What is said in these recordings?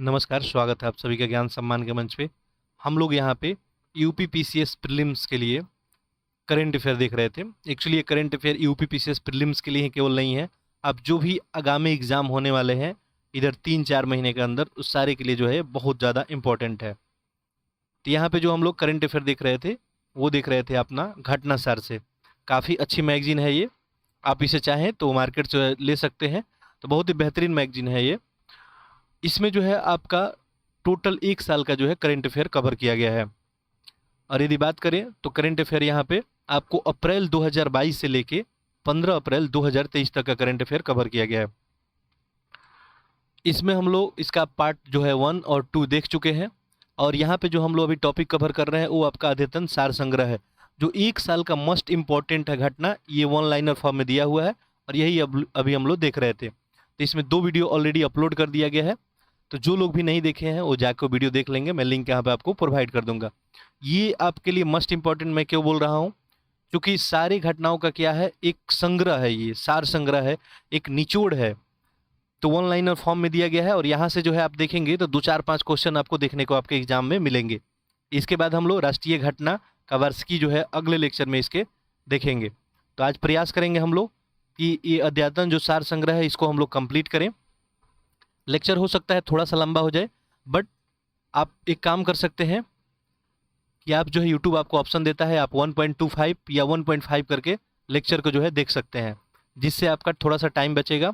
नमस्कार, स्वागत है आप सभी का ज्ञान सम्मान के मंच पे। हम लोग यहाँ पे यूपी पीसीएस प्रीलिम्स के लिए करंट अफेयर देख रहे थे। एक्चुअली ये current affair UP PCS prelims के लिए ही केवल नहीं है, अब जो भी आगामी एग्जाम होने वाले हैं इधर 3-4 महीने के अंदर, उस सारे के लिए जो है बहुत ज़्यादा इंपॉर्टेंट है। तो यहाँ पे जो हम लोग करंट अफेयर देख रहे थे वो देख रहे थे अपना घटनासार से। काफ़ी अच्छी मैगजीन है ये, आप इसे चाहें तो मार्केट से ले सकते हैं। तो बहुत ही बेहतरीन मैगजीन है ये। इसमें जो है आपका टोटल 1 साल का जो है करंट अफेयर कवर किया गया है। और यदि बात करें तो करंट अफेयर यहाँ पे आपको अप्रैल 2022 से लेके 15 अप्रैल 2023 तक का करंट अफेयर कवर किया गया है। इसमें हम लोग इसका पार्ट जो है 1 और 2 देख चुके हैं। और यहाँ पे जो हम लोग अभी टॉपिक कवर कर रहे हैं वो आपका अद्यतन सार संग्रह है, जो 1 साल का मोस्ट इम्पॉर्टेंट है घटना। ये 1 लाइनर फॉर्म में दिया हुआ है और यही अभी हम लोग देख रहे थे। तो इसमें 2 वीडियो ऑलरेडी अपलोड कर दिया गया है, तो जो लोग भी नहीं देखे हैं वो जाकर वीडियो देख लेंगे। मैं लिंक यहाँ पे आपको प्रोवाइड कर दूंगा। ये आपके लिए मस्ट इम्पॉर्टेंट मैं क्यों बोल रहा हूँ, क्योंकि सारी घटनाओं का क्या है, एक संग्रह है, ये सार संग्रह है, एक निचोड़ है। तो 1 लाइनर फॉर्म में दिया गया है और यहाँ से जो है आप देखेंगे तो 2-4-5 क्वेश्चन आपको देखने को आपके एग्जाम में मिलेंगे। इसके बाद हम लोग राष्ट्रीय घटना का वार्षिकी जो है अगले लेक्चर में इसके देखेंगे। तो आज प्रयास करेंगे हम लोग कि ये अद्यतन जो सार संग्रह है इसको हम लोग कंप्लीट करें। लेक्चर हो सकता है थोड़ा सा लंबा हो जाए, बट आप एक काम कर सकते हैं कि आप जो है यूट्यूब आपको ऑप्शन देता है, आप 1.25 या 1.5 करके लेक्चर को जो है देख सकते हैं, जिससे आपका थोड़ा सा टाइम बचेगा।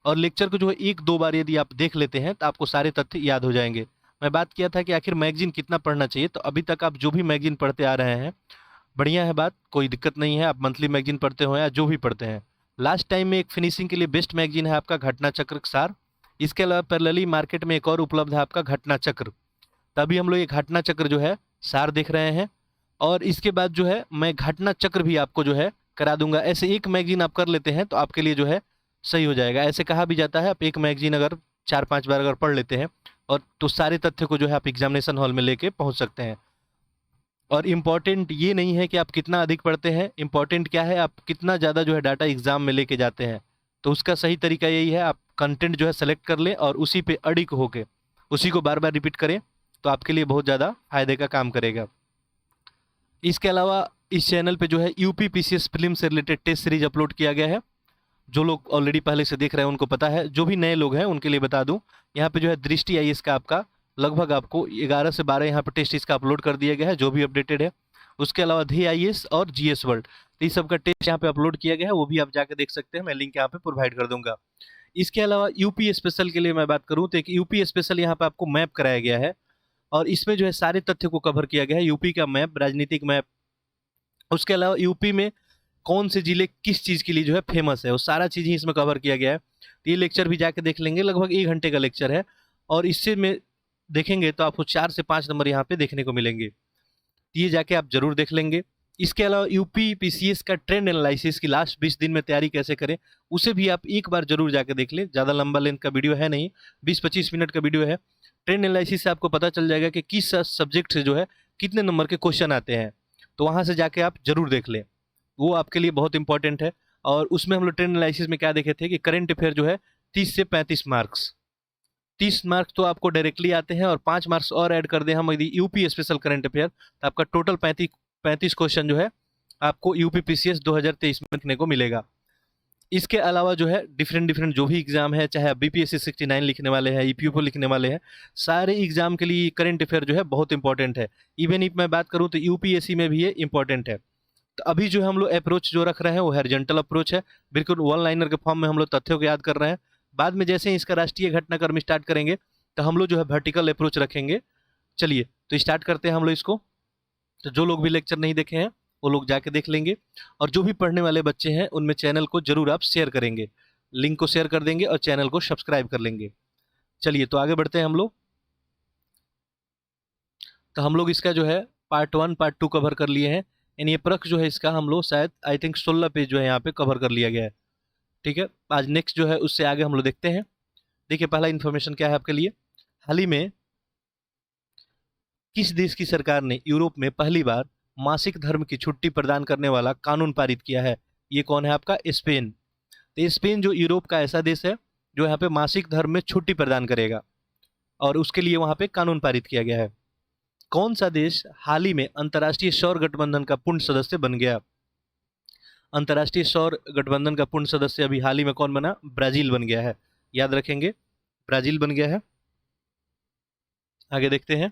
और लेक्चर को जो है 1-2 बार यदि आप देख लेते हैं तो आपको सारे तथ्य याद हो जाएंगे। मैं बात किया था कि आखिर मैगजीन कितना पढ़ना चाहिए, तो अभी तक आप जो भी मैगजीन पढ़ते आ रहे हैं बढ़िया है, बात कोई दिक्कत नहीं है। आप मंथली मैगजीन पढ़ते हो या जो भी पढ़ते हैं, लास्ट टाइम में एक फिनिशिंग के लिए बेस्ट मैगजीन है आपका घटना चक्र सार। इसके अलावा पैरेलली मार्केट में एक और उपलब्ध है आपका घटना चक्र। तभी हम लोग ये घटना चक्र जो है सार देख रहे हैं। और इसके बाद जो है मैं घटना चक्र भी आपको जो है करा दूंगा। ऐसे एक मैगजीन आप कर लेते हैं तो आपके लिए जो है सही हो जाएगा। ऐसे कहा भी जाता है आप एक मैगजीन अगर 4-5 बार अगर पढ़ लेते हैं और तो सारे तथ्य को जो है आप एग्जामिनेशन हॉल में लेके पहुंच सकते हैं। और इम्पॉर्टेंट ये नहीं है कि आप कितना अधिक पढ़ते हैं, इम्पॉर्टेंट क्या है, आप कितना ज़्यादा जो है डाटा एग्जाम में लेके जाते हैं। तो उसका सही तरीका यही है, आप कंटेंट जो है सेलेक्ट कर लें और उसी पे अडिग होके उसी को बार बार रिपीट करें, तो आपके लिए बहुत ज़्यादा फायदे का काम करेगा। इसके अलावा इस चैनल पे जो है यूपी पीसीएस फिल्म से रिलेटेड टेस्ट सीरीज अपलोड किया गया है। जो लोग ऑलरेडी पहले से देख रहे हैं उनको पता है, जो भी नए लोग हैं उनके लिए बता दूं, यहाँ पे जो है दृष्टि आईएएस का आपका लगभग आपको 11 से 12 यहाँ पे टेस्ट इसका अपलोड कर दिया गया है, जो भी अपडेटेड है। उसके अलावा धी आईएएस और जीएस वर्ल्ड, तो इस सब का टेस्ट यहाँ पे अपलोड किया गया है, वो भी आप जाके देख सकते हैं। मैं लिंक यहाँ पे प्रोवाइड कर दूंगा। इसके अलावा यूपी स्पेशल के लिए मैं बात करूँ तो एक यूपी स्पेशल यहाँ पे आपको मैप कराया गया है और इसमें जो है सारे तथ्य को कवर किया गया है, यूपी का मैप, राजनीतिक मैप। उसके अलावा यूपी में कौन से जिले किस चीज़ के लिए जो है फेमस है, वो सारा चीज़ ही इसमें कवर किया गया है। तो ये लेक्चर भी जाके देख लेंगे, लगभग 1 घंटे का लेक्चर है और इससे में देखेंगे तो आपको 4 से 5 नंबर यहाँ पे देखने को मिलेंगे। ये जाके आप जरूर देख लेंगे। इसके अलावा यूपी पीसीएस का ट्रेंड एनालिसिस की लास्ट 20 दिन में तैयारी कैसे करें, उसे भी आप एक बार जरूर जाके देख लें। ज़्यादा लंबा लेंथ का वीडियो है नहीं, 20-25 मिनट का वीडियो है। ट्रेंड एनालिसिस से आपको पता चल जाएगा कि किस सब्जेक्ट से जो है कितने नंबर के क्वेश्चन आते हैं, तो वहाँ से जाके आप जरूर देख लें, वो आपके लिए बहुत इंपॉर्टेंट है। और उसमें हम लोग ट्रेंड एनालिसिस में क्या देखे थे कि करंट अफेयर जो है 30 से 35 मार्क्स, 30 मार्क्स तो आपको डायरेक्टली आते हैं और 5 मार्क्स और ऐड कर दें हम यदि यूपी स्पेशल करंट अफेयर, तो आपका टोटल 35 क्वेश्चन जो है आपको यूपी पीसीएस 2023 में देखने को मिलेगा। इसके अलावा जो है डिफरेंट जो भी एग्जाम है, चाहे आप बीपीएससी 69 लिखने वाले हैं, ईपीयूपी लिखने वाले हैं, सारे एग्जाम के लिए करंट अफेयर जो है बहुत इंपॉर्टेंट है। इवन इफ मैं बात करूँ तो यूपीएससी में भी ये इंपॉर्टेंट है। तो अभी जो हम लोग अप्रोच जो रख रहे हैं वो हॉरिजॉन्टल अप्रोच है, बिल्कुल 1 लाइनर के फॉर्म में हम लोग तथ्यों को याद कर रहे हैं। बाद में जैसे ही इसका राष्ट्रीय घटनाक्रम स्टार्ट करेंगे तो हम लोग जो है वर्टिकल अप्रोच रखेंगे। चलिए तो स्टार्ट करते हैं हम लोग इसको। तो जो लोग भी लेक्चर नहीं देखे हैं वो लोग जाके देख लेंगे, और जो भी पढ़ने वाले बच्चे हैं उनमें चैनल को जरूर आप शेयर करेंगे, लिंक को शेयर कर देंगे और चैनल को सब्सक्राइब कर लेंगे। चलिए तो आगे बढ़ते हैं हम लोग। तो हम लोग इसका जो है पार्ट 1 पार्ट 2 कवर कर लिए हैं, यानी ये प्रख जो है इसका हम लोग शायद आई थिंक 16 पेज जो है यहाँ पे कवर कर लिया गया है। ठीक है, आज नेक्स्ट जो है उससे आगे हम लोग देखते हैं। देखिए पहला इन्फॉर्मेशन क्या है आपके लिए, हाल ही में किस देश की सरकार ने यूरोप में पहली बार मासिक धर्म की छुट्टी प्रदान करने वाला कानून पारित किया है? ये कौन है आपका, स्पेन। तो स्पेन जो यूरोप का ऐसा देश है जो यहाँ पे मासिक धर्म में छुट्टी प्रदान करेगा। और उसके लिए वहां पे कानून पारित किया गया है। कौन सा देश हाल ही में अंतर्राष्ट्रीय सौर गठबंधन का पूर्ण सदस्य बन गया? अंतर्राष्ट्रीय सौर गठबंधन का पूर्ण सदस्य अभी हाल ही में कौन बना? ब्राजील बन गया है। याद रखेंगे, ब्राजील बन गया है। आगे देखते हैं।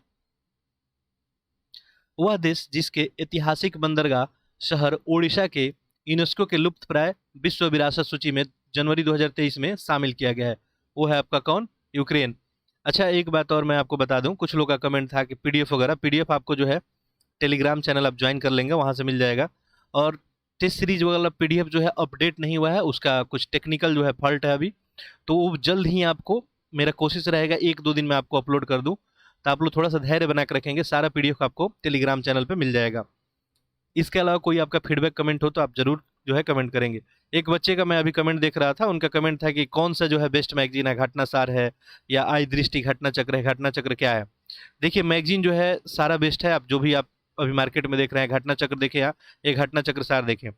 वह देश जिसके ऐतिहासिक बंदरगाह शहर ओडिशा के यूनेस्को के लुप्तप्राय विश्व विरासत सूची में जनवरी 2023 में शामिल किया गया है, वो है आपका कौन? यूक्रेन। अच्छा, एक बात और मैं आपको बता दूं, कुछ लोग का कमेंट था कि पीडीएफ वगैरह, पीडीएफ आपको जो है टेलीग्राम चैनल आप ज्वाइन कर लेंगे, वहां से मिल जाएगा। और टेस्ट सीरीज वाला पीडीएफ जो है अपडेट नहीं हुआ है, उसका कुछ टेक्निकल जो है फॉल्ट है अभी, तो वो जल्द ही आपको, मेरा कोशिश रहेगा 1-2 दिन में आपको अपलोड कर दूं। तो आप लोग थोड़ा सा धैर्य बना कर रखेंगे, सारा पीडीएफ आपको टेलीग्राम चैनल पे मिल जाएगा। इसके अलावा कोई आपका फीडबैक कमेंट हो तो आप जरूर जो है कमेंट करेंगे। एक बच्चे का मैं अभी कमेंट देख रहा था, उनका कमेंट था कि कौन सा जो है बेस्ट मैगजीन है, घटनासार है या आई दृष्टि, घटना चक्र है, घटना चक्र क्या है? देखिए, मैगजीन जो है सारा बेस्ट है, आप जो भी आप अभी मार्केट में देख रहे हैं, घटना चक्र देखें या एक घटना चक्र सार देखें।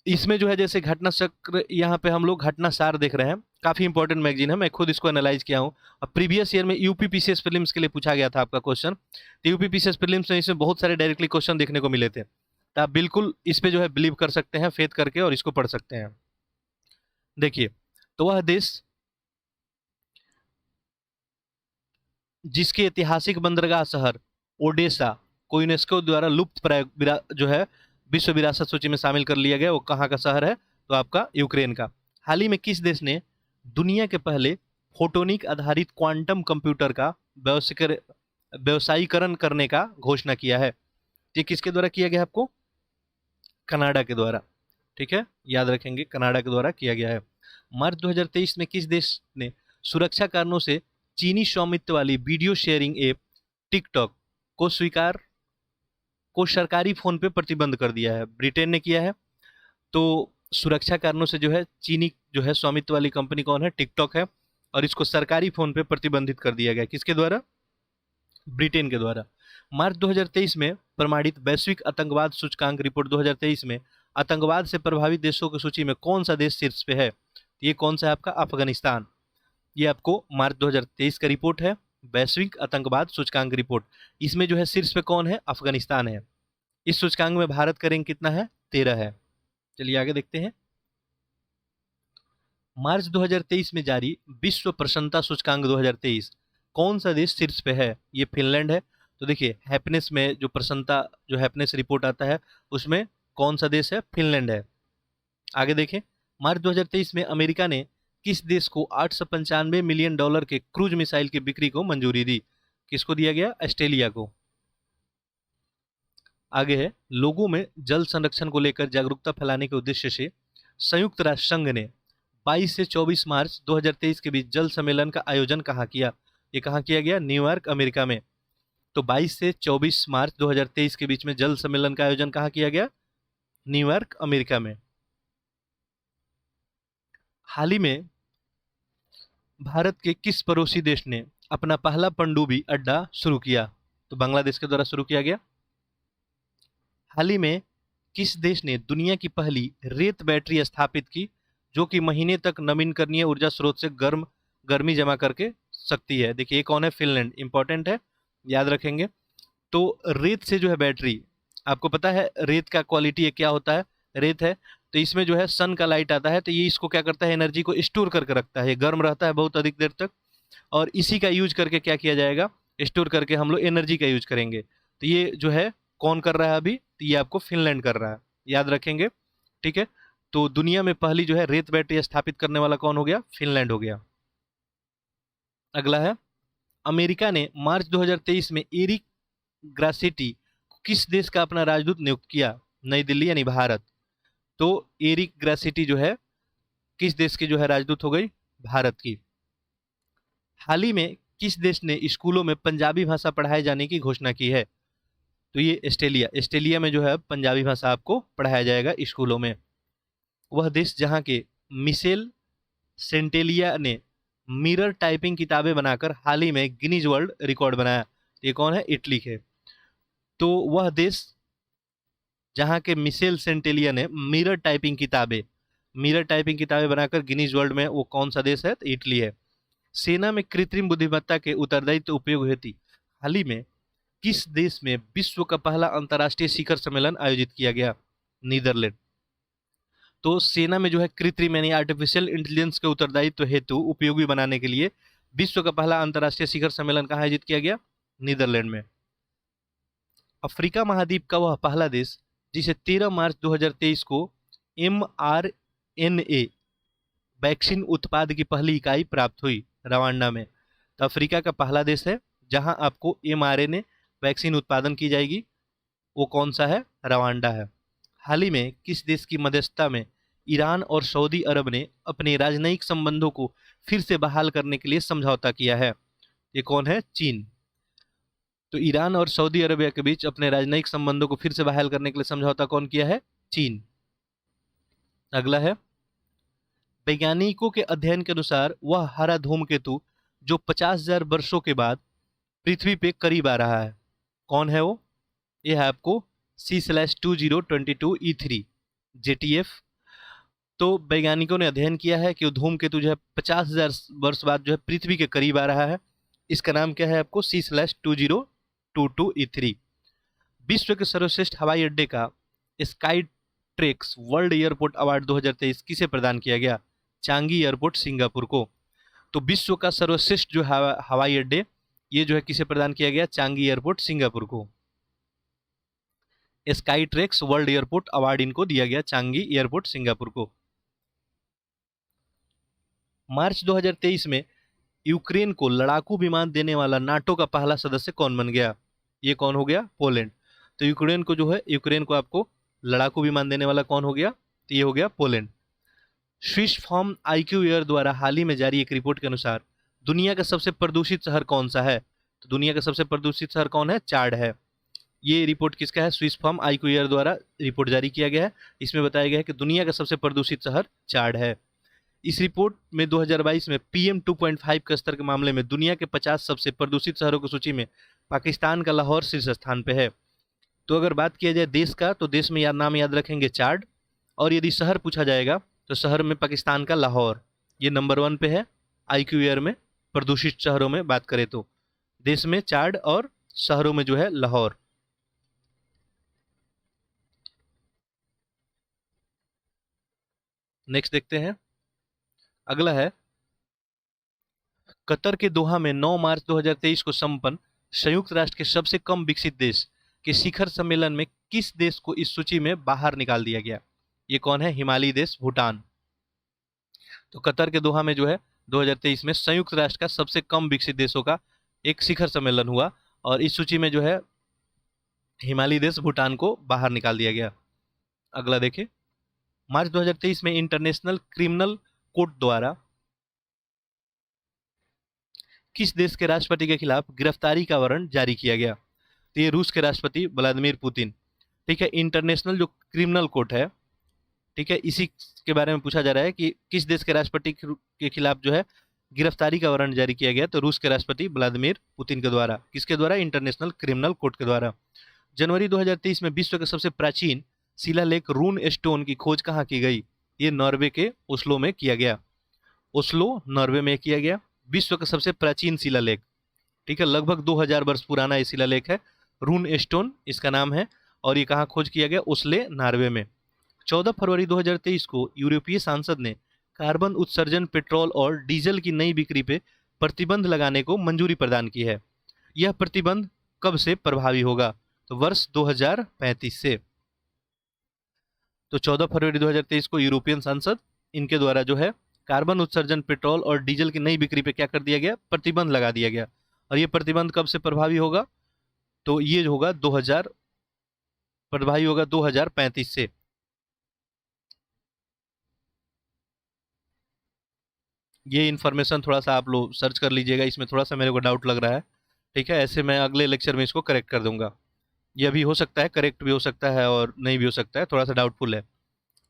इसमें जो है जैसे घटना चक्र, यहाँ पे हम लोग घटना सार देख रहे हैं, काफी इंपॉर्टेंट मैगजीन है, मैं खुद इसको एनालाइज किया हूँ। अब प्रीवियस ईयर में यूपी पीसीएस प्रीलिम्स के लिए पूछा गया था आपका क्वेश्चन, तो यूपी पीसीएस प्रीलिम्स में इसमें बहुत सारे डायरेक्टली क्वेश्चन देखने को मिले थे। तो आप बिल्कुल इस पे जो है बिलीव कर सकते हैं, फेथ करके, और इसको पढ़ सकते हैं। देखिए, तो वह देश जिसके ऐतिहासिक बंदरगाह शहर ओडेसा को यूनेस्को द्वारा लुप्त प्राय जो है विश्व विरासत सूची में शामिल कर लिया गया, वो कहाँ का शहर है? तो आपका यूक्रेन का। हाल ही में किस देश ने दुनिया के पहले फोटोनिक आधारित क्वांटम कंप्यूटर का व्यवसायीकरण करने का घोषणा किया है? ये किसके द्वारा किया गया आपको? कनाडा के द्वारा। ठीक है, याद रखेंगे, कनाडा के द्वारा किया गया है। मार्च 2023 में किस देश ने सुरक्षा कारणों से चीनी स्वामित्व वाली वीडियो शेयरिंग ऐप टिकटॉक को सरकारी फोन पे प्रतिबंध कर दिया है? ब्रिटेन ने किया है। तो सुरक्षा कारणों से जो है चीनी जो है स्वामित्व वाली कंपनी कौन है? टिकटॉक है, और इसको सरकारी फोन पे प्रतिबंधित कर दिया गया। किसके द्वारा? ब्रिटेन के द्वारा। मार्च 2023 में प्रमाणित वैश्विक आतंकवाद सूचकांक रिपोर्ट 2023 में आतंकवाद से प्रभावित देशों की सूची में कौन सा देश शीर्ष पे है? ये कौन सा है आपका? अफगानिस्तान। ये आपको मार्च 2023 का रिपोर्ट है, वैश्विक आतंकवाद सूचकांक रिपोर्ट। इसमें जो है शीर्ष पे कौन है? अफगानिस्तान है। इस सूचकांक में भारत का रैंक कितना है? 13 है। चलिए आगे देखते हैं। मार्च 2023 में जारी विश्व प्रसन्नता सूचकांक 2023 कौन सा देश शीर्ष पे है? ये फिनलैंड है। तो देखिए, हैप्पीनेस में जो प्रसन्नता, जो हैप्पीनेस रिपोर्ट आता है, उसमें कौन सा देश है? फिनलैंड है। आगे देखें। मार्च 2023 में अमेरिका ने किस देश को $895 मिलियन के क्रूज मिसाइल की बिक्री को मंजूरी दी? किसको दिया गया? ऑस्ट्रेलिया को। आगे है, लोगों में जल संरक्षण को लेकर जागरूकता फैलाने के उद्देश्य से संयुक्त राष्ट्र संघ ने 22 से 24 मार्च 2023 के बीच जल सम्मेलन का आयोजन कहाँ किया? ये कहाँ किया गया? न्यूयॉर्क, अमेरिका में। तो 22 से 24 मार्च 2023 के बीच में जल सम्मेलन का आयोजन कहाँ किया गया? न्यूयॉर्क, अमेरिका में। हाल ही में भारत के किस पड़ोसी देश ने अपना पहला पनडुब्बी अड्डा शुरू किया? तो बांग्लादेश के द्वारा शुरू किया गया। हाल ही में किस देश ने दुनिया की पहली रेत बैटरी स्थापित की, जो कि महीने तक नवीनकरणीय ऊर्जा स्रोत से गर्मी जमा करके सकती है? देखिए, ये कौन है? फिनलैंड। इंपॉर्टेंट है, याद रखेंगे। तो रेत से जो है बैटरी, आपको पता है रेत का क्वालिटी क्या होता है? रेत है, तो इसमें जो है सन का लाइट आता है, तो ये इसको क्या करता है? एनर्जी को स्टोर करके रखता है, गर्म रहता है बहुत अधिक देर तक, और इसी का यूज करके क्या किया जाएगा? स्टोर करके हम लोग एनर्जी का यूज करेंगे। तो ये जो है कौन कर रहा है अभी? तो ये आपको फिनलैंड कर रहा है, याद रखेंगे। ठीक है, तो दुनिया में पहली जो है रेत बैटरी स्थापित करने वाला कौन हो गया? फिनलैंड हो गया। अगला है, अमेरिका ने मार्च 2023 में एरिक ग्रासिटी किस देश का अपना राजदूत नियुक्त किया? नई दिल्ली यानी भारत। तो एरिक ग्रासिटी जो है किस देश की जो है राजदूत हो गई? भारत की। हाल ही में किस देश ने स्कूलों में पंजाबी भाषा पढ़ाए जाने की घोषणा की है? तो ये ऑस्ट्रेलिया। ऑस्ट्रेलिया में जो है पंजाबी भाषा आपको पढ़ाया जाएगा स्कूलों में। वह देश जहाँ के मिशेल सेंटेलिया ने मिरर टाइपिंग किताबें बनाकर हाल ही में गिनीज वर्ल्ड रिकॉर्ड बनाया, ये कौन है? इटली के। तो वह देश जहाँ के मिशेल सेंटेलिया ने मिरर टाइपिंग किताबें बनाकर गिनीज वर्ल्ड में, वो कौन सा देश है? तो इटली है। सेना में कृत्रिम बुद्धिमत्ता के उत्तरदायित्व उपयोग हेतु हाल ही में किस देश में विश्व का पहला अंतर्राष्ट्रीय शिखर सम्मेलन आयोजित किया गया? नीदरलैंड। तो सेना में जो है कृत्रिम यानी आर्टिफिशियल इंटेलिजेंस के उत्तरदायित्व हेतु उपयोगी बनाने के लिए विश्व का पहला अंतर्राष्ट्रीय शिखर सम्मेलन कहाँ आयोजित किया गया? नीदरलैंड में। अफ्रीका महाद्वीप का वह पहला देश जिसे 13 मार्च 2023 को mRNA वैक्सीन उत्पाद की पहली इकाई प्राप्त हुई, रवांडा में। तो अफ्रीका का पहला देश है जहां आपको mRNA वैक्सीन उत्पादन की जाएगी, वो कौन सा है? रवांडा है। हाल ही में किस देश की मध्यस्थता में ईरान और सऊदी अरब ने अपने राजनयिक संबंधों को फिर से बहाल करने के लिए समझौता किया है? ये कौन है? चीन। तो ईरान और सऊदी अरबिया के बीच अपने राजनयिक संबंधों को फिर से बहाल करने के लिए समझौता कौन किया है? चीन। अगला है, वैज्ञानिकों के अध्ययन के अनुसार वह हरा धूमकेतु जो 50,000 वर्षों के बाद पृथ्वी पे करीब आ रहा है, कौन है वो? ये है आपको C/2022 JTF। तो वैज्ञानिकों ने अध्ययन किया है कि वो धूमकेतु जो है 50,000 वर्ष बाद जो है पृथ्वी के करीब आ रहा है। इसका नाम क्या है आपको? C/2022 विश्व के सर्वश्रेष्ठ हवाई अड्डे का Skytrax world airport award 2023 किसे प्रदान किया गया? चांगी एयरपोर्ट सिंगापुर को। तो विश्व का सर्वश्रेष्ठ जो हवाई अड्डे, ये जो है किसे प्रदान किया गया? चांगी एयरपोर्ट सिंगापुर को। Skytrax world airport award इनको दिया गया, चांगी एयरपोर्ट सिंगापुर को। मार्च 2023 में यूक्रेन को लड़ाकू विमान देने वाला नाटो का पहला सदस्य कौन बन गया? ये कौन हो गया? पोलैंड। तो यूक्रेन को आपको लड़ाकू विमान देने वाला कौन हो गया? तो ये हो गया Poland. Swiss form IQ air द्वारा हाल ही में जारी एक रिपोर्ट के अनुसार दुनिया का सबसे प्रदूषित शहर कौन सा है? तो दुनिया का सबसे प्रदूषित शहर कौन है? चाड है। ये रिपोर्ट किसका है? स्विस फॉर्म IQ एयर द्वारा रिपोर्ट जारी किया गया है। इसमें बताया गया है कि दुनिया का सबसे प्रदूषित शहर चाड है। इस रिपोर्ट में 2022 में PM 2.5 के स्तर के मामले में दुनिया के 50 सबसे प्रदूषित शहरों की सूची में पाकिस्तान का लाहौर शीर्ष स्थान पे है। तो अगर बात किया जाए देश का, तो देश में नाम याद रखेंगे चाड, और यदि शहर पूछा जाएगा तो शहर में पाकिस्तान का लाहौर, ये नंबर 1 पे है IQ एयर में। प्रदूषित शहरों में बात करें तो देश में चाड और शहरों में जो है लाहौर। नेक्स्ट देखते हैं, अगला है, कतर के दोहा में 9 मार्च 2023 को संपन्न संयुक्त राष्ट्र के सबसे कम विकसित देश के शिखर सम्मेलन में किस देश को इस सूची में बाहर निकाल दिया गया? ये कौन है? हिमालयी देश भूटान। तो कतर के दोहा में जो है 2023 में संयुक्त राष्ट्र का सबसे कम विकसित देशों का एक शिखर सम्मेलन हुआ, और इस सूची में जो है हिमालयी देश भूटान को बाहर निकाल दिया गया। अगला देखिए, मार्च 2023 में इंटरनेशनल क्रिमिनल कोर्ट द्वारा किस देश के राष्ट्रपति के खिलाफ गिरफ्तारी का वारंट जारी किया गया? तो ये रूस के राष्ट्रपति व्लादिमीर पुतिन। ठीक है, इंटरनेशनल जो क्रिमिनल कोर्ट है, ठीक है, इसी के बारे में पूछा जा रहा है कि किस देश के राष्ट्रपति के खिलाफ जो है गिरफ्तारी का वारंट जारी किया गया? तो रूस के राष्ट्रपति व्लादिमीर पुतिन के द्वारा। किसके द्वारा? इंटरनेशनल क्रिमिनल कोर्ट के द्वारा। जनवरी 2023 में विश्व के सबसे प्राचीन शिलालेख रून स्टोन की खोज कहाँ की गई? ये नॉर्वे के ओस्लो में किया गया। ओस्लो नॉर्वे में किया गया। विश्व का सबसे प्राचीन शिलालेख, ठीक है, लगभग 2000 वर्ष पुराना ये शिलालेख है, रून स्टोन इसका नाम है, और ये कहाँ खोज किया गया? ओस्ले नॉर्वे में। 14 फरवरी 2023 को यूरोपीय सांसद ने कार्बन उत्सर्जन पेट्रोल और डीजल की नई बिक्री पे प्रतिबंध लगाने को मंजूरी प्रदान की है। यह प्रतिबंध कब से प्रभावी होगा? तो वर्ष 2035 से। तो 14 फरवरी 2023 को यूरोपियन सांसद, इनके द्वारा जो है कार्बन उत्सर्जन पेट्रोल और डीजल की नई बिक्री पे क्या कर दिया गया? प्रतिबंध लगा दिया गया। और ये प्रतिबंध कब से प्रभावी होगा? तो ये होगा 2035 से। ये इन्फॉर्मेशन थोड़ा सा आप लोग सर्च कर लीजिएगा, इसमें थोड़ा सा मेरे को डाउट लग रहा है। ठीक है, ऐसे मैं अगले लेक्चर में इसको करेक्ट कर दूंगा। ये भी हो सकता है करेक्ट भी हो सकता है और नहीं भी हो सकता है, थोड़ा सा डाउटफुल है।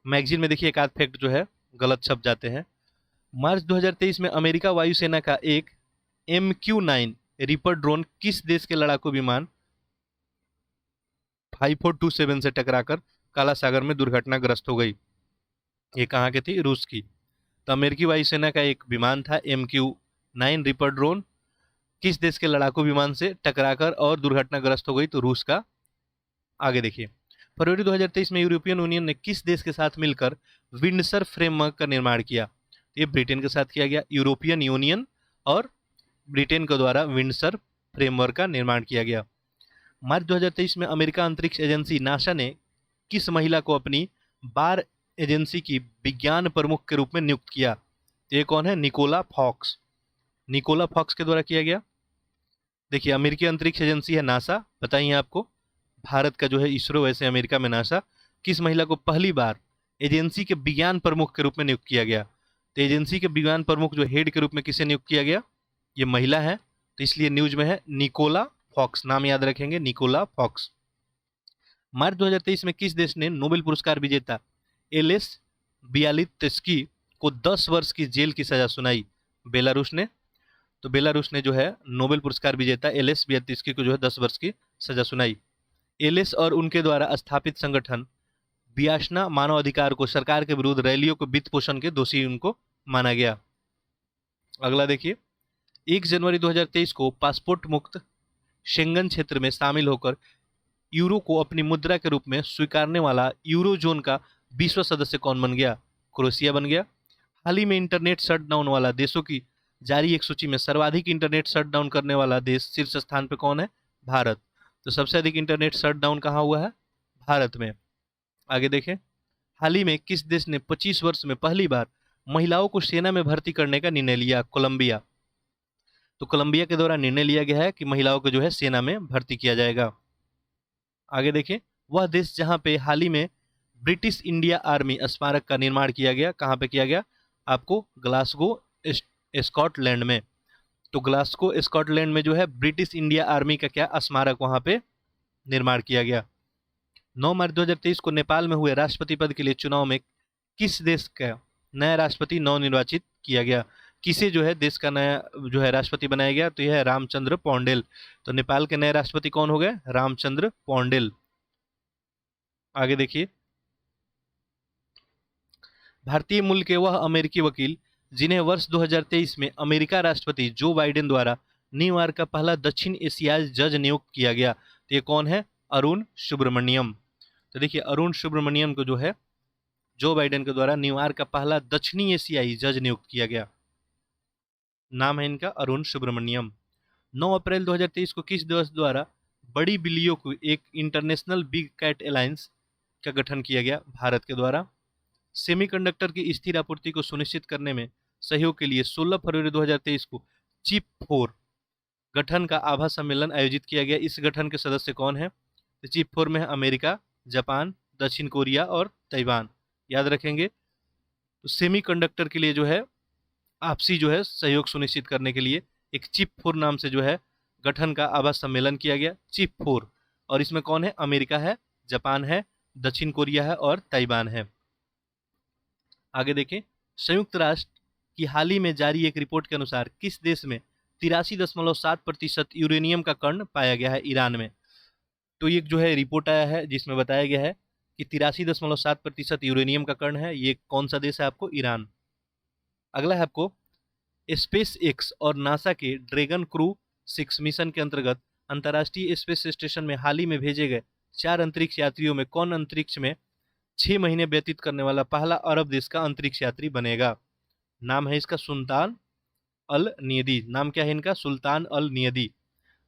मैगजीन में देखिए एक आध फैक्ट जो है गलत छप जाते हैं। मार्च 2023 में अमेरिका वायुसेना का एक MQ-9 रिपर ड्रोन किस देश के लड़ाकू विमान 5427 से टकराकर काला सागर में दुर्घटनाग्रस्त हो गई? ये कहाँ की थी? रूस की। तो अमेरिकी वायुसेना का एक विमान था MQ 9 रिपर ड्रोन किस देश के लड़ाकू विमान से टकराकर और दुर्घटनाग्रस्त हो गई? तो रूस का। आगे देखिए, फरवरी 2023 में यूरोपियन यूनियन ने किस देश के साथ मिलकर विंडसर फ्रेमवर्क का निर्माण किया? ये ब्रिटेन के साथ किया गया। यूरोपियन यूनियन और ब्रिटेन के द्वारा विंडसर फ्रेमवर्क का निर्माण किया गया। मार्च 2023 में अमेरिका अंतरिक्ष एजेंसी नासा ने किस महिला को अपनी बार एजेंसी की विज्ञान प्रमुख के रूप में नियुक्त किया? ये कौन है? Nicola fox. निकोला फॉक्स के द्वारा किया गया। देखिए, अमेरिकी अंतरिक्ष एजेंसी है नासा, बताइए आपको। भारत का जो है इसरो, वैसे अमेरिका में नासा। किस महिला को पहली बार एजेंसी के विज्ञान प्रमुख के रूप में नियुक्त किया गया? तो एजेंसी के विज्ञान प्रमुख जो हेड के रूप में किसे नियुक्त किया गया? ये महिला है, तो इसलिए न्यूज में है निकोला फॉक्स। नाम याद रखेंगे, निकोला फॉक्स। मार्च 2023 में किस देश ने नोबेल पुरस्कार विजेता एलेस बियालित्स्की को 10 वर्ष की जेल की सजा सुनाई? बेलारूस ने। तो बेलारूस ने जो है नोबेल पुरस्कार विजेता एलेस बियालित्स्की को जो है 10 वर्ष की सजा सुनाई। एलेस और उनके द्वारा स्थापित संगठन बियाशना मानव अधिकार को सरकार के विरुद्ध रैलियों को वित्त पोषण के दोषी उनको माना गया। अगला देखिए, 1 जनवरी 2023 को पासपोर्ट मुक्त शेंगन क्षेत्र में शामिल होकर यूरो को अपनी मुद्रा के रूप में स्वीकारने वाला यूरोजोन का 20वां सदस्य कौन बन गया? क्रोएशिया बन गया। हाल ही में इंटरनेट शटडाउन वाला देशों की जारी एक सूची में सर्वाधिक इंटरनेट शटडाउन करने वाला देश शीर्ष स्थान पर कौन है? भारत। तो सबसे अधिक इंटरनेट शटडाउन कहाँ हुआ है? भारत में। आगे देखें, हाल ही में किस देश ने 25 वर्ष में पहली बार महिलाओं को सेना में भर्ती करने का निर्णय लिया? कोलंबिया। तो कोलंबिया के द्वारा निर्णय लिया गया है कि महिलाओं को जो है सेना में भर्ती किया जाएगा। आगे देखें, वह देश जहां पे हाल ही में ब्रिटिश इंडिया आर्मी स्मारक का निर्माण किया गया, कहां पे किया गया? आपको ग्लासगो स्कॉटलैंड में। तो ग्लासगो स्कॉटलैंड में जो है ब्रिटिश इंडिया आर्मी का क्या स्मारक वहां पे निर्माण किया गया। 9 मार्च 2023 को नेपाल में हुए राष्ट्रपति पद के लिए चुनाव में किस देश का नया राष्ट्रपति नवनिर्वाचित किया गया? किसे जो है देश का नया जो है राष्ट्रपति बनाया गया? तो यह है रामचंद्र पौंडेल। तो नेपाल के नए राष्ट्रपति कौन हो गए? रामचंद्र पौंडेल। आगे देखिए, भारतीय मूल के वह अमेरिकी वकील जिन्हें वर्ष 2023 में अमेरिका राष्ट्रपति जो बाइडेन द्वारा न्यूयॉर्क का पहला दक्षिण एशियाई जज नियुक्त किया गया, तो ये कौन है? अरुण सुब्रमण्यम। तो देखिए, अरुण सुब्रमण्यम को जो है जो बाइडेन के द्वारा न्यूयॉर्क का पहला दक्षिणी एशियाई जज नियुक्त किया गया। नाम है इनका अरुण सुब्रमण्यम। 9 अप्रैल 2023 को किस देश द्वारा बड़ी बिल्लियों को एक इंटरनेशनल बिग कैट अलायंस का गठन किया गया? भारत के द्वारा। सेमीकंडक्टर की स्थिर आपूर्ति को सुनिश्चित करने में सहयोग के लिए 16 फरवरी 2023 को चिप 4 गठन का आभा सम्मेलन आयोजित किया गया। इस गठन के सदस्य कौन है? तो चिप 4 में है अमेरिका, जापान, दक्षिण कोरिया और ताइवान। याद रखेंगे। तो सेमीकंडक्टर के लिए जो है आपसी जो है सहयोग सुनिश्चित करने के लिए एक चिप 4 नाम से जो है गठन का आभा सम्मेलन किया गया, चिप 4। और इसमें कौन है? अमेरिका है, जापान है, दक्षिण कोरिया है और ताइवान है। आगे देखें, संयुक्त राष्ट्र की हाल ही में जारी एक रिपोर्ट के अनुसार किस देश में 83.7% यूरेनियम का कण पाया गया है? ईरान में। तो ये जो है रिपोर्ट आया है जिसमें बताया गया है कि 83.7% यूरेनियम का कण है। ये कौन सा देश है? आपको ईरान। अगला है आपको, स्पेस एक्स और नासा के ड्रैगन क्रू 6 मिशन के अंतर्गत अंतर्राष्ट्रीय स्पेस स्टेशन में हाल ही में भेजे गए 4 अंतरिक्ष यात्रियों में कौन अंतरिक्ष में 6 महीने व्यतीत करने वाला पहला अरब देश का अंतरिक्ष यात्री बनेगा? नाम है इसका सुल्तान अल नियदी। नाम क्या है इनका? सुल्तान अल नियदी।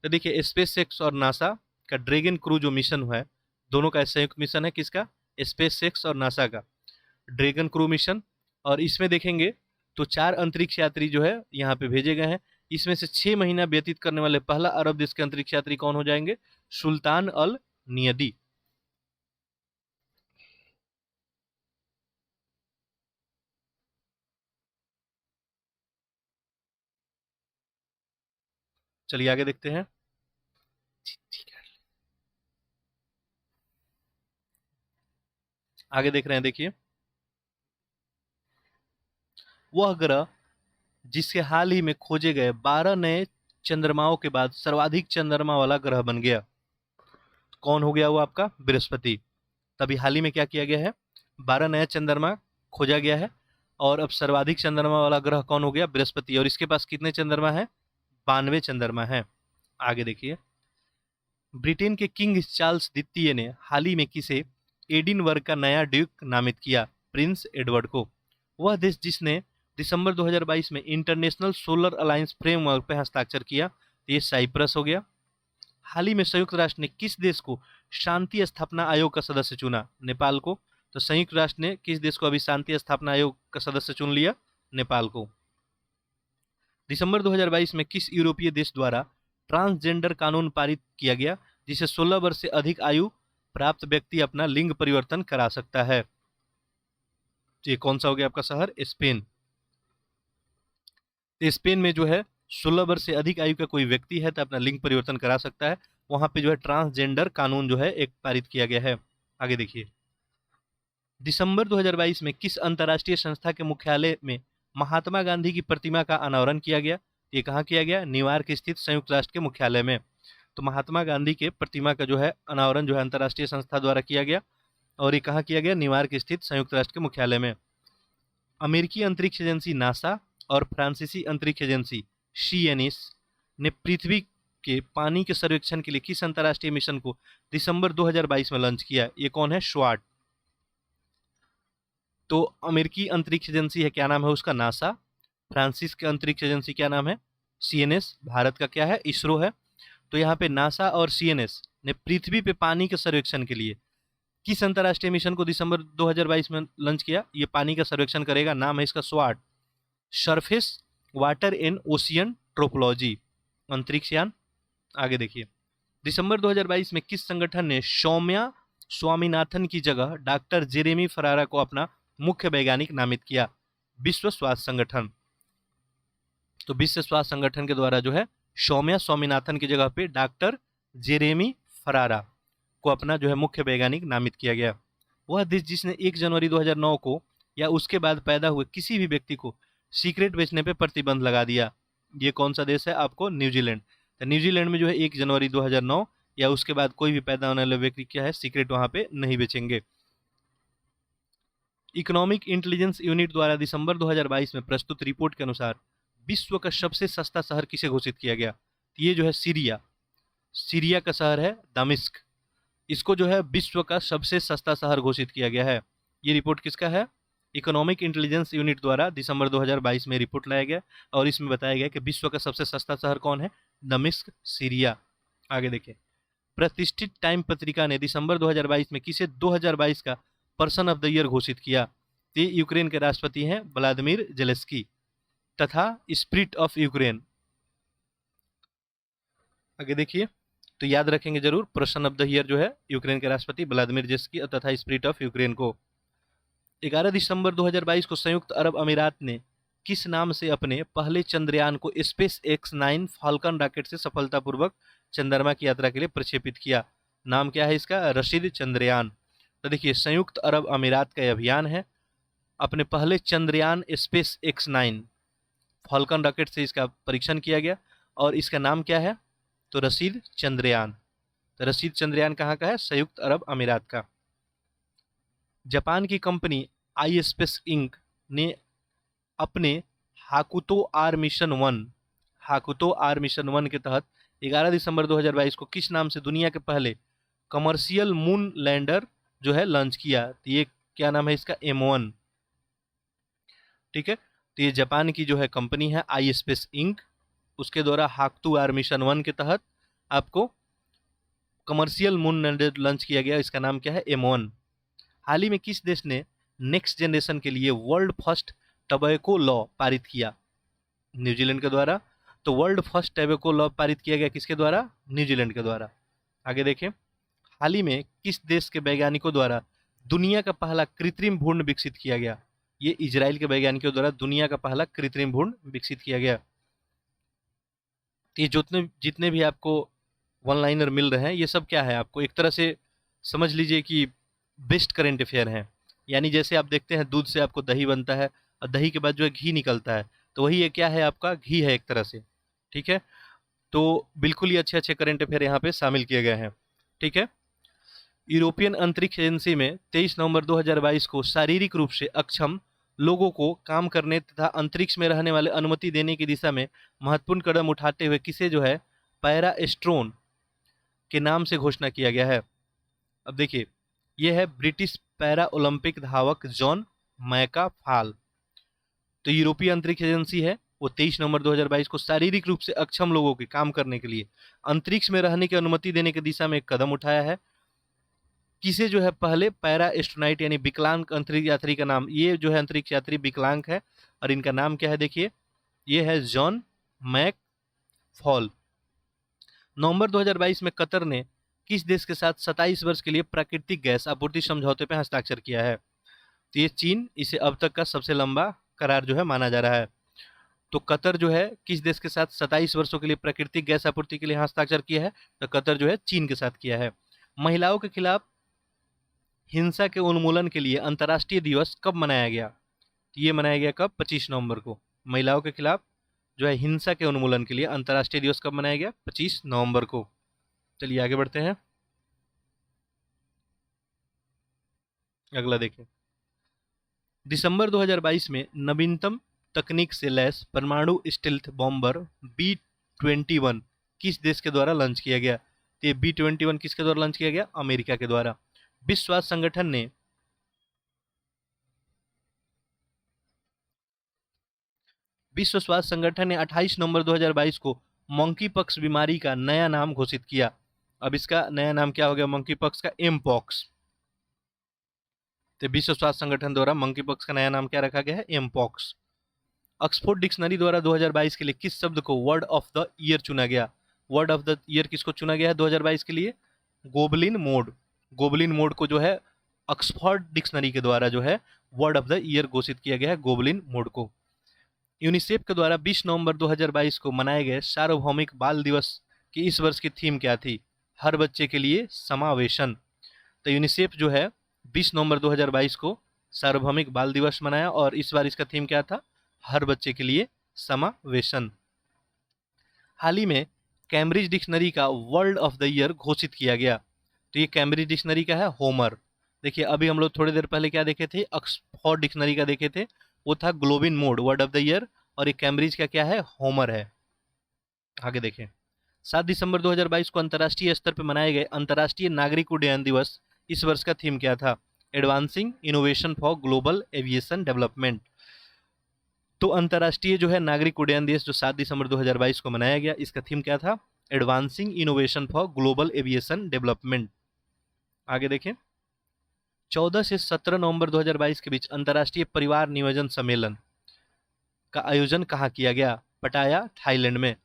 तो देखिए, स्पेस एक्स और नासा का ड्रैगन क्रू जो मिशन है, दोनों का संयुक्त मिशन है। किसका? स्पेस एक्स और नासा का ड्रैगन क्रू मिशन। और इसमें देखेंगे तो 4 अंतरिक्ष यात्री जो है यहाँ पे भेजे गए हैं। इसमें से 6 महीना व्यतीत करने वाले पहला अरब देश के अंतरिक्ष यात्री कौन हो जाएंगे? सुल्तान अल नियदी। चलिए आगे देखते हैं। आगे देख रहे हैं, देखिए, वह ग्रह जिसके हाल ही में खोजे गए 12 नए चंद्रमाओं के बाद सर्वाधिक चंद्रमा वाला ग्रह बन गया, कौन हो गया? वो आपका बृहस्पति। तभी हाल ही में क्या किया गया है? 12 नया चंद्रमा खोजा गया है और अब सर्वाधिक चंद्रमा वाला ग्रह कौन हो गया? बृहस्पति। और इसके पास कितने चंद्रमा है? 92 चंद्रमा है। आगे देखिए, ब्रिटेन के किंग चार्ल्स द्वितीय ने हाल ही में किसे एडिनबर्ग का नया ड्यूक नामित किया? प्रिंस एडवर्ड को। वह देश जिसने दिसंबर 2022 में इंटरनेशनल सोलर अलायंस फ्रेमवर्क पर हस्ताक्षर किया, ये साइप्रस हो गया। हाल ही में संयुक्त राष्ट्र ने किस देश को शांति स्थापना आयोग का सदस्य चुना? नेपाल को। तो संयुक्त राष्ट्र ने किस देश को अभी शांति स्थापना आयोग का सदस्य चुन लिया? नेपाल को। दिसंबर 2022 में किस यूरोपीय देश द्वारा ट्रांसजेंडर कानून पारित किया गया, जिसे 16 वर्ष से अधिक आयु प्राप्त व्यक्ति अपना लिंग परिवर्तन करा सकता है? ये कौन सा हो गया आपका शहर? स्पेन। स्पेन में जो है 16 वर्ष से अधिक आयु का कोई व्यक्ति है तो अपना लिंग परिवर्तन करा सकता है। वहां पे जो है ट्रांसजेंडर कानून जो है एक पारित किया गया है। आगे देखिए, दिसंबर 2022 में किस अंतर्राष्ट्रीय संस्था के मुख्यालय में महात्मा गांधी की प्रतिमा का अनावरण किया गया? ये कहाँ किया गया? न्यूयॉर्क स्थित संयुक्त राष्ट्र के मुख्यालय में। तो महात्मा गांधी के प्रतिमा का जो है अनावरण जो है अंतर्राष्ट्रीय संस्था द्वारा किया गया, और ये कहाँ किया गया? न्यूयॉर्क स्थित संयुक्त राष्ट्र के मुख्यालय में। अमेरिकी अंतरिक्ष एजेंसी नासा और फ्रांसीसी अंतरिक्ष एजेंसी सीएनएस ने पृथ्वी के पानी के सर्वेक्षण के लिए किस अंतर्राष्ट्रीय मिशन को दिसंबर 2022 में लॉन्च किया? ये कौन है? स्वाट। तो अमेरिकी अंतरिक्ष एजेंसी है, क्या नाम है उसका? नासा। फ्रांसीस के अंतरिक्ष एजेंसी क्या नाम है? सीएनएस। भारत का क्या है? इसरो है। तो यहाँ पे नासा और सीएनएस ने पृथ्वी पे पानी के सर्वेक्षण के लिए किस अंतर्राष्ट्रीय मिशन को दिसंबर 2022 में लॉन्च किया? ये पानी का सर्वेक्षण करेगा, नाम है इसका स्वाट, सरफेस वाटर एंड ओशियन ट्रोपोलॉजी अंतरिक्ष यान। आगे देखिए, दिसंबर 2022 में किस संगठन ने सौम्या स्वामीनाथन की जगह डॉक्टर जेरेमी फरारा को अपना मुख्य वैज्ञानिक नामित किया? विश्व स्वास्थ्य संगठन। तो विश्व स्वास्थ्य संगठन के द्वारा जो है सौम्या स्वामीनाथन की जगह पे डॉक्टर जेरेमी फरारा को अपना जो है मुख्य वैज्ञानिक नामित किया गया। वह देश जिसने 1 जनवरी 2009 को या उसके बाद पैदा हुए किसी भी व्यक्ति को सिगरेट बेचने पे प्रतिबंध लगा दिया, ये कौन सा देश है? आपको न्यूजीलैंड। तो न्यूजीलैंड में जो है 1 जनवरी 2009 या उसके बाद कोई भी पैदा होने वाले व्यक्ति क्या है, सिगरेट वहां पे नहीं बेचेंगे। इकोनॉमिक इंटेलिजेंस यूनिट द्वारा दिसंबर 2022 में प्रस्तुत रिपोर्ट के अनुसार विश्व का सबसे सस्ता शहर किसे घोषित किया गया? ये जो है सीरिया, सीरिया का शहर है दमिश्क। इसको जो है विश्व का सबसे सस्ता शहर घोषित किया गया है। ये रिपोर्ट किसका है? इकोनॉमिक इंटेलिजेंस यूनिट द्वारा दिसंबर 2022 में रिपोर्ट लाया गया और इसमें बताया गया कि विश्व का सबसे सस्ता शहर कौन है? दमिश्क, सीरिया। आगे देखिए, प्रतिष्ठित टाइम पत्रिका ने दिसंबर 2022 में किसे 2022 का पर्सन ऑफ द ईयर घोषित किया? ये यूक्रेन के राष्ट्रपति हैं व्लादिमीर जेलेंस्की तथा स्पिरिट ऑफ यूक्रेन। आगे देखिए, तो याद रखेंगे जरूर, पर्सन ऑफ द ईयर जो है यूक्रेन के राष्ट्रपति व्लादिमीर जेलेंस्की तथा स्पिरिट ऑफ यूक्रेन को। 11 दिसंबर 2022 को संयुक्त अरब अमीरात ने किस नाम से अपने पहले चंद्रयान को स्पेस X9 फाल्कन रॉकेट से सफलतापूर्वक चंद्रमा की यात्रा के लिए प्रक्षेपित किया? नाम क्या है इसका? रशीद चंद्रयान। तो देखिए, संयुक्त अरब अमीरात का अभियान है, अपने पहले Chandrayaan space X9 falcon rocket से इसका परीक्षण किया गया और इसका नाम क्या है? तो रशीद चंद्रयान। तो रशीद चंद्रयान कहाँ का है? संयुक्त अरब अमीरात का। जापान की कंपनी आई स्पेस इंक ने अपने हाकुतो आर मिशन 1 के तहत 11 दिसंबर 2022 को किस नाम से दुनिया के पहले कमर्शियल मून लैंडर जो है लॉन्च किया? तो ये क्या नाम है इसका? M1। ठीक है, तो ये जापान की जो है कंपनी है आई स्पेस इंक, उसके द्वारा हाकुतो आर मिशन 1 के तहत आपको कमर्शियल मून लैंडर लॉन्च किया गया, इसका नाम क्या है? M1। हाल ही में किस देश ने नेक्स्ट जनरेशन के लिए वर्ल्ड फर्स्ट टबैको लॉ पारित किया? न्यूजीलैंड के द्वारा। तो वर्ल्ड फर्स्ट टबैको लॉ पारित किया गया किसके द्वारा? न्यूजीलैंड के द्वारा। आगे देखें, हाल ही में किस देश के वैज्ञानिकों द्वारा दुनिया का पहला कृत्रिम भ्रूण विकसित किया गया? ये इजराइल के वैज्ञानिकों द्वारा दुनिया का पहला कृत्रिम भ्रूण विकसित किया गया। ये जितने भी आपको वन लाइनर मिल रहे हैं, ये सब क्या है? आपको एक तरह से समझ लीजिए कि बेस्ट करेंट अफेयर हैं। यानी जैसे आप देखते हैं दूध से आपको दही बनता है और दही के बाद जो है घी निकलता है, तो वही ये क्या है? आपका घी है एक तरह से। ठीक है, तो बिल्कुल ही अच्छे अच्छे करेंट अफेयर यहाँ पे शामिल किए गए हैं। ठीक है, यूरोपियन अंतरिक्ष एजेंसी में 23 नवंबर 2022 को शारीरिक रूप से अक्षम लोगों को काम करने तथा अंतरिक्ष में रहने वाले अनुमति देने की दिशा में महत्वपूर्ण कदम उठाते हुए किसे जो है पैरा एस्ट्रोन के नाम से घोषणा किया गया है। अब देखिए, यह है ब्रिटिश पैरा ओलंपिक धावक जॉन मैकाफाल। तो यूरोपीय अंतरिक्ष एजेंसी है, वो 23 नवंबर 2022 को शारीरिक रूप से अक्षम लोगों के काम करने के लिए अंतरिक्ष में रहने की अनुमति देने की दिशा में एक कदम उठाया है। किसे जो है पहले पैरा एस्ट्रोनाइट यानी विकलांग अंतरिक्ष यात्री का नाम, ये जो है अंतरिक्ष यात्री विकलांग है और इनका नाम क्या है, देखिए ये है जॉन मैक फॉल। नवंबर 2022 में कतर ने किस देश के साथ 27 वर्ष के लिए प्राकृतिक गैस आपूर्ति समझौते पर हस्ताक्षर किया है? तो ये चीन, इसे अब तक का सबसे लंबा करार जो है माना जा रहा है। तो कतर जो है किस देश के साथ 27 वर्षों के लिए प्राकृतिक गैस आपूर्ति के लिए हस्ताक्षर किया है? तो कतर जो है चीन के साथ किया है। महिलाओं के खिलाफ हिंसा के उन्मूलन के लिए अंतर्राष्ट्रीय दिवस कब मनाया गया? तो ये मनाया गया कब? 25 नवंबर को। महिलाओं के खिलाफ जो है हिंसा के उन्मूलन के लिए अंतर्राष्ट्रीय दिवस कब मनाया गया? 25 नवंबर को। चलिए आगे बढ़ते हैं। अगला देखें, दिसंबर 2022 में नवीनतम तकनीक से लैस परमाणु स्टील्थ बॉम्बर B-21 किस देश के द्वारा लॉन्च किया गया? तो ये B-21 किसके द्वारा लॉन्च किया गया? अमेरिका के द्वारा। विश्व स्वास्थ्य संगठन ने 28 नवंबर 2022 को मंकी पॉक्स बीमारी का नया नाम घोषित किया। अब इसका नया नाम क्या हो गया मंकी पॉक्स का? एमपॉक्स। तो विश्व स्वास्थ्य संगठन द्वारा मंकी पॉक्स का नया नाम क्या रखा गया है? एमपॉक्स। ऑक्सफोर्ड डिक्शनरी द्वारा 2022 के लिए किस शब्द को वर्ड ऑफ द ईयर चुना गया? वर्ड ऑफ द ईयर किसको चुना गया है 2022 के लिए? Goblin mode. गोबलिन मोड को जो है ऑक्सफोर्ड डिक्शनरी के द्वारा जो है वर्ड ऑफ द ईयर घोषित किया गया है, गोबलिन मोड को। यूनिसेफ के द्वारा 20 नवंबर 2022 को मनाए गए सार्वभौमिक बाल दिवस की इस वर्ष की थीम क्या थी? हर बच्चे के लिए समावेशन। तो यूनिसेफ जो है 20 नवंबर 2022 को सार्वभौमिक बाल दिवस मनाया और इस बार इसका थीम क्या था? हर बच्चे के लिए समावेशन। हाल ही में कैम्ब्रिज डिक्शनरी का वर्ड ऑफ द ईयर घोषित किया गया। तो ये कैम्ब्रिज डिक्शनरी का है होमर। देखिए अभी हम लोग थोड़ी देर पहले क्या देखे थे? ऑक्सफोर्ड डिक्शनरी का देखे थे, वो था globin mode word of the year, और ये कैम्ब्रिज का क्या है? होमर है। आगे देखें, 7 दिसंबर 2022 को अंतर्राष्ट्रीय स्तर पर मनाए गए अंतर्राष्ट्रीय नागरिक उड्डयन दिवस इस वर्ष का थीम क्या था? Advancing innovation for global aviation development. तो अंतर्राष्ट्रीय जो है नागरिक उड्डयन दिवस जो 7 दिसंबर 2022 को मनाया गया, इसका थीम क्या था? Advancing innovation for global aviation development. आगे देखें, 14 से 17 नवंबर 2022 के बीच अंतर्राष्ट्रीय परिवार नियोजन सम्मेलन का आयोजन कहाँ किया गया? पटाया, थाईलैंड में।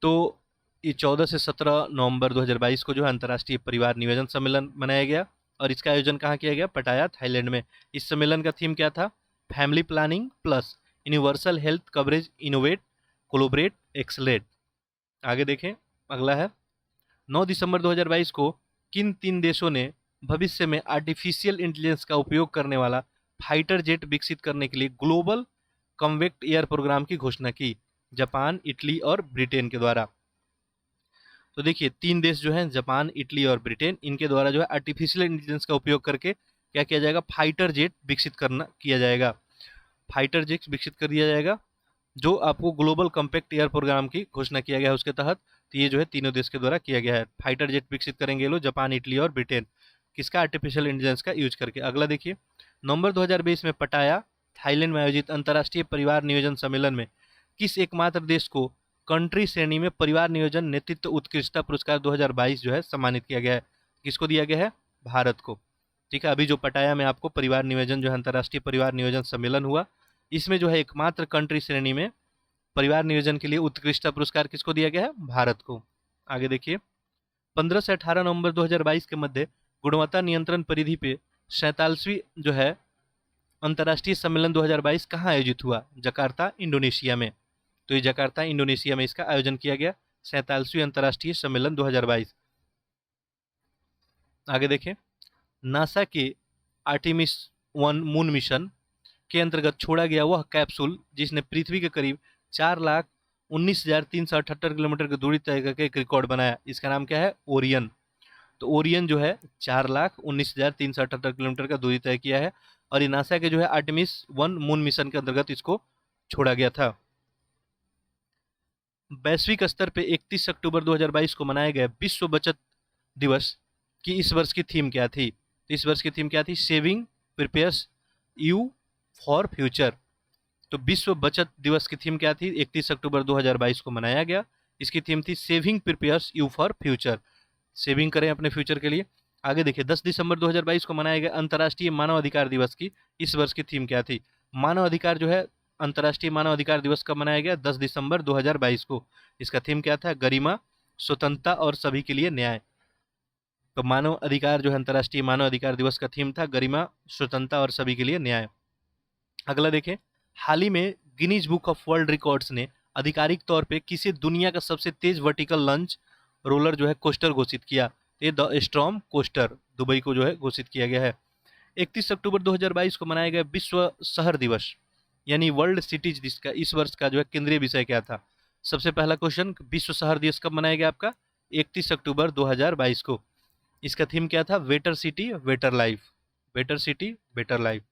तो ये 14 से 17 नवंबर 2022 को जो है अंतर्राष्ट्रीय परिवार नियोजन सम्मेलन मनाया गया और इसका आयोजन कहाँ किया गया? पटाया, थाईलैंड में। इस सम्मेलन का थीम क्या था? Family planning plus universal health coverage, innovate, collaborate, accelerate. आगे देखें, अगला है 9 दिसंबर 2022 को किन 3 देशों ने भविष्य में आर्टिफिशियल इंटेलिजेंस का उपयोग करने वाला फाइटर जेट विकसित करने के लिए ग्लोबल कॉम्पैक्ट एयर प्रोग्राम की घोषणा की? जापान, इटली और ब्रिटेन के द्वारा। तो देखिए 3 देश जो हैं, जापान, इटली और ब्रिटेन, इनके द्वारा जो है आर्टिफिशियल इंटेलिजेंस का उपयोग करके क्या किया जाएगा? फाइटर जेट विकसित किया जाएगा। फाइटर जेट विकसित कर दिया जाएगा जो आपको ग्लोबल कॉम्पैक्ट एयर प्रोग्राम की घोषणा किया गया है उसके तहत। तो ये जो है तीनों देश के द्वारा किया गया है। फाइटर जेट विकसित करेंगे लोग, जापान, इटली और ब्रिटेन, किसका? आर्टिफिशियल इंटेलिजेंस का यूज करके। अगला देखिए, नवंबर 2020 में पटाया, थाईलैंड में आयोजित अंतर्राष्ट्रीय परिवार नियोजन सम्मेलन में किस एकमात्र देश को कंट्री श्रेणी में परिवार नियोजन नेतृत्व उत्कृष्टता पुरस्कार 2022 जो है सम्मानित किया गया है? किसको दिया गया है? भारत को। ठीक है, अभी जो पटाया में आपको परिवार नियोजन जो है अंतर्राष्ट्रीय परिवार नियोजन सम्मेलन हुआ, इसमें जो है एकमात्र कंट्री श्रेणी में परिवार नियोजन के लिए उत्कृष्टता पुरस्कार किसको दिया गया है? भारत को। आगे देखिए, 15 से 18 नवंबर 2022 के मध्य गुणवत्ता नियंत्रण परिधि पे 47वीं जो है अंतर्राष्ट्रीय सम्मेलन 2022 कहाँ आयोजित हुआ? जकार्ता, इंडोनेशिया में। तो ये जकार्ता, इंडोनेशिया में इसका आयोजन किया गया, 47वीं अंतर्राष्ट्रीय सम्मेलन 2022। आगे देखें, नासा के आर्टेमिस 1 मून मिशन के अंतर्गत छोड़ा गया वह कैप्सूल जिसने पृथ्वी के करीब 4,19,378 किलोमीटर की दूरी तय करके एक रिकॉर्ड बनाया, इसका नाम क्या है? ओरियन। तो ओरियन जो है 4,19,378 किलोमीटर का दूरी तय किया है और ये नासा के जो है आर्टेमिस 1 मून मिशन के अंतर्गत इसको छोड़ा गया था। वैश्विक स्तर पे 31 अक्टूबर 2022 को मनाया गया विश्व बचत दिवस की इस वर्ष की थीम क्या थी? तो इस वर्ष की थीम क्या थी? Saving prepares you for future. तो विश्व बचत दिवस की थीम क्या थी? 31 अक्टूबर 2022 को मनाया गया। इसकी थीम थी saving prepares you for future, saving करें अपने फ्यूचर के लिए। आगे देखिए, 10 दिसंबर 2022 को मनाया गया अंतर्राष्ट्रीय मानव अधिकार दिवस की इस वर्ष की थीम क्या थी? मानव अधिकार जो है, अंतर्राष्ट्रीय मानव अधिकार दिवस कब मनाया गया? 10 दिसंबर 2022 को। इसका थीम क्या था? गरिमा, स्वतंत्रता और सभी के लिए न्याय। तो मानव अधिकार जो है, अंतर्राष्ट्रीय मानव अधिकार दिवस का थीम था गरिमा, स्वतंत्रता और सभी के लिए न्याय। अगला देखें, हाल ही में Guinness book of world records ने आधिकारिक तौर पे किसे दुनिया का सबसे तेज वर्टिकल लंच रोलर जो है कोस्टर घोषित किया? ये द स्टॉर्म कोस्टर दुबई को जो है घोषित किया गया है। 31 अक्टूबर 2022 को मनाया गया विश्व शहर दिवस यानी वर्ल्ड सिटीज दिवस का इस वर्ष का जो है केंद्रीय विषय क्या था? सबसे पहला क्वेश्चन, विश्व शहर दिवस कब मनाया गया आपका? 31 अक्टूबर 2022 को। इसका थीम क्या था? Better city better life, better city better life.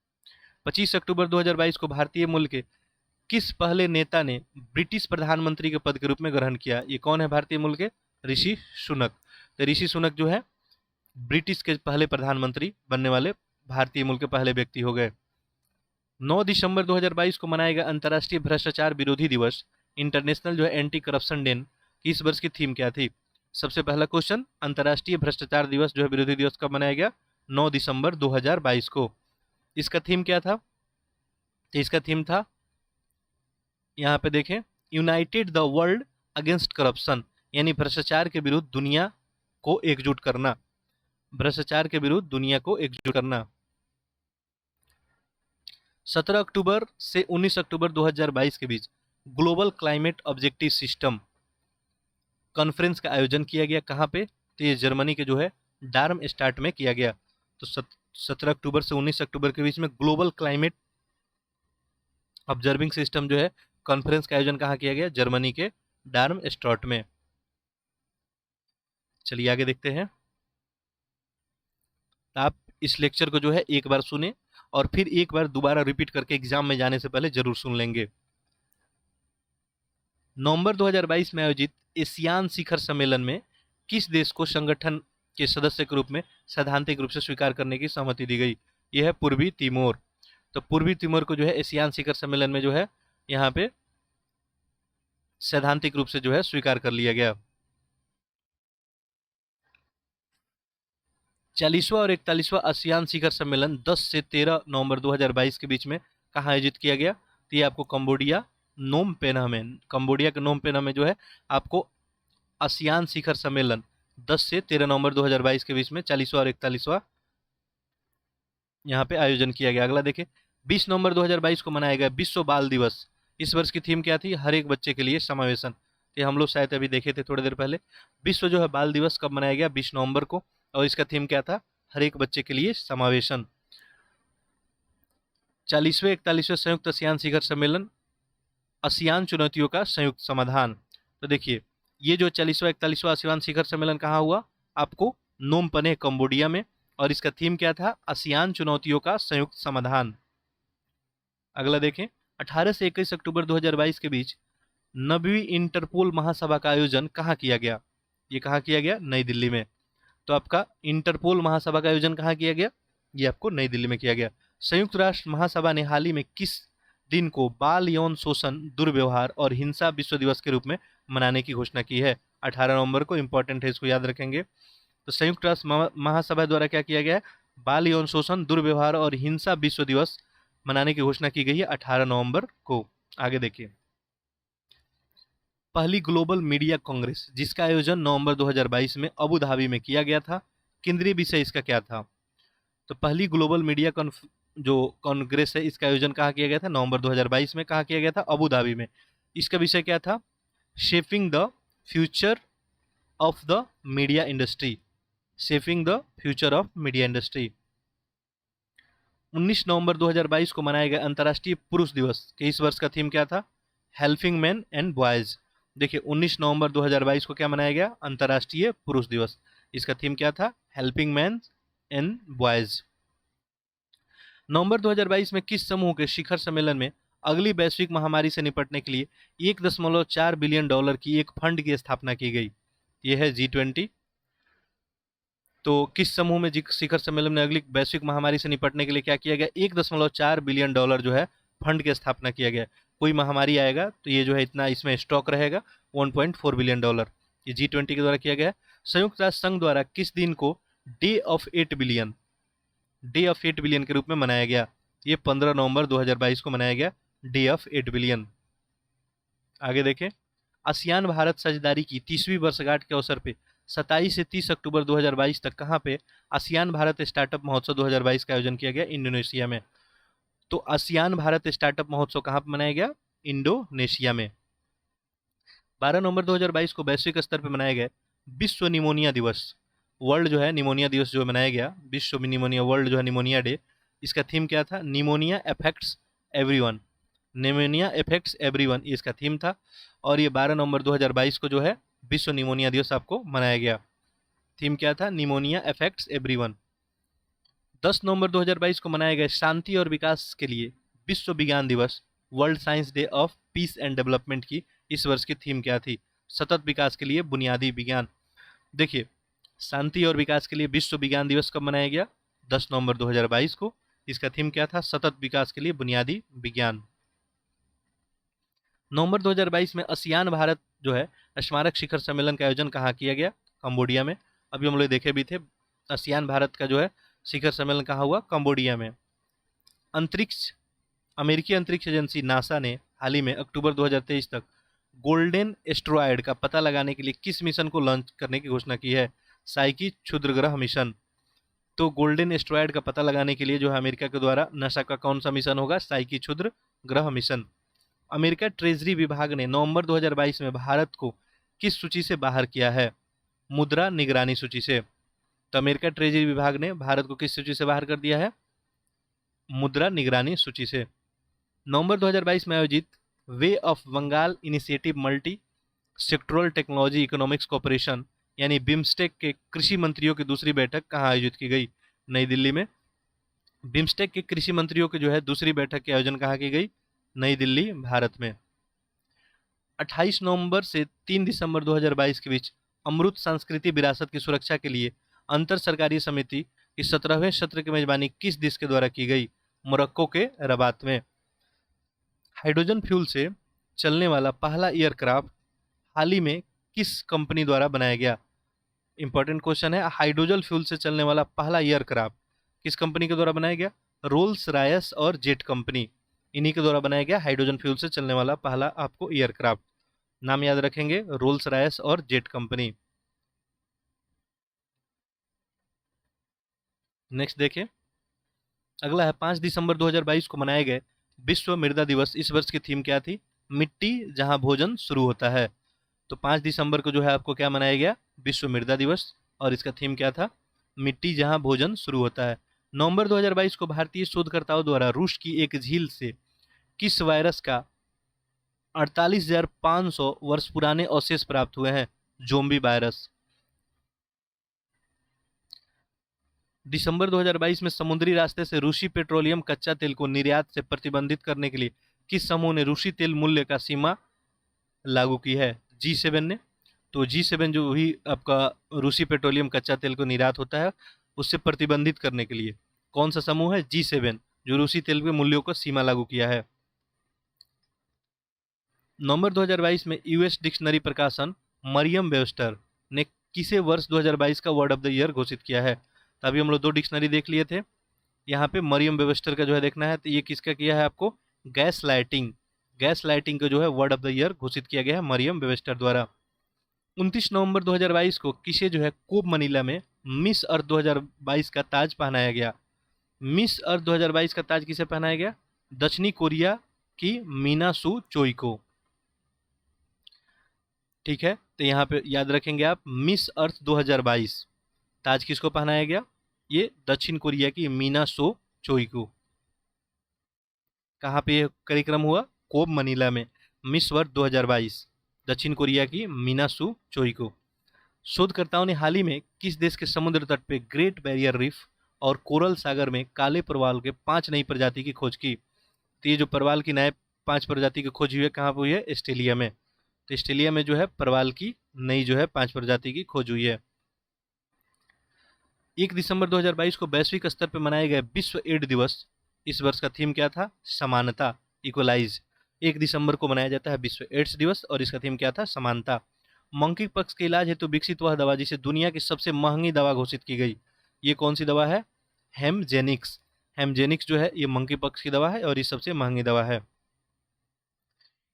25 अक्टूबर 2022 को भारतीय मूल के किस पहले नेता ने ब्रिटिश प्रधानमंत्री के पद के रूप में ग्रहण किया? ये कौन है भारतीय मूल के? ऋषि सुनक। तो ऋषि सुनक जो है ब्रिटिश के पहले प्रधानमंत्री बनने वाले भारतीय मूल के पहले व्यक्ति हो गए। 9 दिसंबर 2022 को मनाया गया अंतर्राष्ट्रीय भ्रष्टाचार विरोधी दिवस, इंटरनेशनल जो है एंटी करप्शन डे की इस वर्ष की थीम क्या थी? सबसे पहला क्वेश्चन, अंतर्राष्ट्रीय भ्रष्टाचार दिवस जो है विरोधी दिवस कब मनाया गया? 9 दिसंबर 2022 को। इसका थीम क्या था? तो इसका थीम था, यहाँ पे देखें, United the world against corruption, यानी भ्रष्टाचार के विरुद्ध दुनिया को एकजुट करना, भ्रष्टाचार के विरुद्ध दुनिया को एकजुट करना। 17 अक्टूबर से 19 अक्टूबर 2022 के बीच global climate objective system conference का आयोजन किया गया। कहाँ पे? तो ये जर्मनी के जो है डार्म स्टार्ट में किया गया। तो 17 अक्टूबर से 19 अक्टूबर के बीच में ग्लोबल क्लाइमेट ऑब्जर्विंग सिस्टम जो है कॉन्फ्रेंस का आयोजन कहाँ किया गया? जर्मनी के डार्म स्टॉट में। चलिए आगे देखते हैं। आप इस लेक्चर को जो है एक बार सुने और फिर एक बार दोबारा रिपीट करके एग्जाम में जाने से पहले जरूर सुन लेंगे। नवंबर 2022 में आयोजित एशियान शिखर सम्मेलन में किस देश को संगठन के सदस्य के रूप में सैद्धांतिक रूप से स्वीकार करने की सहमति दी गई? यह है पूर्वी तिमोर। तो पूर्वी तिमोर को जो है एशियान शिखर सम्मेलन में जो है यहाँ पे सैद्धांतिक रूप से जो है स्वीकार कर लिया गया। 40वां और 41वां आसियान शिखर सम्मेलन 10 से 13 नवंबर 2022 के बीच में कहाँ आयोजित किया गया? तो ये आपको कंबोडिया नोम पेन्हा में, कंबोडिया के नोम पेन्हा में जो है आपको आसियान शिखर सम्मेलन 10 से 13 नवंबर 2022 के बीच में 40वां और 41वां यहाँ पे आयोजन किया गया। अगला देखें, 20 नवंबर 2022 को मनाया गया विश्व बाल दिवस। इस वर्ष की थीम क्या थी? हर एक बच्चे के लिए समावेशन। ये हम लोग शायद अभी देखे थे थोड़ी देर पहले। विश्व जो है बाल दिवस कब मनाया गया? 20 नवंबर को, और इसका थीम क्या था? हर एक बच्चे के लिए समावेशन। 40वें 41वें संयुक्त आसियान शिखर सम्मेलन, आसियान चुनौतियों का संयुक्त समाधान। तो देखिए, ये जो 40वां 41वां आसियान शिखर सम्मेलन कहाँ हुआ? आपको नोम पेन्हा कंबोडिया में, और इसका थीम क्या था? आसियान चुनौतियों का संयुक्त समाधान। अगला देखें, 18 से 21 अक्टूबर 2022 के बीच 9वीं इंटरपोल महासभा का आयोजन कहाँ किया गया? ये कहाँ किया गया? नई दिल्ली में। तो आपका इंटरपोल महासभा का आयोजन कहाँ किया गया? ये आपको नई दिल्ली में किया गया। संयुक्त राष्ट्र महासभा ने हाल ही में किस दिन को बाल यौन शोषण, दुर्व्यवहार और हिंसा विश्व दिवस के रूप में मनाने की घोषणा की है? 18 नवंबर को। इंपॉर्टेंट है, इसको याद रखेंगे। तो संयुक्त राष्ट्र महासभा द्वारा क्या किया गया है? बाल यौन शोषण, दुर्व्यवहार और हिंसा विश्व दिवस मनाने की घोषणा की गई है 18 नवंबर को। आगे देखिए, पहली ग्लोबल मीडिया कांग्रेस जिसका आयोजन नवंबर 2022 में अबू धाबी में किया गया था, केंद्रीय विषय इसका क्या था? तो पहली ग्लोबल मीडिया जो कांग्रेस है इसका आयोजन कहाँ किया गया था? नवंबर 2022 में। कहाँ किया गया था? अबू धाबी में। इसका विषय क्या था? Shaping the future of the media industry, shaping the future of media industry. 19 नवंबर 2022 को मनाया गया अंतर्राष्ट्रीय पुरुष दिवस के इस वर्ष का थीम क्या था? Helping men and boys. देखिए, 19 नवंबर 2022 को क्या मनाया गया? अंतर्राष्ट्रीय पुरुष दिवस। इसका थीम क्या था? Helping men and boys. नवंबर 2022 में किस समूह के शिखर सम्मेलन में अगली वैश्विक महामारी से निपटने के लिए 1.4 बिलियन डॉलर की एक फंड की स्थापना की गई? यह है G20। तो किस समूह में शिखर सम्मेलन में अगली वैश्विक महामारी से निपटने के लिए क्या किया गया? 1.4 बिलियन डॉलर जो है फंड की स्थापना किया गया। कोई महामारी आएगा तो ये जो है इतना इसमें स्टॉक रहेगा, 1.4 बिलियन डॉलर। ये G20 के द्वारा किया गया। संयुक्त राष्ट्र संघ द्वारा किस दिन को डे ऑफ 8 बिलियन के रूप में मनाया गया? ये 15 नवंबर 2022 को मनाया गया, डे ऑफ 8 बिलियन। आगे देखें, आसियान भारत साझेदारी की 30वीं वर्षगांठ के अवसर पे 27 से 30 अक्टूबर 2022 तक कहाँ पे आसियान भारत स्टार्टअप महोत्सव 2022 का आयोजन किया गया? इंडोनेशिया में। तो आसियान भारत स्टार्टअप महोत्सव कहाँ पर मनाया गया? इंडोनेशिया में। 12 नवंबर 2022 को वैश्विक स्तर पर मनाया गया विश्व निमोनिया दिवस। वर्ल्ड जो है निमोनिया दिवस जो मनाया गया, विश्व निमोनिया वर्ल्ड जो है निमोनिया डे। इसका थीम क्या था? Pneumonia affects everyone. Pneumonia affects everyone ये इसका थीम था। और ये 12 नवंबर 2022 को जो है विश्व निमोनिया दिवस आपको मनाया गया। थीम क्या था? Pneumonia affects everyone. 10 नवंबर 2022 को मनाया गया शांति और विकास के लिए विश्व विज्ञान दिवस, world science day of peace and development की इस वर्ष की थीम क्या थी? सतत विकास के लिए बुनियादी विज्ञान। देखिए, शांति और विकास के लिए विश्व विज्ञान दिवस कब मनाया गया? 10 नवंबर 2022 को। इसका थीम क्या था? सतत विकास के लिए बुनियादी विज्ञान। नवंबर 2022 में आसियान भारत जो है स्मारक शिखर सम्मेलन का आयोजन कहाँ किया गया? कंबोडिया में। अभी हम लोग देखे भी थे, आसियान भारत का जो है शिखर सम्मेलन कहाँ हुआ? कंबोडिया में। अंतरिक्ष, अमेरिकी अंतरिक्ष एजेंसी नासा ने हाल ही में अक्टूबर 2023 तक गोल्डन एस्ट्रॉयड का पता लगाने के लिए किस मिशन को लॉन्च करने की घोषणा की है? साइकी क्षुद्र ग्रह मिशन। तो गोल्डन एस्ट्रॉयड का पता लगाने के लिए जो है अमेरिका के द्वारा नासा का कौन सा मिशन होगा? साइकी क्षुद्र ग्रह मिशन। अमेरिका ट्रेजरी विभाग ने नवंबर 2022 में भारत को किस सूची से बाहर किया है? मुद्रा निगरानी सूची से। तो अमेरिका ट्रेजरी विभाग ने भारत को किस सूची से बाहर कर दिया है? मुद्रा निगरानी सूची से। नवंबर 2022 में आयोजित bay of Bengal initiative multi sectoral technology economics corporation यानी बिम्स्टेक के कृषि मंत्रियों की दूसरी बैठक कहाँ आयोजित की गई? नई दिल्ली में। बिम्स्टेक के कृषि मंत्रियों की जो है दूसरी बैठक के आयोजन कहाँ की गई? नई दिल्ली, भारत में। 28 नवंबर से 3 दिसंबर 2022 के बीच अमृत सांस्कृतिक विरासत की सुरक्षा के लिए अंतर सरकारी समिति की 17वें सत्र की मेजबानी किस देश के द्वारा की गई? मोरक्को के रबात में। हाइड्रोजन फ्यूल से चलने वाला पहला एयरक्राफ्ट हाल ही में किस कंपनी द्वारा बनाया गया? इंपॉर्टेंट क्वेश्चन है। हाइड्रोजन फ्यूल से चलने वाला पहला एयरक्राफ्ट किस कंपनी के द्वारा बनाया गया? रोल्स रॉयस और जेट कंपनी, इन्हीं के द्वारा बनाया गया हाइड्रोजन फ्यूल से चलने वाला पहला आपको एयरक्राफ्ट। नाम याद रखेंगे, रोल्स रॉयस और जेट कंपनी। नेक्स्ट देखिए, अगला है 5 दिसंबर 2022 को मनाए गए विश्व मृदा दिवस। इस वर्ष की थीम क्या थी? मिट्टी जहां भोजन शुरू होता है। तो 5 दिसंबर को जो है आपको क्या मनाया गया? विश्व मृदा दिवस। और इसका थीम क्या था? मिट्टी जहां भोजन शुरू होता है। नवंबर 2022 को भारतीय शोधकर्ताओं द्वारा रूस की एक झील से किस वायरस का 48,500 वर्ष पुराने अवशेष प्राप्त हुए हैं? Zombie virus. दिसंबर 2022 में समुद्री रास्ते से रूसी पेट्रोलियम कच्चा तेल को निर्यात से प्रतिबंधित करने के लिए किस समूह ने रूसी तेल मूल्य का सीमा लागू की है? G7 ने। तो G7 जो भी आपका रूसी पेट्रोलियम कच्चा तेल को निर्यात होता है उससे प्रतिबंधित करने के लिए कौन सा समूह है? G7 जो रूसी तेल के मूल्यों को सीमा लागू किया है। नवंबर 2022 में यूएस डिक्शनरी प्रकाशन मरियम वेबस्टर ने किसे वर्ष 2022 का वर्ड ऑफ द ईयर घोषित किया है? तो अभी हम लोग 2 डिक्शनरी देख लिए थे। यहाँ पे मरियम वेबस्टर का जो है देखना है, तो ये किसका किया है आपको? गैस लाइटिंग को जो है वर्ड ऑफ द ईयर घोषित किया गया है मरियम वेबस्टर द्वारा। 29 नवंबर 2022 को किसे जो है कोब मनीला में मिस अर्थ 2022 का ताज पहनाया गया? मिस अर्थ 2022 का ताज किसे पहनाया गया? दक्षिणी कोरिया की मीना सू चोई को। ठीक है, तो यहाँ पे याद रखेंगे आप, मिस अर्थ 2022 ताज किसको पहनाया गया? ये दक्षिण कोरिया की मीना सो चोई को। कहाँ पे ये कार्यक्रम हुआ? कोब मनीला में। मिस वर्ल्ड 2022 दक्षिण कोरिया की मीना सू चोई को। शोधकर्ताओं ने हाल ही में किस देश के समुद्र तट पे ग्रेट बैरियर रीफ और कोरल सागर में काले प्रवाल के 5 नई प्रजाति की खोज की। तो ये जो प्रवाल की नए 5 प्रजाति की खोज हुई है कहाँ पर हुई है? ऑस्ट्रेलिया में। तो ऑस्ट्रेलिया में जो है प्रवाल की नई जो है 5 प्रजाति की खोज हुई है। 1 दिसंबर 2022 को वैश्विक स्तर पर मनाया गया विश्व एड्स दिवस। इस वर्ष का थीम क्या था? समानता, इक्वलाइज। 1 दिसंबर को मनाया जाता है विश्व एड्स दिवस और इसका थीम क्या था? समानता। मंकी पॉक्स के इलाज हेतु विकसित वह दवा जिसे दुनिया की सबसे महंगी दवा घोषित की गई, ये कौन सी दवा है? हेमजेनिक्स। हेमजेनिक्स जो है ये मंकी पॉक्स की दवा है और ये सबसे महंगी दवा है।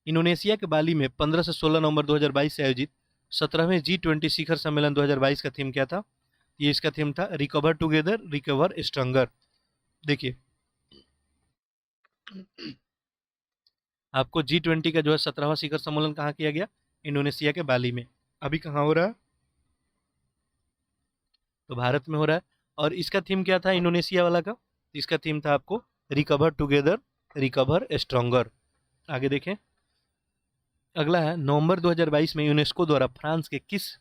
इंडोनेशिया के बाली में 15 से 16 नवंबर 2022 से आयोजित 17वें G20 शिखर सम्मेलन 2022 का थीम क्या था? ये इसका थीम था रिकवर टुगेदर रिकवर स्ट्रॉन्गर। देखिए आपको G20 का जो है 17वां शिखर सम्मेलन कहाँ किया गया? इंडोनेशिया के बाली में। अभी कहाँ हो रहा है? तो भारत में हो रहा है। और इसका थीम क्या था इंडोनेशिया वाला का? इसका थीम था आपको रिकवर टुगेदर रिकवर स्ट्रॉन्गर। आगे देखें। अगला है नवंबर 2022 में यूनेस्को द्वारा फ्रांस के किस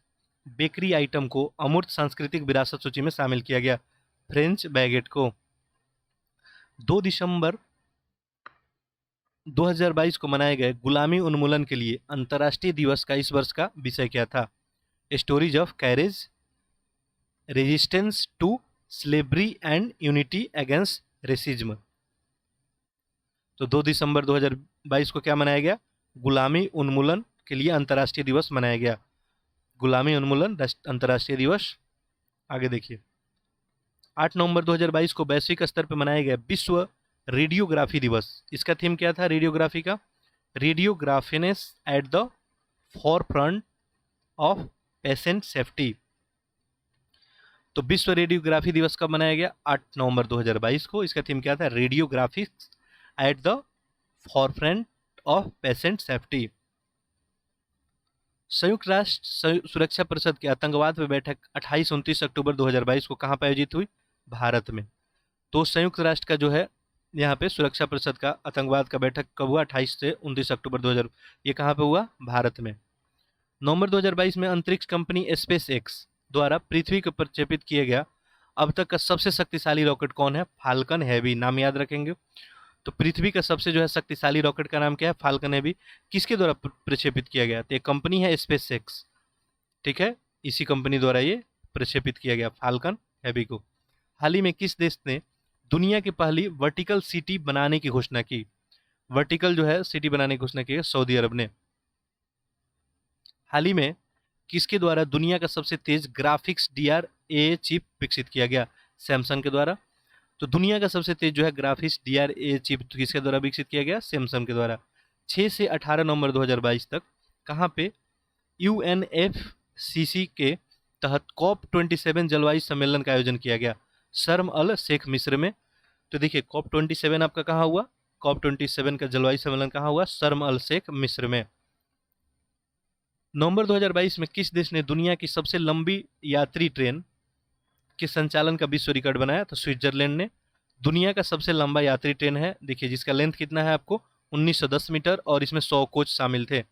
बेकरी आइटम को अमूर्त सांस्कृतिक विरासत सूची में शामिल किया गया? फ्रेंच बैगेट को। 2 दिसंबर 2022 को मनाए गए गुलामी उन्मूलन के लिए अंतर्राष्ट्रीय दिवस का इस वर्ष का विषय क्या था? Stories of courage, resistance to slavery and unity against racism. तो 2 दिसंबर 2022 को क्या मनाया गया? गुलामी उन्मूलन के लिए अंतर्राष्ट्रीय दिवस मनाया गया। गुलामी उन्मूलन अंतर्राष्ट्रीय दिवस। आगे देखिए 8 नवंबर 2022 को वैश्विक स्तर पर मनाया गया विश्व रेडियोग्राफी दिवस। इसका थीम क्या था रेडियोग्राफी का? Radiographers at the forefront of patient safety. तो विश्व रेडियोग्राफी दिवस कब मनाया गया? 8 नवंबर 2022 को। इसका थीम क्या था? Radiography eight the forefront of patient safety. संयुक्त राष्ट्र सुरक्षा परिषद की आतंकवाद पर बैठक 28-29 अक्टूबर 2022 को कहाँ पर आयोजित हुई? भारत में। तो संयुक्त राष्ट्र का जो है यहाँ पे सुरक्षा परिषद का आतंकवाद का बैठक कब हुआ? 28 से 29 अक्टूबर 2000। ये कहाँ पे हुआ? भारत में। नवंबर 2022 में अंतरिक्ष कंपनी स्पेस एक्स द्वारा पृथ्वी को प्रक्षेपित किया गया अब तक का सबसे शक्तिशाली रॉकेट कौन है? Falcon heavy. नाम याद रखेंगे। तो पृथ्वी का सबसे जो है शक्तिशाली रॉकेट का नाम क्या है? Falcon heavy. किसके द्वारा प्रक्षेपित किया गया? तो एक कंपनी है स्पेस एक्स, ठीक है, इसी कंपनी द्वारा ये प्रक्षेपित किया गया फाल्कन हैवी को। हाल ही में किस देश ने दुनिया की पहली वर्टिकल सिटी बनाने की घोषणा की? वर्टिकल जो है सिटी बनाने की घोषणा की है सऊदी अरब ने। हाल ही में किसके द्वारा दुनिया का सबसे तेज ग्राफिक्स DRAA चिप विकसित किया गया? सैमसंग के द्वारा। तो दुनिया का सबसे तेज जो है ग्राफिक्स DRAA चिप किसके द्वारा विकसित किया गया? सैमसंग के द्वारा। 6 से 18 नवंबर 2022 तक कहाँ पे UNFCCC के तहत COP27 जलवायु सम्मेलन का आयोजन किया गया? शर्म अल शेख मिस्र में। तो देखिए COP27 आपका कहाँ हुआ? COP27 का जलवायु सम्मेलन कहाँ हुआ? शर्म अल शेख मिस्र में। नवंबर 2022 में किस देश ने दुनिया की सबसे लंबी यात्री ट्रेन के संचालन का विश्व रिकॉर्ड बनाया? तो स्विट्जरलैंड ने। दुनिया का सबसे लंबा यात्री ट्रेन है, देखिए जिसका लेंथ कितना है आपको? 1910 मीटर और इसमें 100 कोच शामिल थे।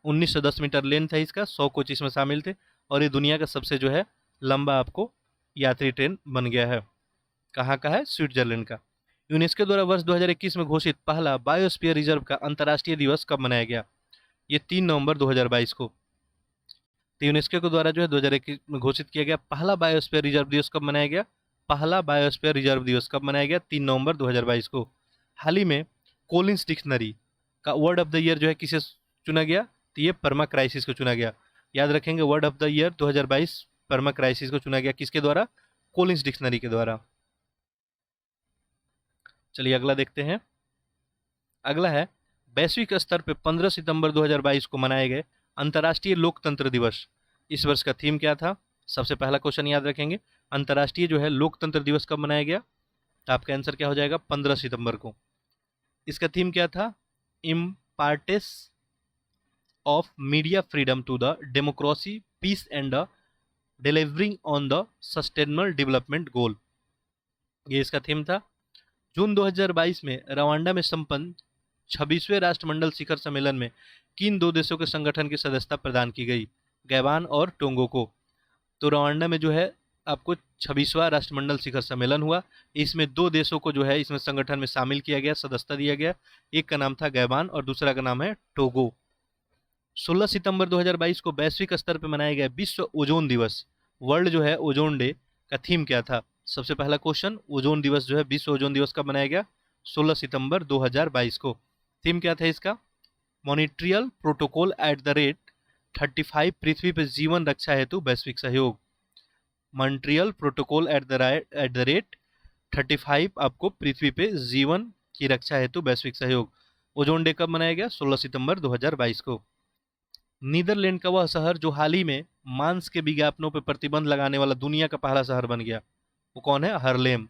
1910 मीटर लेंथ है इसका, 100 कोच इसमें शामिल थे और ये दुनिया का सबसे जो है लंबा आपको यात्री ट्रेन बन गया है। कहाँ का है? स्विट्जरलैंड का। यूनेस्को द्वारा वर्ष 2021 में घोषित पहला बायोस्फीयर रिजर्व का अंतर्राष्ट्रीय दिवस कब मनाया गया? ये 3 नवंबर 2022 को। तो यूनेस्को के द्वारा जो है 2021 में घोषित किया गया पहला बायोस्फीयर रिजर्व दिवस कब मनाया गया? पहला बायोस्फीयर रिजर्व दिवस कब मनाया गया? 3 नवंबर 2022 को। हाल ही में कोलिंस डिक्शनरी का वर्ड ऑफ द ईयर जो है किसे चुना गया? तो ये परमा क्राइसिस को चुना गया। याद रखेंगे word of the year 2022 permacrisis को चुना गया। किसके द्वारा? कोलिंस डिक्शनरी के द्वारा। चलिए अगला देखते हैं। अगला है वैश्विक स्तर पर 15 सितंबर 2022 को मनाए गए अंतर्राष्ट्रीय लोकतंत्र दिवस। इस वर्ष का थीम क्या था? सबसे पहला क्वेश्चन याद रखेंगे, अंतर्राष्ट्रीय जो है लोकतंत्र दिवस कब मनाया गया? तो आपका आंसर क्या हो जाएगा? 15 सितंबर को। इसका थीम क्या था? Importance of media freedom to the democracy peace and the delivering on the sustainable development goal, ये इसका थीम था। जून 2022 में रवांडा में संपन्न 26वें राष्ट्रमंडल शिखर सम्मेलन में किन 2 देशों के संगठन की सदस्यता प्रदान की गई? गैबान और टोंगो को। तो रवांडा में जो है आपको 26वां राष्ट्रमंडल शिखर सम्मेलन हुआ। इसमें 2 देशों को जो है इसमें संगठन में शामिल किया गया, सदस्यता दिया गया। एक का नाम था गैबान और दूसरा का नाम है टोगो। 16 सितंबर 2022 को वैश्विक स्तर पर मनाया गया विश्व ओजोन दिवस। वर्ल्ड जो है ओजोन डे का थीम क्या था? सबसे पहला क्वेश्चन, ओजोन दिवस जो है विश्व ओजोन दिवस कब मनाया गया? 16 सितंबर 2022 को। थीम क्या था इसका? Montreal protocol at the rate 35 पृथ्वी पर जीवन रक्षा हेतु वैश्विक सहयोग। Montreal protocol at the rate 35 आपको पृथ्वी पे जीवन की रक्षा हेतु वैश्विक सहयोग। ओजोन डे कब मनाया गया? 16 सितंबर 2022 को। नीदरलैंड का वह शहर जो हाल ही में मांस के विज्ञापनों पर प्रतिबंध लगाने वाला दुनिया का पहला शहर बन गया, वो कौन है? हार्लेम।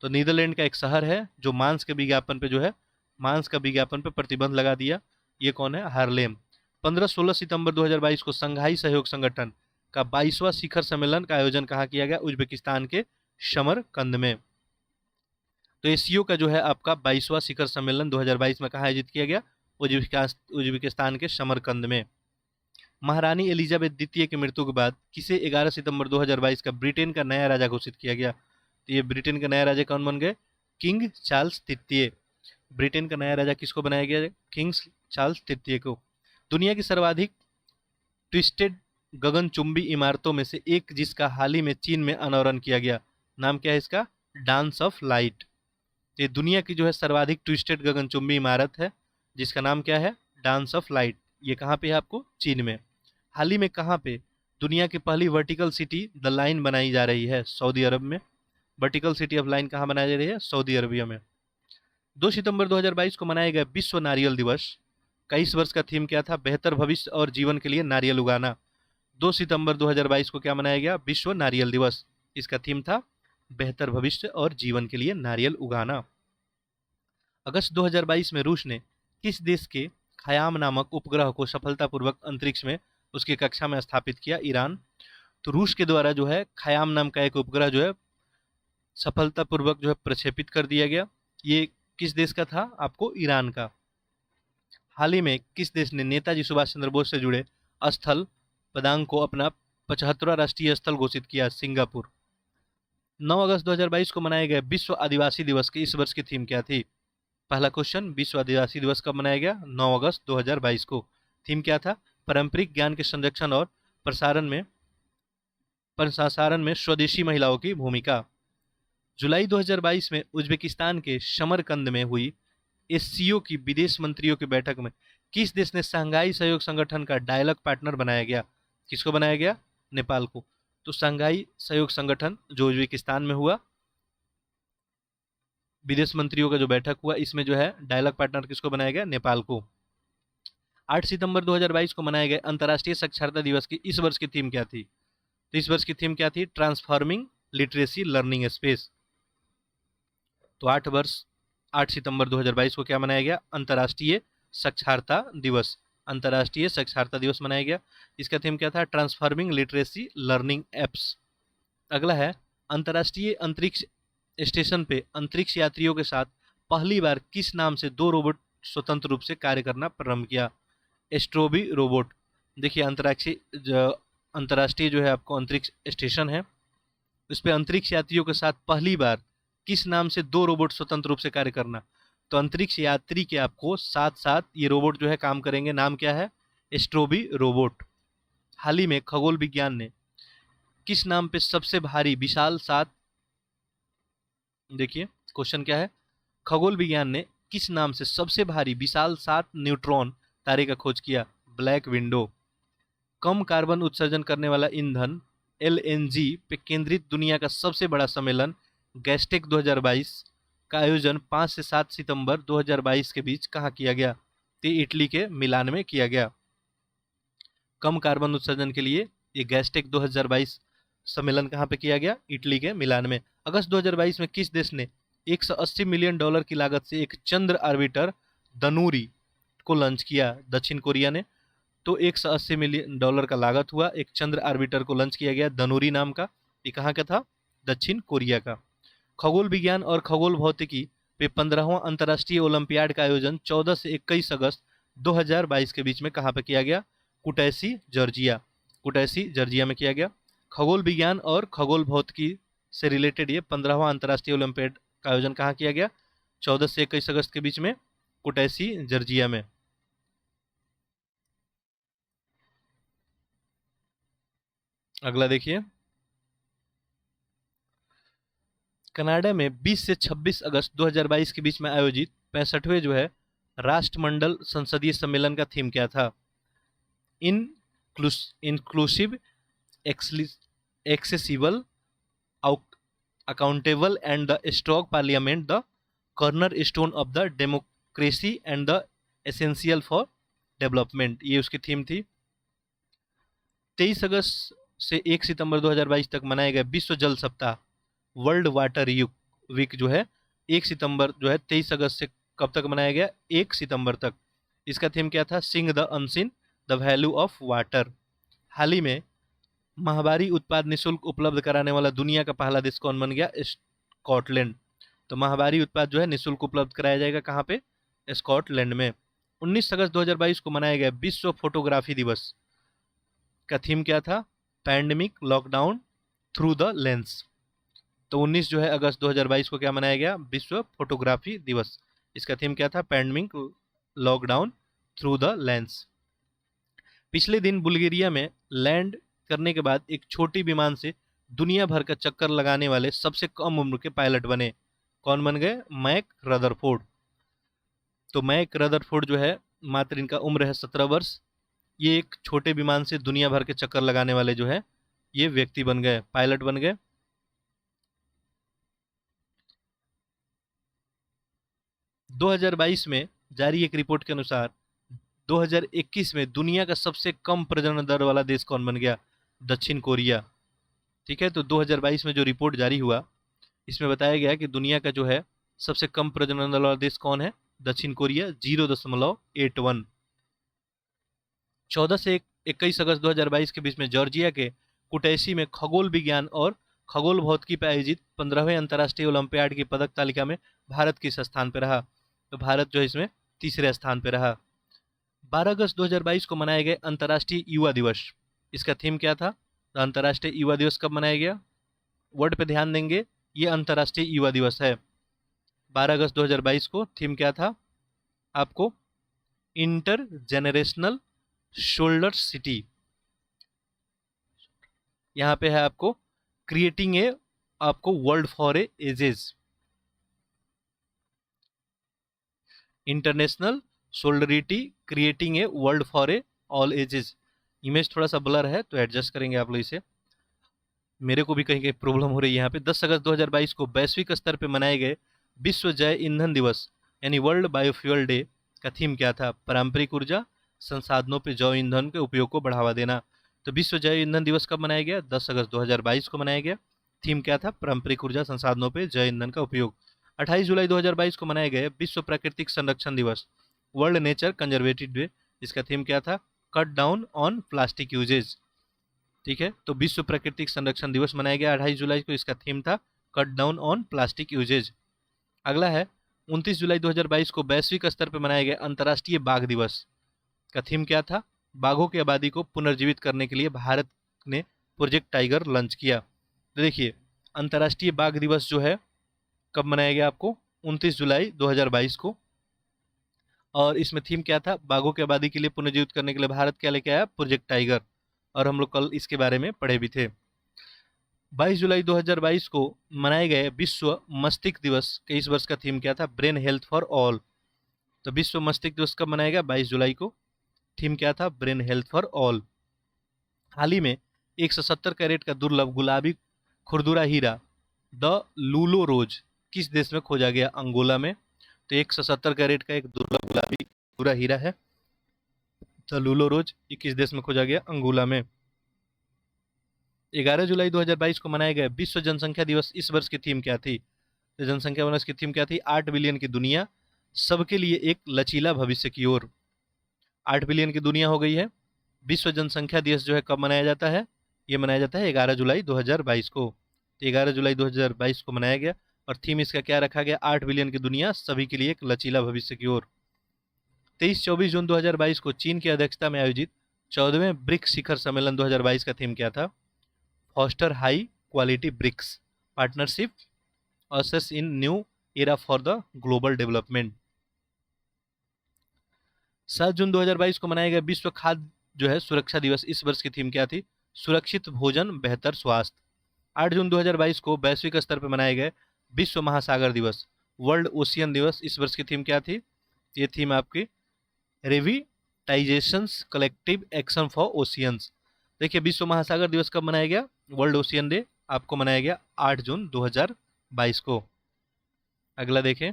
तो नीदरलैंड का एक शहर है जो मांस के विज्ञापन पे जो है मांस का विज्ञापन पे प्रतिबंध लगा दिया, ये कौन है? हार्लेम। 15-16 सितंबर 2022 को संघाई सहयोग संगठन का 22वां शिखर सम्मेलन का आयोजन कहाँ किया गया? उज्बेकिस्तान के समरकंद में। तो एसीओ का जो है आपका 22वां शिखर सम्मेलन 2022 में कहाँ आयोजित किया गया? उज्बेकिस्तान के समरकंद में। महारानी एलिजाबेथ द्वितीय की मृत्यु के बाद किसे 11 सितंबर 2022 का ब्रिटेन का नया राजा घोषित किया गया? तो ये ब्रिटेन का नया राजा कौन बन गए? किंग चार्ल्स तृतीय। ब्रिटेन का नया राजा किसको बनाया गया? किंग चार्ल्स तृतीय को। दुनिया की सर्वाधिक ट्विस्टेड गगनचुंबी इमारतों में से एक जिसका हाल ही में चीन में अनावरण किया गया, नाम क्या है इसका? Dance of light. ये दुनिया की जो है सर्वाधिक ट्विस्टेड गगनचुंबी इमारत है जिसका नाम क्या है? Dance of light. ये कहाँ पे है? आपको चीन में। हाल ही में कहाँ पे दुनिया की पहली वर्टिकल सिटी द लाइन बनाई जा रही है? सऊदी अरब में। वर्टिकल सिटी ऑफ लाइन कहाँ बनाई जा रही है? सऊदी अरबिया में। 2 सितंबर 2022 को मनाया गया विश्व नारियल दिवस का इस वर्ष का थीम क्या था? बेहतर भविष्य और जीवन के लिए नारियल उगाना। 2 सितंबर 2022 को क्या मनाया गया? विश्व नारियल दिवस। इसका थीम था बेहतर भविष्य और जीवन के लिए नारियल उगाना। अगस्त 2022 में रूस ने किस देश के खयाम नामक उपग्रह को सफलतापूर्वक अंतरिक्ष में उसकी कक्षा में स्थापित किया? ईरान। तो रूस के द्वारा जो है खयाम नाम का एक उपग्रह जो है सफलतापूर्वक जो है प्रक्षेपित कर दिया गया। ये किस देश का था? आपको ईरान का। हाल ही में किस देश ने नेताजी सुभाष चंद्र बोस से जुड़े स्थल पदांग को अपना 75वां राष्ट्रीय स्थल घोषित किया? सिंगापुर। 9 अगस्त 2022 को मनाया गया विश्व आदिवासी दिवस के इस वर्ष की थीम क्या थी? पहला क्वेश्चन, विश्व आदिवासी दिवस कब मनाया गया? 9 अगस्त 2022 को। थीम क्या था? पारंपरिक ज्ञान के संरक्षण और प्रसारण में स्वदेशी महिलाओं की भूमिका। जुलाई 2022 में उज्बेकिस्तान के समरकंद में हुई एससीओ की विदेश मंत्रियों की बैठक में किस देश ने शंघाई सहयोग संगठन का डायलॉग पार्टनर बनाया गया? किसको बनाया गया? नेपाल को। तो शंघाई सहयोग संगठन जो उज्बेकिस्तान में हुआ, विदेश मंत्रियों का जो बैठक हुआ, इसमें जो है डायलॉग पार्टनर किसको बनाया गया? नेपाल को। 8 सितंबर 2022 को मनाए गए अंतर्राष्ट्रीय साक्षरता दिवस की इस वर्ष की थीम क्या थी? तो इस वर्ष की थीम क्या थी? Transforming literacy learning space. तो 8 सितंबर 2022 को क्या मनाया गया? अंतर्राष्ट्रीय साक्षरता दिवस। अंतर्राष्ट्रीय साक्षरता दिवस मनाया गया। इसका थीम क्या था? Transforming literacy learning apps. अगला है, अंतर्राष्ट्रीय अंतरिक्ष स्टेशन पे अंतरिक्ष यात्रियों के साथ पहली बार किस नाम से 2 रोबोट स्वतंत्र रूप से कार्य करना प्रारंभ किया? एस्ट्रोबी रोबोट। देखिए अंतर्राष्ट्रीय जो है आपको अंतरिक्ष स्टेशन है, उस पर अंतरिक्ष यात्रियों के साथ पहली बार किस नाम से 2 रोबोट स्वतंत्र रूप से कार्य करना? तो अंतरिक्ष यात्री के आपको साथ साथ ये रोबोट जो है काम करेंगे। नाम क्या है? एस्ट्रोबी रोबोट। हाल ही में खगोल विज्ञान ने किस नाम पे सबसे भारी विशाल 7, देखिए क्वेश्चन क्या है, खगोल विज्ञान ने किस नाम से सबसे भारी विशाल 7 न्यूट्रॉन तारे का खोज किया? Black window. कम कार्बन उत्सर्जन करने वाला ईंधन एलएनजी पे केंद्रित दुनिया का सबसे बड़ा सम्मेलन गैस्टेक 2022 का आयोजन 5 से 7 सितंबर 2022 के बीच कहाँ किया गया? तो इटली के मिलान में किया गया। कम कार्बन उत्सर्जन के लिए ये गैस्टेक 2022 सम्मेलन कहाँ पे किया गया? इटली के मिलान में। अगस्त 2022 में किस देश ने $180 मिलियन की लागत से एक चंद्र ऑर्बिटर दनूरी को लॉन्च किया? दक्षिण कोरिया ने। तो $180 मिलियन का लागत हुआ, एक चंद्र ऑर्बिटर को लॉन्च किया गया दनूरी नाम का। ये कहाँ का था? दक्षिण कोरिया का। खगोल विज्ञान और खगोल भौतिकी पे 15वां अंतर्राष्ट्रीय ओलंपियाड का आयोजन 14 से 21 अगस्त 2022 के बीच में कहाँ पे किया गया? Kutaisi Georgia. कुटैसी जॉर्जिया में किया गया। खगोल विज्ञान और खगोल भौतिकी से रिलेटेड ये 15वां अंतर्राष्ट्रीय ओलंपियाड का आयोजन कहाँ किया गया? 14 से 21 अगस्त के बीच में कुटैसी जॉर्जिया में। अगला देखिए, कनाडा में 20 से 26 अगस्त 2022 के बीच में आयोजित 65वें जो है राष्ट्रमंडल संसदीय सम्मेलन का थीम क्या था? Inclusive, accessible, accountable and the strong parliament, the corner stone of the democracy and the essential for development, ये उसकी थीम थी। 23 अगस्त से 1 सितंबर 2022 तक मनाया गया विश्व जल सप्ताह, वर्ल्ड वाटर वीक जो है 1 सितंबर जो है 23 अगस्त से कब तक मनाया गया? 1 सितंबर तक। इसका थीम क्या था? Seeing the unseen, the value of water. हाल ही में माहवारी उत्पाद निःशुल्क उपलब्ध कराने वाला दुनिया का पहला देश कौन बन गया? स्कॉटलैंड। तो माहवारी उत्पाद जो है निःशुल्क उपलब्ध कराया जाएगा कहाँ पे? स्कॉटलैंड में। 19 अगस्त 2022 को मनाया गया विश्व फोटोग्राफी दिवस का थीम क्या था? Pandemic lockdown through the lens. तो 19 जो है अगस्त 2022 को क्या मनाया गया? विश्व फोटोग्राफी दिवस। इसका थीम क्या था? Pandemic lockdown through the lens. पिछले दिन बुल्गारिया में लैंड करने के बाद एक छोटी विमान से दुनिया भर का चक्कर लगाने वाले सबसे कम उम्र के पायलट बने। कौन बन गए? Mack Rutherford. तो मैक रदरफोर्ड जो है मात्र इनका उम्र है 17 वर्ष। ये एक छोटे विमान से दुनिया भर के चक्कर लगाने वाले जो है ये व्यक्ति बन गए, पायलट बन गए। 2022 में जारी एक रिपोर्ट के अनुसार 2021 में दुनिया का सबसे कम प्रजनन दर वाला देश कौन बन गया? दक्षिण कोरिया। ठीक है, तो 2022 में जो रिपोर्ट जारी हुआ इसमें बताया गया कि दुनिया का जो है सबसे कम प्रजनन दर वाला देश कौन है? दक्षिण कोरिया, 0.81। 14 से 21 अगस्त 2022 के बीच में जॉर्जिया के कुटैसी में खगोल विज्ञान और खगोल भौतिकी पर आयोजित 15वें अंतर्राष्ट्रीय ओलंपियाड की पदक तालिका में भारत किस स्थान पर रहा? तो भारत जो है इसमें तीसरे स्थान पर रहा। 12 अगस्त 2022 को मनाया गया अंतर्राष्ट्रीय युवा दिवस। इसका थीम क्या था? तो अंतर्राष्ट्रीय युवा दिवस कब मनाया गया? वर्ड पे ध्यान देंगे, ये अंतर्राष्ट्रीय युवा दिवस है। 12 अगस्त 2022 को थीम क्या था आपको? Intergenerational solidarity. यहाँ पे है आपको क्रिएटिंग ए आपको world for a ages, international solidarity creating a world for a all ages. Image थोड़ा सा ब्लर है तो एडजस्ट करेंगे आप लोग इसे, मेरे को भी कहीं कहीं प्रॉब्लम हो रही है यहाँ पे। 10 अगस्त 2022 को वैश्विक स्तर पे मनाए गए विश्व जैव ईंधन दिवस यानी वर्ल्ड बायोफ्यूल डे का थीम क्या था? पारंपरिक ऊर्जा संसाधनों पे जैव ईंधन के उपयोग को बढ़ावा देना। तो विश्व जैव ईंधन दिवस कब मनाया गया? 10 अगस्त 2022 को मनाया गया। थीम क्या था? पारंपरिक ऊर्जा संसाधनों पे जैव ईंधन का उपयोग। 28 जुलाई 2022 को मनाया गया विश्व प्राकृतिक संरक्षण दिवस, वर्ल्ड नेचर कंजर्वेटिव डे। इसका थीम क्या था? Cut down on plastic usages. ठीक है, तो विश्व प्राकृतिक संरक्षण दिवस मनाया गया 28 जुलाई को। इसका थीम था cut down on plastic usages. अगला है 29 जुलाई 2022 को वैश्विक स्तर पर मनाया गया अंतर्राष्ट्रीय बाघ दिवस का थीम क्या था? बाघों की आबादी को पुनर्जीवित करने के लिए भारत ने प्रोजेक्ट टाइगर लॉन्च किया। तो देखिए अंतर्राष्ट्रीय बाघ दिवस जो है कब मनाया गया आपको? 29 जुलाई 2022 को। और इसमें थीम क्या था? बाघों की आबादी के लिए पुनर्जीवित करने के लिए भारत क्या लेके आया? Project tiger. और हम लोग कल इसके बारे में पढ़े भी थे। 22 जुलाई 2022 को मनाए गए विश्व मस्तिष्क दिवस के इस वर्ष का थीम क्या था? Brain health for all. तो विश्व मस्तिष्क दिवस कब मनाया गया? 22 जुलाई को। थीम क्या था? Brain health for all. हाल ही में 170 कैरेट का दुर्लभ गुलाबी खुरदुरा हीरा द लूलो रोज किस देश में खोजा गया? अंगोला में। तो 170 कैरेट का एक दुर्लभ गुलाबी खुरदुरा हीरा है द लूलो रोज, ये किस देश में खोजा गया? अंगोला में। 11 जुलाई 2022 को मनाया गया विश्व जनसंख्या दिवस, इस वर्ष की थीम क्या थी? तो जनसंख्या दिवस की थीम क्या थी? 8 बिलियन की दुनिया, सबके लिए एक लचीला भविष्य की ओर। 8 बिलियन की दुनिया हो गई है। विश्व जनसंख्या दिवस जो है कब मनाया जाता है? ये मनाया जाता है 11 जुलाई 2022 को। तो 11 जुलाई 2022 को मनाया गया और थीम इसका क्या रखा गया? 8 बिलियन की दुनिया, सभी के लिए एक लचीला भविष्य की ओर। 23-24 जून 2022 को चीन की अध्यक्षता में आयोजित 14वें ब्रिक्स शिखर सम्मेलन 2022 का थीम क्या था? Foster high quality BRICS partnership usher in new era for the global development. 7 जून 2022 को मनाया गया विश्व खाद्य जो है सुरक्षा दिवस। इस वर्ष की थीम क्या थी? सुरक्षित भोजन बेहतर स्वास्थ्य। 8 जून 2022 को वैश्विक स्तर पर मनाए गए विश्व महासागर दिवस, वर्ल्ड ओशियन दिवस। इस वर्ष की थीम क्या थी? ये थीम आपकी रिविटाइजेशंस कलेक्टिव एक्शन फॉर ओशियंस। देखिए विश्व महासागर दिवस कब मनाया गया? वर्ल्ड ओशियन डे आपको मनाया गया 8 जून 2022 को। अगला देखें,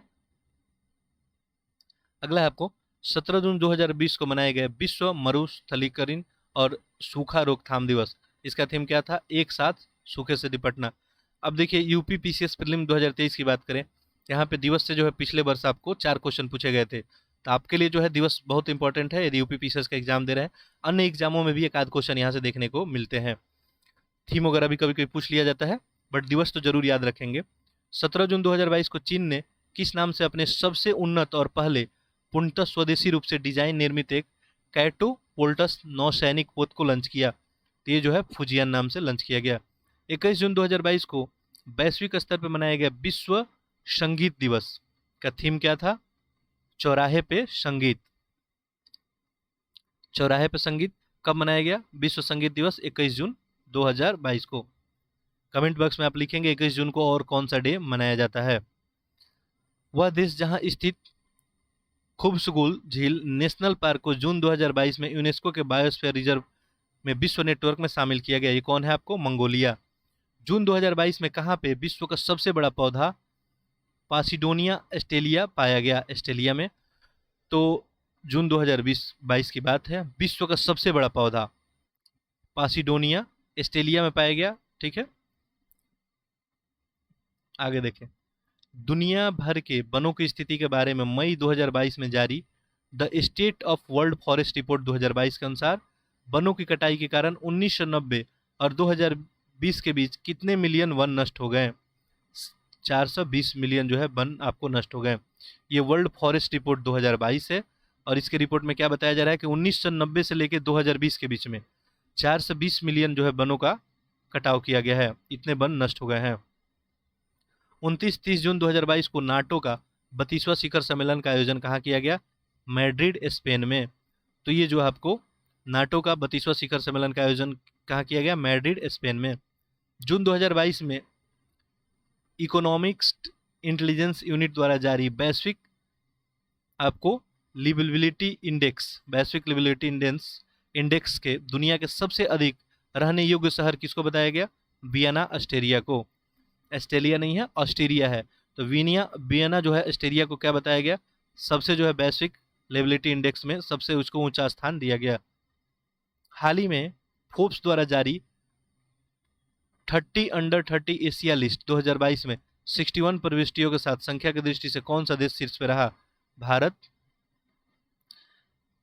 अगला है आपको 17 जून 2020 को मनाया गया विश्व मरुस्थलीकरण और सूखा रोकथाम दिवस। इसका थीम क्या था? एक साथ सूखे से निपटना। अब देखिए यूपी पीसीएस प्रीलिम 2023 की बात करें, यहाँ पे दिवस से जो है पिछले वर्ष आपको 4 क्वेश्चन पूछे गए थे, तो आपके लिए जो है दिवस बहुत इंपॉर्टेंट है यदि यूपी पीसीएस का एग्जाम दे रहे हैं। अन्य एग्जामों में भी एक आध क्वेश्चन यहाँ से देखने को मिलते हैं। थीम वगैरह भी कभी कभी पूछ लिया जाता है, बट दिवस तो जरूर याद रखेंगे। 17 जून 2022 को चीन ने किस नाम से अपने सबसे उन्नत और पहले पूर्णतः स्वदेशी रूप से डिजाइन निर्मित एक कैटोपोल्टस नौसैनिक पोत को लॉन्च किया? तो ये जो है फुजियान नाम से लॉन्च किया गया। 21 जून 2022 को वैश्विक स्तर पर मनाया गया विश्व संगीत दिवस का थीम क्या था? चौराहे पे संगीत। चौराहे पे संगीत कब मनाया गया? विश्व संगीत दिवस 21 जून 2022 को। कमेंट बॉक्स में आप लिखेंगे 21 जून को और कौन सा डे मनाया जाता है। वह देश जहां स्थित खूबसूगुल झील नेशनल पार्क को जून 2022 में यूनेस्को के बायोस्फीयर रिजर्व में विश्व नेटवर्क में शामिल किया गया, ये कौन है आपको? मंगोलिया। जून 2022 में कहाँ पे विश्व का सबसे बड़ा पौधा पासिडोनिया एस्टेलिया पाया गया? ऑस्ट्रेलिया में। तो जून 2022 की बात है, विश्व का सबसे बड़ा पौधा पासिडोनिया एस्टेलिया में पाया गया। ठीक है, आगे देखें। दुनिया भर के वनों की स्थिति के बारे में मई 2022 में जारी the state of world forest report 2022 के अनुसार वनों की कटाई के कारण 1990 और 2020 के बीच कितने मिलियन वन नष्ट हो गए? 420 मिलियन जो है वन आपको नष्ट हो गए। ये वर्ल्ड फॉरेस्ट रिपोर्ट 2022 है और इसके रिपोर्ट में क्या बताया जा रहा है कि 1990 से लेकर 2020 के बीच में 420 मिलियन जो है वनों का कटाव किया गया है, इतने वन नष्ट हो गए हैं। 29-30 जून 2022 को नाटो का 32वां शिखर सम्मेलन का आयोजन कहाँ किया गया? मैड्रिड स्पेन में। तो ये जो आपको नाटो का 32वां शिखर सम्मेलन का आयोजन कहाँ किया गया? मैड्रिड स्पेन में। जून 2022 में इकोनॉमिक्स इंटेलिजेंस यूनिट द्वारा जारी वैश्विक आपको लिवेबिलिटी इंडेक्स, वैश्विक लिवेबिलिटी इंडेक्स के दुनिया के सबसे अधिक रहने योग्य शहर किसको बताया गया? वियना ऑस्ट्रिया को। ऑस्ट्रेलिया नहीं है, ऑस्ट्रिया है। तो वियना जो है ऑस्ट्रिया को क्या बताया गया? सबसे जो है वैश्विक लिवेबिलिटी इंडेक्स में सबसे उसको ऊंचा स्थान दिया गया। हाल ही में फोर्ब्स द्वारा जारी 30 अंडर 30 एशिया लिस्ट 2022 में 61 प्रविष्टियों के साथ संख्या की दृष्टि से कौन सा देश शीर्ष पे रहा? भारत।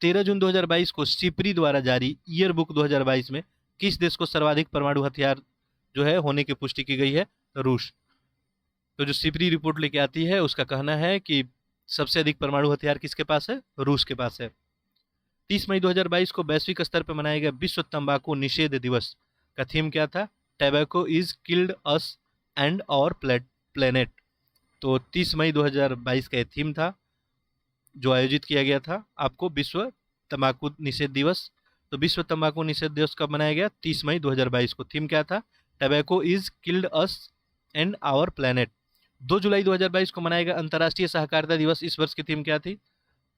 13 जून 2022 को सिपरी द्वारा जारी ईयर बुक 2022 में किस देश को सर्वाधिक परमाणु हथियार जो है होने की पुष्टि की गई है? रूस। तो जो सिपरी रिपोर्ट लेके आती है उसका कहना है कि सबसे अधिक परमाणु हथियार किसके पास है? रूस के पास है। 30 मई 2022 को वैश्विक स्तर पर मनाया गया विश्व तंबाकू निषेध दिवस का थीम क्या था? Tobacco is killed us and our planet. तो 30 मई 2022 का थीम था जो आयोजित किया गया था आपको विश्व तंबाकू निषेध दिवस। तो विश्व तंबाकू निषेध दिवस कब मनाया गया? 30 मई 2022 को। थीम क्या था? Tobacco is killed us and our planet. 2 जुलाई 2022 को मनाया गया अंतर्राष्ट्रीय सहकारिता दिवस। इस वर्ष की थीम क्या थी?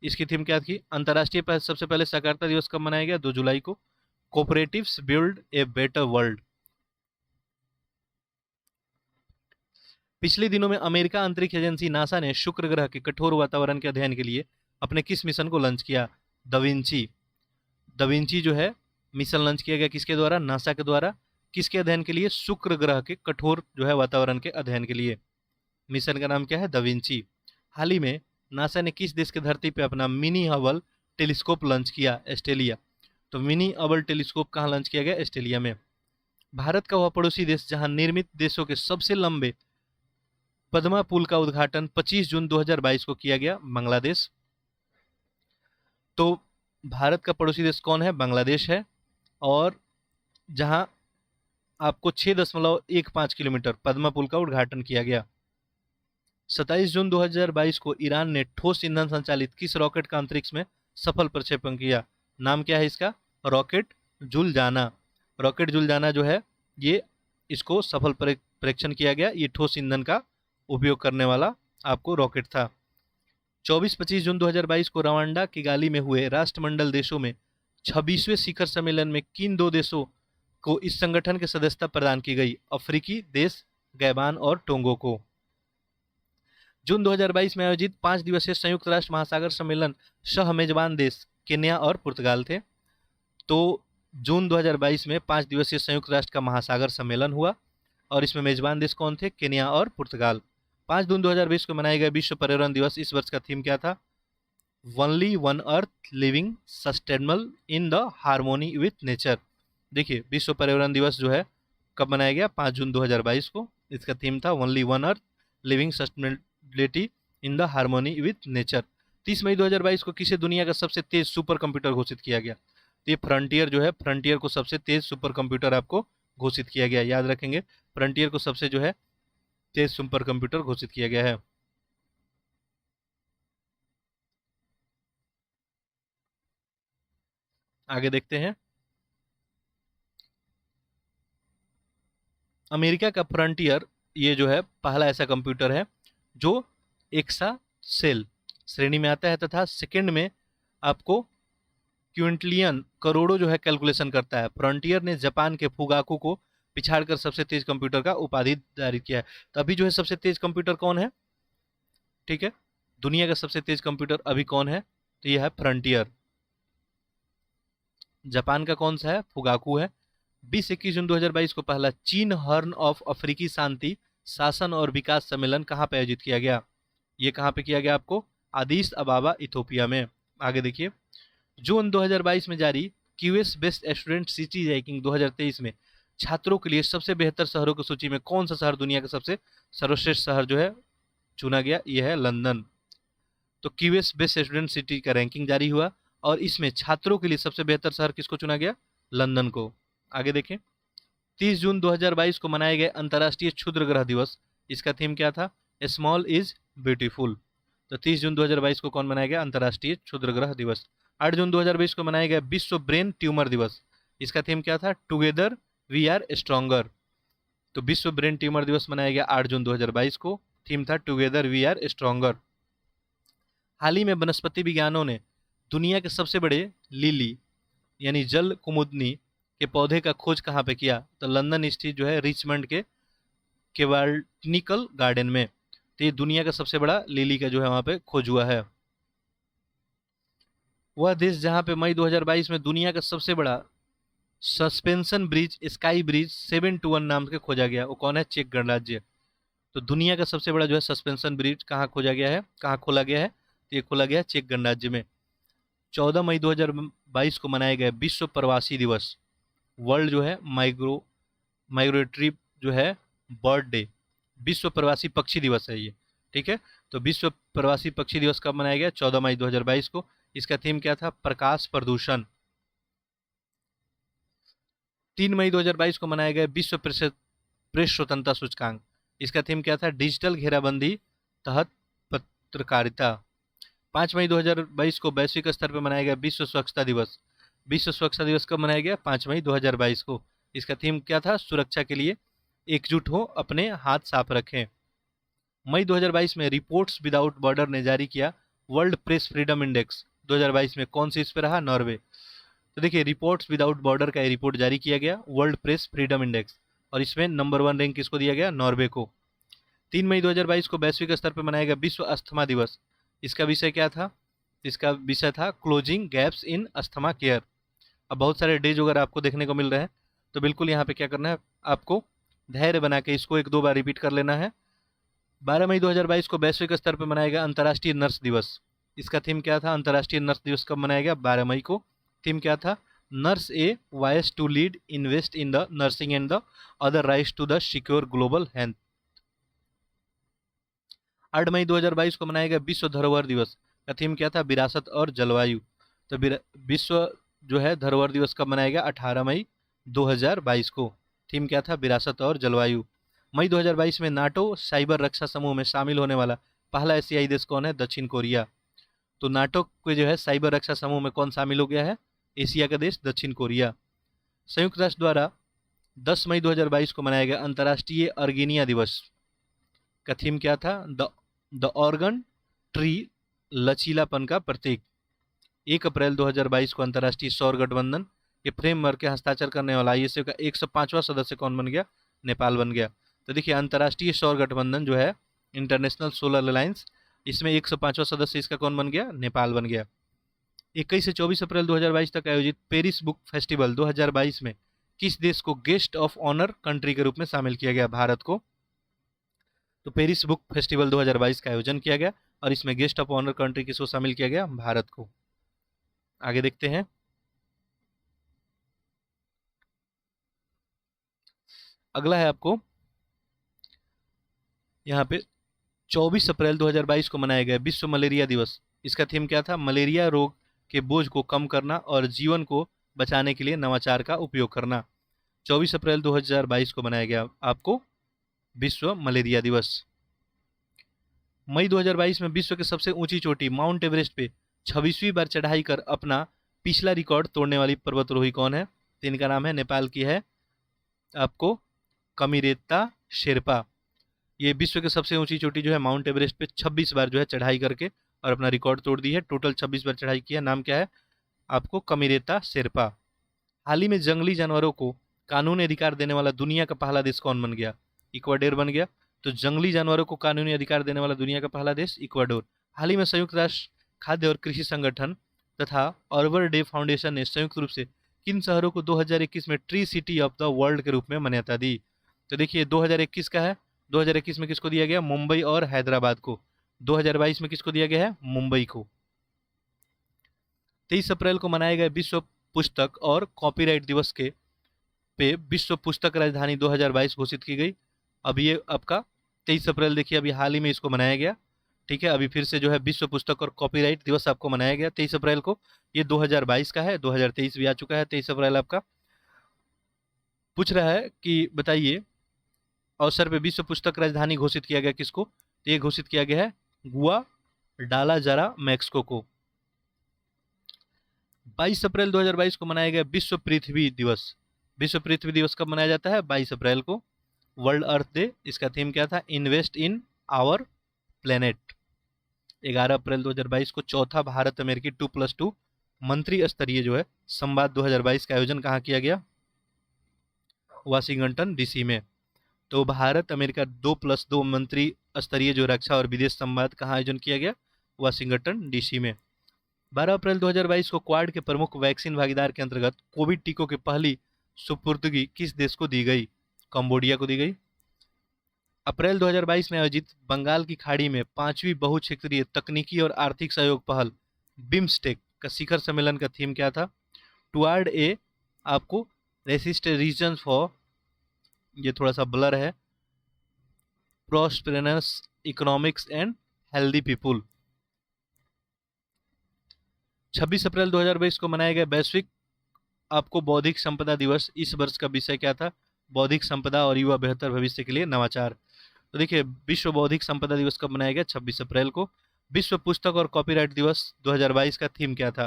इसकी थीम क्या थी? अंतर्राष्ट्रीय सबसे पहले सहकारिता दिवस कब मनाया गया? 2 जुलाई को। Cooperatives build a better world. पिछले दिनों में अमेरिका अंतरिक्ष एजेंसी नासा ने शुक्र ग्रह के कठोर वातावरण के अध्ययन के लिए अपने किस मिशन को लॉन्च किया? दविंची। दविंची जो है मिशन लॉन्च किया गया किसके द्वारा? नासा के द्वारा। किसके अध्ययन के लिए? शुक्र ग्रह के कठोर जो है वातावरण के अध्ययन के लिए। मिशन का नाम क्या है? दविंची। हाल ही में नासा ने किस देश की धरती पर अपना मिनी हबल टेलीस्कोप लॉन्च किया? ऑस्ट्रेलिया। तो मिनी हबल टेलीस्कोप कहाँ लॉन्च किया गया? ऑस्ट्रेलिया में। भारत का वह पड़ोसी देश जहां निर्मित देशों के सबसे लंबे पद्मा पुल का उद्घाटन 25 जून 2022 को किया गया? बांग्लादेश। तो भारत का पड़ोसी देश कौन है? बांग्लादेश है। और जहां आपको 6.15 किलोमीटर पद्मा पुल का उद्घाटन किया गया। 27 जून 2022 को ईरान ने ठोस ईंधन संचालित किस रॉकेट का अंतरिक्ष में सफल प्रक्षेपण किया? नाम क्या है इसका? रॉकेट जुलजाना। रॉकेट जुलजाना जो है ये इसको सफल परीक्षण किया गया। ये ठोस ईंधन का उपयोग करने वाला आपको रॉकेट था। 24-25 जून 2022 को रवांडा किगाली में हुए राष्ट्रमंडल देशों में 26वें शिखर सम्मेलन में किन दो देशों को इस संगठन की सदस्यता प्रदान की गई? अफ्रीकी देश गैबान और टोंगो को। जून 2022 में आयोजित 5 दिवसीय संयुक्त राष्ट्र महासागर सम्मेलन सह मेजबान देश केन्या और पुर्तगाल थे। तो जून 2022 में 5 दिवसीय संयुक्त राष्ट्र का महासागर सम्मेलन हुआ और इसमें मेजबान देश कौन थे? केन्या और पुर्तगाल। 5 जून 2020 को मनाया गया विश्व पर्यावरण दिवस। इस वर्ष का थीम क्या था? Only one earth living sustainable in the harmony with nature. देखिए विश्व पर्यावरण दिवस जो है कब मनाया गया? 5 जून 2022 को। इसका थीम था only one earth living sustainability in the harmony with nature. 30 मई 2022 को किसे दुनिया का सबसे तेज सुपर कंप्यूटर घोषित किया गया? तो ये फ्रंटियर जो है, फ्रंटियर को सबसे तेज सुपर कंप्यूटर आपको घोषित किया गया। याद रखेंगे, फ्रंटियर को सबसे जो है तेज सुपर कंप्यूटर घोषित किया गया है। आगे देखते हैं। अमेरिका का फ्रंटियर ये जो है पहला ऐसा कंप्यूटर है जो एक्सा सेल श्रेणी में आता है तथा सेकंड में आपको क्विंटिलियन करोड़ों जो है कैलकुलेशन करता है। फ्रंटियर ने जापान के फुगाकू को पिछाड़कर सबसे तेज कंप्यूटर का उपाधि जारी किया है। तो अभी जो है सबसे तेज कंप्यूटर कौन है? ठीक है, दुनिया का सबसे तेज कंप्यूटर अभी कौन है? तो यह है फ्रंटियर। जापान का कौन सा है? फुगाकू है। 20-21 जून 2022 को पहला चीन हॉर्न ऑफ अफ्रीकी शांति शासन और विकास सम्मेलन कहाँ पे आयोजित किया गया? ये कहाँ पे किया गया आपको? आदिस अबाबा इथोपिया में। आगे देखिए, जून 2022 में जारी QS best student city ranking 2023 में छात्रों के लिए सबसे बेहतर शहरों की सूची में कौन सा शहर दुनिया का सबसे सर्वश्रेष्ठ शहर जो है चुना गया? यह है लंदन। तो क्यूएस बेस्ट स्टूडेंट सिटी का रैंकिंग जारी हुआ और इसमें छात्रों के लिए सबसे बेहतर शहर किसको चुना गया? लंदन को। आगे देखें, 30 जून 2022 को मनाए गए अंतर्राष्ट्रीय क्षुद्र ग्रह दिवस। इसका थीम क्या था? Small is beautiful. तो 30 जून 2022 को कौन मनाया गया? अंतर्राष्ट्रीय क्षुद्र ग्रह दिवस। 8 जून 2020 को मनाया गया विश्व ब्रेन ट्यूमर दिवस। इसका थीम क्या था? Together we are stronger. तो विश्व ब्रेन ट्यूमर दिवस मनाया गया 8 जून 2022 को। थीम था टुगेदर वी आर स्ट्रॉन्गर। हाल ही में वनस्पति विज्ञानों ने दुनिया के सबसे बड़े लिली यानी जल कुमुदनी के पौधे का खोज कहाँ पे किया? तो लंदन स्थित जो है रिचमंड के केवाल्टनिकल गार्डन में। तो ये दुनिया का सबसे बड़ा लिली का जो है वहाँ पे खोज हुआ है। वह देश जहाँ पे मई 2022 में दुनिया का सबसे बड़ा सस्पेंशन ब्रिज स्काई ब्रिज 721 नाम के खोजा गया, वो कौन है? चेक गणराज्य। तो दुनिया का सबसे बड़ा जो है सस्पेंशन ब्रिज कहाँ खोजा गया है, कहाँ खोला गया है? तो ये खोला गया है चेक गणराज्य में। 14 मई 2022 को मनाया गया विश्व प्रवासी दिवस। वर्ल्ड जो है माइग्रेटरी जो है बर्ड डे। विश्व प्रवासी पक्षी दिवस है ये। ठीक है, तो विश्व प्रवासी पक्षी दिवस कब मनाया गया? 14 मई 2022 को। इसका थीम क्या था? प्रकाश प्रदूषण। 3 मई 2022 को मनाया गया विश्व प्रेस स्वतंत्रता सूचकांक। इसका थीम क्या था? डिजिटल घेराबंदी तहत पत्रकारिता। 5 मई 2022 को वैश्विक स्तर पर मनाया गया विश्व स्वच्छता दिवस। विश्व स्वच्छता दिवस कब मनाया गया? 5 मई 2022 को। इसका थीम क्या था? सुरक्षा के लिए एकजुट हो, अपने हाथ साफ रखें। मई 2022 में रिपोर्ट्स विदाउट बॉर्डर ने जारी किया वर्ल्ड प्रेस फ्रीडम इंडेक्स 2022 में कौन सी इस पे रहा? नॉर्वे। तो देखिए रिपोर्ट्स विदाउट बॉर्डर का रिपोर्ट जारी किया गया वर्ल्ड प्रेस फ्रीडम इंडेक्स और इसमें नंबर 1 रैंक किसको दिया गया? नॉर्वे को। 3 मई 2022 को वैश्विक स्तर पर मनाया गया विश्व अस्थमा दिवस। इसका विषय क्या था? इसका विषय था closing gaps in asthma care. अब बहुत सारे डेज अगर आपको देखने को मिल रहे हैं तो बिल्कुल यहाँ पे क्या करना है? आपको धैर्य बना के इसको 1-2 बार रिपीट कर लेना है। 12 मई 2022 को वैश्विक स्तर पर मनाया गया अंतर्राष्ट्रीय नर्स दिवस। इसका थीम क्या था? अंतर्राष्ट्रीय नर्स दिवस कब मनाया गया? 12 मई को। थीम क्या था? Nurse a voice to lead invest in the nursing and the other rights to the secure global health. 8 मई 2022 को मनाया गया विश्व धरोहर दिवस का थीम क्या था? विरासत और जलवायु। तो विश्व जो है धरोहर दिवस कब मनाया गया? 18 मई 2022 को। थीम क्या था? विरासत और जलवायु। मई 2022 में नाटो साइबर रक्षा समूह में शामिल होने वाला पहला एशियाई देश कौन है? दक्षिण कोरिया। तो नाटो के जो है साइबर रक्षा समूह में कौन शामिल हो गया है? एशिया का देश दक्षिण कोरिया। संयुक्त राष्ट्र द्वारा 10 मई 2022 को मनाया गया अंतर्राष्ट्रीय अर्गेनिया दिवस का थीम क्या था? द ऑर्गन ट्री, लचीलापन का प्रतीक। 1 अप्रैल 2022 को अंतर्राष्ट्रीय सौर गठबंधन के फ्रेमवर्क के हस्ताक्षर करने वाला आईएसए का 105वां सदस्य कौन बन गया? नेपाल बन गया। तो देखिए अंतर्राष्ट्रीय सौर गठबंधन जो है इंटरनेशनल सोलर अलायंस, इसमें 105वां सदस्य इसका कौन बन गया? नेपाल बन गया। 21 से 24 अप्रैल 2022 तक आयोजित पेरिस बुक फेस्टिवल 2022 में किस देश को गेस्ट ऑफ ऑनर कंट्री के रूप में शामिल किया गया? भारत को। तो पेरिस बुक फेस्टिवल 2022 का आयोजन किया गया और इसमें गेस्ट ऑफ ऑनर कंट्री किसको शामिल किया गया? भारत को। आगे देखते हैं। अगला है आपको यहाँ पे 24 अप्रैल 2022 को मनाया गया विश्व मलेरिया दिवस। इसका थीम क्या था? मलेरिया रोग के बोझ को कम करना और जीवन को बचाने के लिए नवाचार का उपयोग करना। 24 अप्रैल 2022 को मनाया गया आपको विश्व मलेरिया दिवस। मई 2022 में विश्व के सबसे ऊंची चोटी माउंट एवरेस्ट पे 26वीं बार चढ़ाई कर अपना पिछला रिकॉर्ड तोड़ने वाली पर्वतारोही कौन है? तो इनका नाम है, नेपाल की है आपको कमिरेता शेरपा। ये विश्व के सबसे ऊंची चोटी जो है माउंट एवरेस्ट पे 26 बार जो है चढ़ाई करके और अपना रिकॉर्ड तोड़ दी है। टोटल 26 बार चढ़ाई किया। नाम क्या है? आपको कमिरेता शेरपा। हाल ही में जंगली जानवरों को कानूनी अधिकार देने वाला दुनिया का पहला देश कौन बन गया? इक्वाडोर बन गया। तो जंगली जानवरों को कानूनी अधिकार देने वाला दुनिया का पहला देश इक्वाडोर। हाल ही में संयुक्त राष्ट्र खाद्य और कृषि संगठन तथा अर्बर डे फाउंडेशन ने संयुक्त रूप से किन शहरों को 2021 में tree city of the world के रूप में मान्यता दी? तो देखिए 2021 का है। 2021 में किसको दिया गया? मुंबई और हैदराबाद को। 2022 में किसको दिया गया है? मुंबई को। 23 अप्रैल को मनाए गए विश्व पुस्तक और कॉपीराइट दिवस के पे विश्व पुस्तक राजधानी 2022 घोषित की गई। अब ये आपका 23 अप्रैल देखिए अभी हाल ही में इसको मनाया गया। ठीक है, अभी फिर से जो है विश्व पुस्तक और कॉपीराइट दिवस आपको मनाया गया 23 अप्रैल को। ये 2022 का है, 2023 भी आ चुका है 23 अप्रैल आपका। पूछ रहा है कि बताइए अवसर पे विश्व पुस्तक राजधानी घोषित किया गया किसको? तो ये घोषित किया गया है गुआ डाला जरा मैक्सिको को। 22 अप्रैल 2022 को मनाया गया विश्व पृथ्वी दिवस। विश्व पृथ्वी दिवस कब मनाया जाता है? 22 अप्रैल को। वर्ल्ड अर्थ डे, इसका थीम क्या था? Invest in our planet. 11 अप्रैल 2022 को चौथा भारत अमेरिकी 2+2 मंत्री स्तरीय जो है संवाद 2022 का आयोजन कहाँ किया गया? वाशिंगटन डीसी में। तो भारत अमेरिका 2+2 मंत्री स्तरीय जो रक्षा और विदेश संवाद कहाँ आयोजन किया गया? वाशिंगटन डीसी में। 12 अप्रैल 2022 को क्वाड के प्रमुख वैक्सीन भागीदार के अंतर्गत कोविड टीकों की पहली सुपुर्दगी किस देश को दी गई? कंबोडिया को दी गई। अप्रैल 2022 में आयोजित बंगाल की खाड़ी में 5वीं बहुक्षेत्रीय तकनीकी और आर्थिक सहयोग पहल बिम्स्टेक का शिखर सम्मेलन का थीम क्या था? टुवार्ड ए आपको रेसिस्ट रीजन फॉर, ये थोड़ा सा ब्लर है, prosperous economics and healthy people. 26 अप्रैल 2022 को मनाया गया वैश्विक आपको बौद्धिक संपदा दिवस। इस वर्ष का विषय क्या था? बौद्धिक संपदा और युवा बेहतर भविष्य के लिए नवाचार। तो देखिए विश्व बौद्धिक संपदा दिवस कब मनाया गया? 26 अप्रैल को। विश्व पुस्तक और कॉपीराइट दिवस 2022 का थीम क्या था?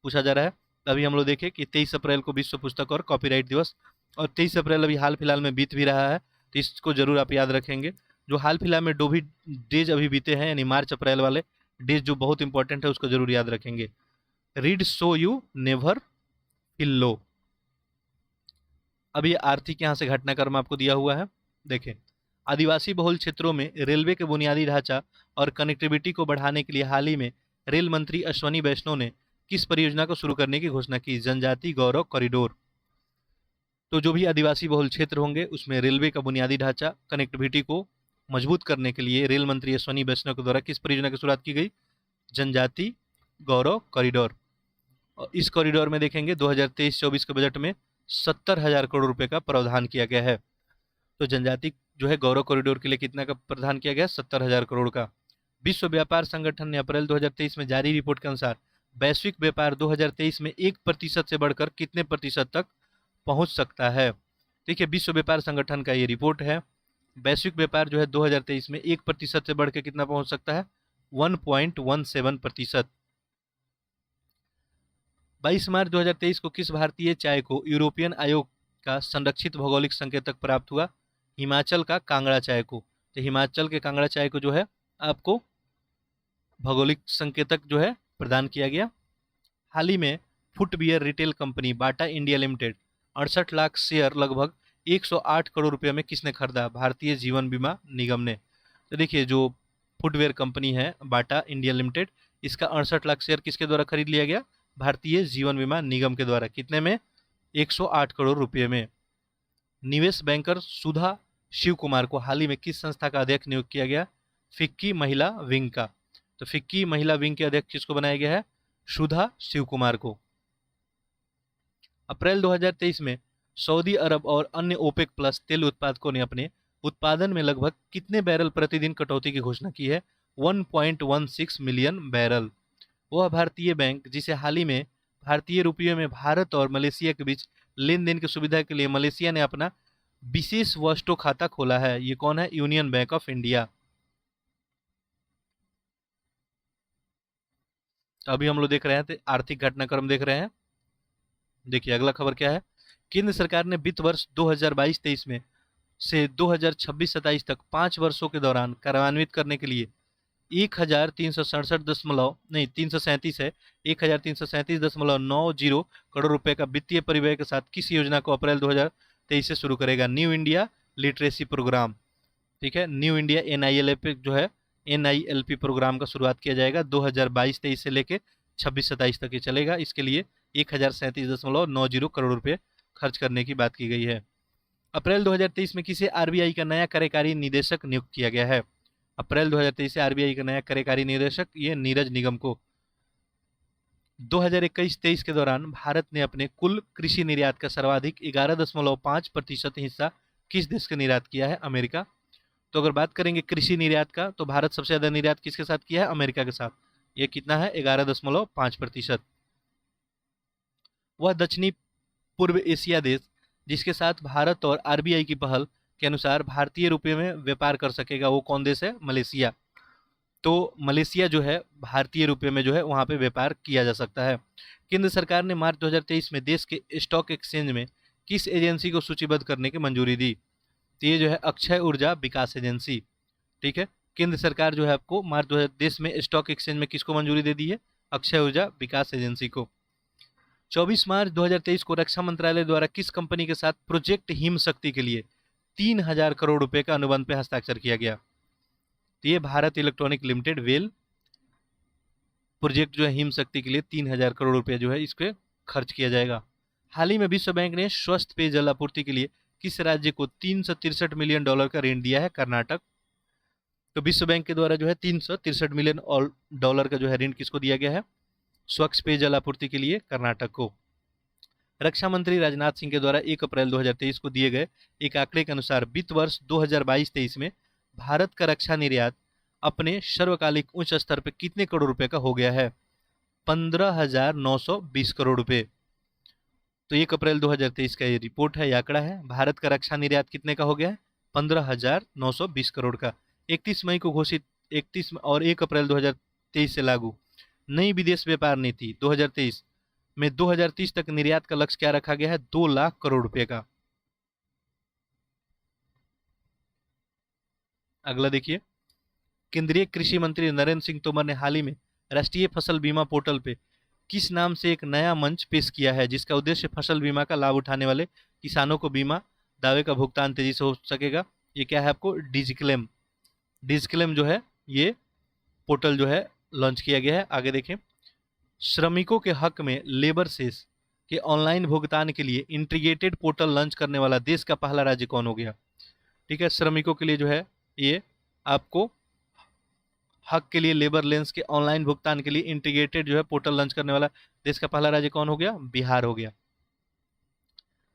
पूछा जा रहा है। अभी हम लोग देखें कि 23 अप्रैल को विश्व पुस्तक और कॉपीराइट दिवस, और 23 अप्रैल अभी हाल फिलहाल में बीत भी रहा है, तो इसको जरूर आप याद रखेंगे। जो हाल फिलहाल में दो भी डेज अभी बीते हैं यानी मार्च अप्रैल वाले डेज जो बहुत इंपॉर्टेंट है उसको जरूर याद रखेंगे। Read so you never feel low. अब ये आर्थिक यहाँ से घटनाक्रम आपको दिया हुआ है। देखें, आदिवासी बहुल क्षेत्रों में रेलवे के बुनियादी ढांचा और कनेक्टिविटी को बढ़ाने के लिए हाल ही में रेल मंत्री अश्वनी वैष्णव ने किस परियोजना को शुरू करने की घोषणा की? जनजाति गौरव कॉरिडोर। तो जो भी आदिवासी बहुल क्षेत्र होंगे उसमें रेलवे का बुनियादी ढांचा कनेक्टिविटी को मजबूत करने के लिए रेल मंत्री अश्वनी वैष्णव के द्वारा किस परियोजना की शुरुआत की गई? जनजाति गौरव कॉरिडोर। और इस कॉरिडोर में देखेंगे 2023-24 के बजट में 70,000 करोड़ रुपए का प्रावधान किया गया है। तो जनजाति जो है गौरव कॉरिडोर के लिए कितना का प्रावधान किया गया? 70,000 करोड़ का। विश्व व्यापार संगठन ने अप्रैल 2023 में जारी रिपोर्ट के अनुसार वैश्विक व्यापार 2023 में 1% से बढ़कर कितने प्रतिशत तक पहुंच सकता है? देखिए, विश्व व्यापार संगठन का ये रिपोर्ट है। वैश्विक व्यापार जो है 2023 में 1% से बढ़ के कितना पहुंच सकता है, 1.17%। 22 मार्च 2023 को किस भारतीय चाय को यूरोपियन आयोग का संरक्षित भौगोलिक संकेतक प्राप्त हुआ, हिमाचल का कांगड़ा चाय को। तो हिमाचल के कांगड़ा चाय को जो है आपको भौगोलिक संकेतक जो है प्रदान किया गया। हाल ही में footwear retail company Bata India limited 68 lakh share लगभग 108 करोड़ रुपए में किसने खरीदा, भारतीय जीवन बीमा निगम ने। तो देखिए, जो फुटवेयर कंपनी है बाटा इंडिया लिमिटेड, इसका 68 लाख शेयर किसके द्वारा खरीद लिया गया, भारतीय जीवन बीमा निगम के द्वारा। कितने में, 108 करोड़ रुपए में। निवेश बैंकर सुधा शिव कुमार को हाल ही में किस संस्था का अध्यक्ष नियुक्त किया गया, फिक्की महिला विंग का। तो फिक्की महिला विंग के अध्यक्ष किसको बनाया गया है, सुधा शिव कुमार को। अप्रैल 2023 में सऊदी अरब और अन्य ओपेक प्लस तेल उत्पादकों ने अपने उत्पादन में लगभग कितने बैरल प्रतिदिन कटौती की घोषणा की है, 1.16 मिलियन बैरल। वह भारतीय बैंक जिसे हाल ही में भारतीय रुपये में भारत और मलेशिया के बीच लेन देन की सुविधा के लिए मलेशिया ने अपना विशेष वस्टो खाता खोला है, ये कौन है, यूनियन बैंक ऑफ इंडिया। तो अभी हम लोग देख रहे हैं, तो आर्थिक घटनाक्रम देख रहे हैं। देखिए, अगला खबर क्या है। केंद्र सरकार ने वित्त वर्ष 2022-23 में से 2026-27 तक 5 वर्षों के दौरान कार्यान्वित करने के लिए 337 है 1337.90 करोड़ रुपए का वित्तीय परिव्यय के साथ किस योजना को अप्रैल 2023 से शुरू करेगा, न्यू इंडिया लिटरेसी प्रोग्राम। ठीक है, न्यू इंडिया NILP जो है NILP प्रोग्राम का शुरुआत किया जाएगा 2022-23 से लेके 26-27 तक ये चलेगा। इसके लिए 1037.90 करोड़ रुपए खर्च करने की बात की गई है। अप्रैल 2023 में किसे RBI का नया कार्यकारी निदेशक नियुक्त किया गया है, अप्रैल 2023 से RBI का नया कार्यकारी निदेशक ये नीरज निगम को। 2021-23 के दौरान भारत ने अपने कुल कृषि निर्यात का सर्वाधिक 11.5% हिस्सा किस देश का निर्यात किया है, अमेरिका। तो अगर बात करेंगे कृषि निर्यात का, तो भारत सबसे ज्यादा निर्यात किसके साथ किया है, अमेरिका के साथ। ये कितना है, 11.5%। वह दक्षिणी पूर्व एशिया देश जिसके साथ भारत और RBI की पहल के अनुसार भारतीय रुपये में व्यापार कर सकेगा, वो कौन देश है, मलेशिया। तो मलेशिया जो है भारतीय रुपये में जो है वहाँ पे व्यापार किया जा सकता है। केंद्र सरकार ने मार्च 2023 में देश के स्टॉक एक्सचेंज में किस एजेंसी को सूचीबद्ध करने की मंजूरी दी, तो ये जो है अक्षय ऊर्जा विकास एजेंसी। ठीक है, केंद्र सरकार जो है आपको मार्च 2000 देश में स्टॉक एक्सचेंज में किसको मंजूरी दे दी है, अक्षय ऊर्जा विकास एजेंसी को। 24 मार्च 2023 को रक्षा मंत्रालय द्वारा किस कंपनी के साथ प्रोजेक्ट हिम शक्ति के लिए 3000 करोड़ रुपए का अनुबंध पे हस्ताक्षर किया गया, तो ये Bharat electronic limited well project जो है हिम शक्ति के लिए 3000 करोड़ रुपए जो है इस पे खर्च किया जाएगा। हाल ही में विश्व बैंक ने स्वस्थ पेयजल आपूर्ति के लिए किस राज्य को $363 मिलियन का ऋण दिया है, कर्नाटक। तो विश्व बैंक के द्वारा जो है $363 मिलियन का जो है ऋण किसको दिया गया है, स्वच्छ पेयजल आपूर्ति के लिए कर्नाटक को। रक्षा मंत्री राजनाथ सिंह के द्वारा 1 अप्रैल 2023 को दिए गए एक आंकड़े के अनुसार वित्त वर्ष 2022-23 में भारत का रक्षा निर्यात अपने सर्वकालिक उच्च स्तर पर कितने करोड़ रुपए का हो गया है, 15,920 करोड़ रुपए। तो 1 अप्रैल 2023 का ये रिपोर्ट है, ये आंकड़ा है। भारत का रक्षा निर्यात कितने का हो गया है, 15,920 करोड़ का। 31 मई को घोषित 31 और 1 अप्रैल 2023 से लागू नई विदेश व्यापार नीति 2023 में 2030 तक निर्यात का लक्ष्य क्या रखा गया है, 2 लाख करोड़ रुपए का। अगला देखिए, केंद्रीय कृषि मंत्री नरेंद्र सिंह तोमर ने हाल ही में राष्ट्रीय फसल बीमा पोर्टल पे किस नाम से एक नया मंच पेश किया है, जिसका उद्देश्य फसल बीमा का लाभ उठाने वाले किसानों को बीमा दावे का भुगतान तेजी से हो सकेगा। ये क्या है आपको, डिजिक्लेम। डिजिक्लेम जो है ये पोर्टल जो है लॉन्च किया गया है। आगे देखें, श्रमिकों के हक में लेबर सेस के ऑनलाइन भुगतान के लिए इंटीग्रेटेड पोर्टल लॉन्च करने वाला देश का पहला राज्य कौन हो गया। ठीक है, श्रमिकों के लिए जो है ये आपको हक के लिए लेबर लेंस के ऑनलाइन भुगतान के लिए इंटीग्रेटेड जो है पोर्टल लॉन्च करने वाला देश का पहला राज्य कौन हो गया, बिहार हो गया।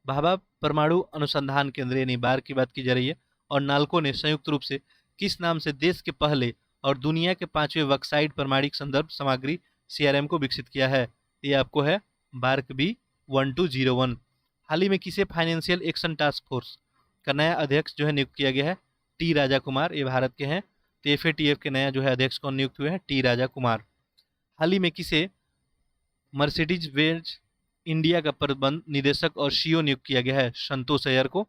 भाभा परमाणु अनुसंधान केंद्र यानी बार की बात की जा रही है, और नालको ने संयुक्त रूप से किस नाम से देश के पहले और दुनिया के 5वें बॉक्साइट प्रमाणिक संदर्भ सामग्री CRM को विकसित किया है, ये आपको है बार्क B1201। हाल ही में किसे फाइनेंशियल एक्शन टास्क फोर्स का नया अध्यक्ष जो है नियुक्त किया गया है? टी राजा कुमार, ये भारत के हैं। तो एफएटीएफ के नया जो है अध्यक्ष कौन नियुक्त हुए हैं? टी राजा कुमार। हाल ही में किसे मर्सिडीज बेंज इंडिया का प्रबंध निदेशक और सीईओ नियुक्त किया गया है? संतोष अय्यर को।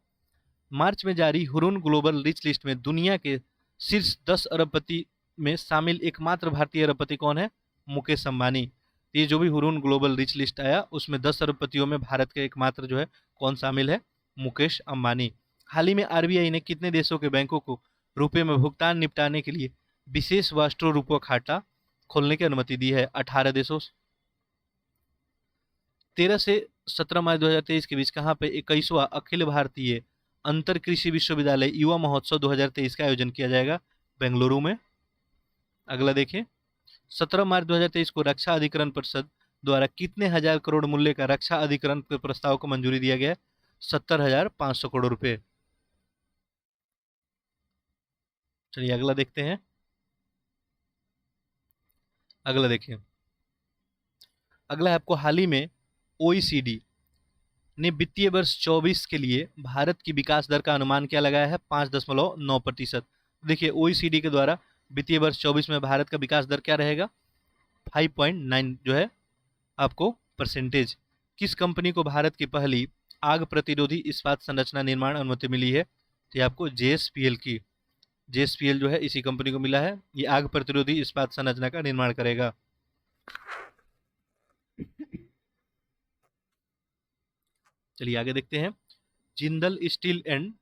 मार्च में जारी हुरून ग्लोबल रिच लिस्ट में दुनिया के शीर्ष 10 अरबपति में शामिल एकमात्र भारतीय अरबपति कौन है? मुकेश अंबानी। ये जो भी हुरून ग्लोबल रिच लिस्ट आया उसमें 10 अरबपतियों में भारत के एकमात्र जो है कौन शामिल है? मुकेश अंबानी। हाल ही में आरबीआई ने कितने देशों के बैंकों को रुपए में भुगतान निपटाने के लिए विशेष वास्ट्रो रूपो खाता खोलने की अनुमति दी है? 18 देशों। 13 से 17 मार्च 2023 के बीच कहाँ पे 21वां अखिल भारतीय अंतर कृषि विश्वविद्यालय युवा महोत्सव 2023 का आयोजन किया जाएगा? बेंगलुरु में। अगला देखिए, 17 मार्च 2023 को रक्षा अधिकरण परिषद द्वारा कितने हजार करोड़ मूल्य का रक्षा अधिकरण के प्रस्ताव को मंजूरी दिया गया? 70,500 करोड़ रुपए। चलिए अगला देखते हैं। अगला देखिए, अगला है आपको हाल ही में ओईसीडी ने वित्तीय वर्ष 24 के लिए भारत की विकास दर का अनुमान क्या लगाया है? 5.9%। देखिए ओईसीडी के द्वारा वित्तीय वर्ष 24 में भारत का विकास दर क्या रहेगा? 5.9 जो है आपको परसेंटेज। किस कंपनी को भारत की पहली आग प्रतिरोधी इस्पात संरचना निर्माण अनुमति मिली है? तो ये आपको जेएसपीएल की। जेएसपीएल जो है इसी कंपनी को मिला है, ये आग प्रतिरोधी इस्पात संरचना का निर्माण करेगा। चलिए आगे देखते हैं। Jindal steel and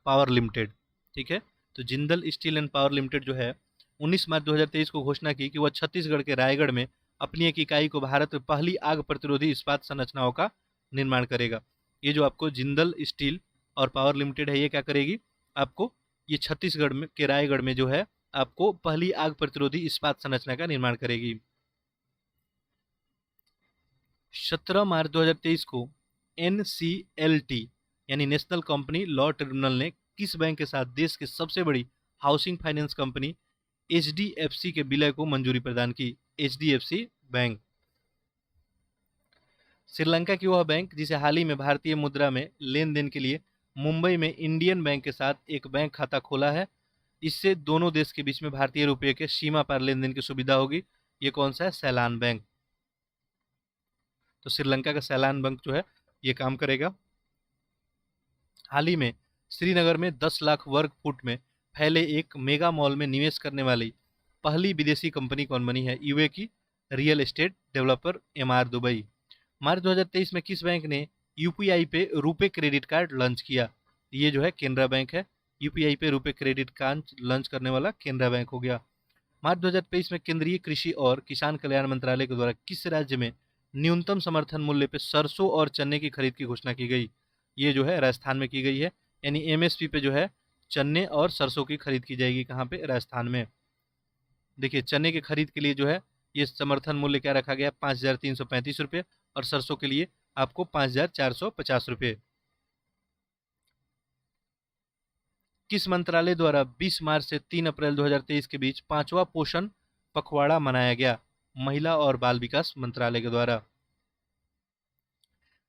power limited, ठीक है, तो Jindal steel and power limited जो है 19 मार्च 2023 को घोषणा की कि वह छत्तीसगढ़ के रायगढ़ में अपनी एक इकाई को भारत में पहली आग प्रतिरोधी इस्पात संरचनाओं का निर्माण करेगा। ये जो आपको जिंदल स्टील और पावर लिमिटेड है ये क्या करेगी? आपको ये छत्तीसगढ़ में के रायगढ़ में जो है आपको पहली आग प्रतिरोधी इस्पात संरचना का निर्माण करेगी। 17 मार्च 2023 को एनसीएलटी यानी नेशनल कंपनी लॉ ट्रिब्यूनल ने किस बैंक के साथ देश की सबसे बड़ी हाउसिंग फाइनेंस कंपनी एचडीएफसी के विलय को मंजूरी प्रदान की? HDFC bank. श्रीलंका की वह बैंक जिसे हाल ही में भारतीय मुद्रा में लेन देन के लिए मुंबई में इंडियन बैंक के साथ एक बैंक खाता खोला है, इससे दोनों देश के बीच में भारतीय रुपये के सीमा पार लेन देन की सुविधा होगी। ये कौन सा है? सैलान बैंक। तो श्रीलंका का सैलान बैंक जो है ये काम करेगा। हाल ही में श्रीनगर में 10 लाख वर्ग फुट में फैले एक मेगा मॉल में निवेश करने वाली पहली विदेशी कंपनी कौन बनी है? यूए की real estate developer Emaar Dubai. मार्च 2023 में किस बैंक ने यूपीआई पे रुपे क्रेडिट कार्ड लॉन्च किया? ये जो है केनरा बैंक है। यूपीआई पे रुपे क्रेडिट कार्ड लॉन्च करने वाला केनरा बैंक हो गया। मार्च 2023 में केंद्रीय कृषि और किसान कल्याण मंत्रालय के द्वारा किस राज्य में न्यूनतम समर्थन मूल्य पे सरसों और चने की खरीद की घोषणा की गई? ये जो है राजस्थान में की गई है, यानी एमएसपी पे जो है चने और सरसों की खरीद की जाएगी। कहाँ पे? राजस्थान में। देखिए चने की खरीद के लिए जो है ये समर्थन मूल्य क्या रखा गया? 5,335 रुपये, और सरसों के लिए आपको 5,450 रुपये। किस मंत्रालय द्वारा 20 मार्च से 3 अप्रैल 2023 के बीच 5वां पोषण पखवाड़ा मनाया गया? महिला और बाल विकास मंत्रालय के द्वारा।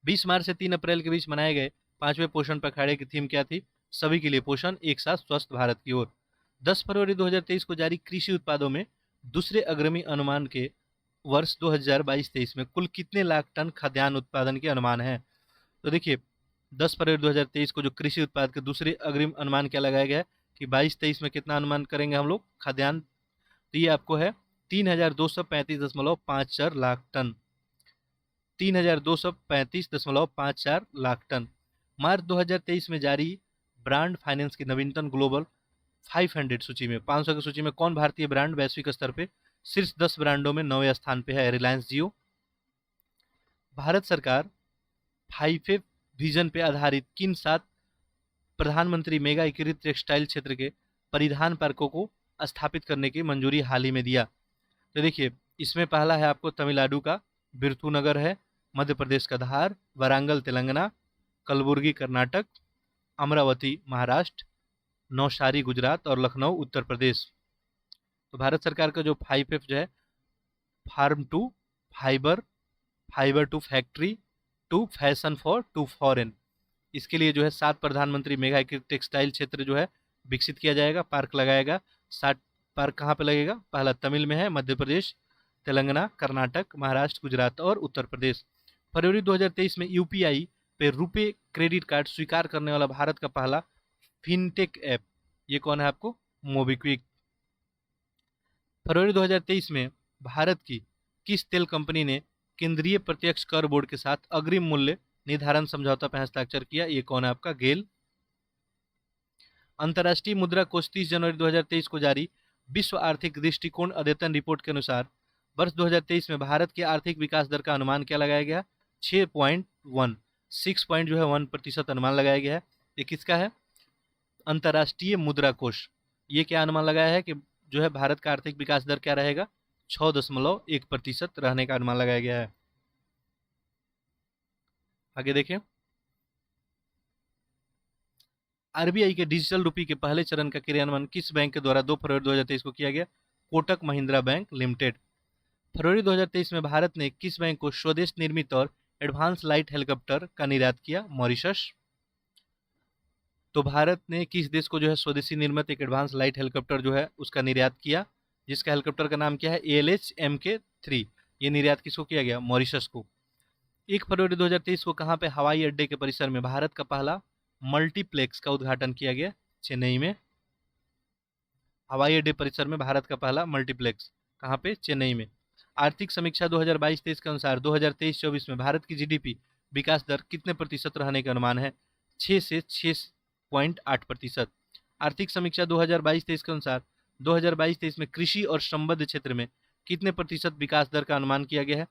20 मार्च से 3 अप्रैल के बीच मनाए गए 5वें पोषण पखवाड़े की थीम क्या थी? सभी के लिए पोषण, एक साथ स्वस्थ भारत की ओर। 10 फरवरी 2023 को जारी कृषि उत्पादों में दूसरे अग्रणी अनुमान के वर्ष 2022-23 में कुल कितने लाख टन खाद्यान्न उत्पादन के अनुमान है? तो देखिए 10 फरवरी 2023 को जो कृषि उत्पाद के दूसरे अग्रिम अनुमान क्या लगाया गया है कि 22-23 में कितना अनुमान करेंगे हम लोग खाद्यान्न? तो ये आपको है 3,235.54 लाख टन। 3,235.54 लाख टन। मार्च 2023 में जारी ब्रांड फाइनेंस की नवीनतम ग्लोबल 500 सूची में 500 की सूची में कौन भारतीय ब्रांड वैश्विक स्तर पे शीर्ष 10 ब्रांडों में 9वें स्थान पे है? रिलायंस जियो। भारत सरकार 5 विजन पे आधारित किन 7 प्रधानमंत्री मेगा एकीकृत टेक्सटाइल क्षेत्र के परिधान पार्कों को स्थापित करने की मंजूरी हाल ही में दिया? तो देखिए इसमें पहला है आपको तमिलनाडु का बिरथुनगर है, मध्य प्रदेश का धार, वारंगल तेलंगाना, कलबुर्गी कर्नाटक, अमरावती महाराष्ट्र, नौशारी गुजरात और लखनऊ उत्तर प्रदेश। तो भारत सरकार का जो 5F जो है farm to fiber, fiber to factory, to fashion for to foreign, इसके लिए जो है 7 प्रधानमंत्री मेगा टेक्सटाइल क्षेत्र जो है विकसित किया जाएगा, पार्क लगाएगा। 60 पार्क कहाँ पे लगेगा? पहला तमिल में है, मध्य प्रदेश, तेलंगाना, कर्नाटक, महाराष्ट्र, गुजरात और उत्तर प्रदेश। फरवरी 2023 में यूपीआई पे रुपे क्रेडिट कार्ड स्वीकार करने वाला भारत का पहला फिनटेक ऐप, ये कौन है आपको? मोबिक्विक। फरवरी 2023 में भारत की किस तेल कंपनी ने केंद्रीय प्रत्यक्ष कर बोर्ड के साथ अग्रिम मूल्य निर्धारण समझौता पर हस्ताक्षर किया? ये कौन है आपका? गेल। अंतर्राष्ट्रीय मुद्रा कोष 30 जनवरी 2023 को जारी विश्व आर्थिक दृष्टिकोण अद्यतन रिपोर्ट के अनुसार वर्ष 2023 में भारत की आर्थिक विकास दर का अनुमान क्या लगाया गया? 6.1 6 पॉइंट जो है 1% अनुमान लगाया गया है। ये किसका है? अंतर्राष्ट्रीय मुद्रा कोष। ये क्या अनुमान लगाया है कि जो है भारत का आर्थिक विकास दर क्या रहेगा? 6.1% रहने का अनुमान लगाया गया है। आगे देखें, आरबीआई के डिजिटल रूपी के पहले चरण का क्रियान्वयन किस बैंक के द्वारा 2 फरवरी 2023 को किया गया? Kotak Mahindra bank limited. फरवरी 2023 में भारत ने किस बैंक को स्वदेश निर्मित और एडवांस लाइट हेलीकॉप्टर का निर्यात किया? मॉरिशस। तो भारत ने किस देश को जो है स्वदेशी निर्मित एक एडवांस लाइट हेलीकॉप्टर जो है उसका निर्यात किया, जिसका हेलीकॉप्टर का नाम क्या है? ALH MK3। ये निर्यात किसको किया गया? मॉरिशस को। 1 फरवरी 2023 को कहाँ पे हवाई अड्डे के परिसर में भारत का पहला मल्टीप्लेक्स का उद्घाटन किया गया? चेन्नई में। हवाई अड्डे परिसर में भारत का पहला मल्टीप्लेक्स कहाँ पे? चेन्नई में। आर्थिक समीक्षा 2022-23 के अनुसार 2023-24 में भारत की जीडीपी विकास दर कितने प्रतिशत रहने का अनुमान है? 6 से 6.8%। आर्थिक समीक्षा 2022-23 के अनुसार 2022-23 में कृषि और संबद्ध क्षेत्र में कितने प्रतिशत विकास दर का अनुमान किया गया है?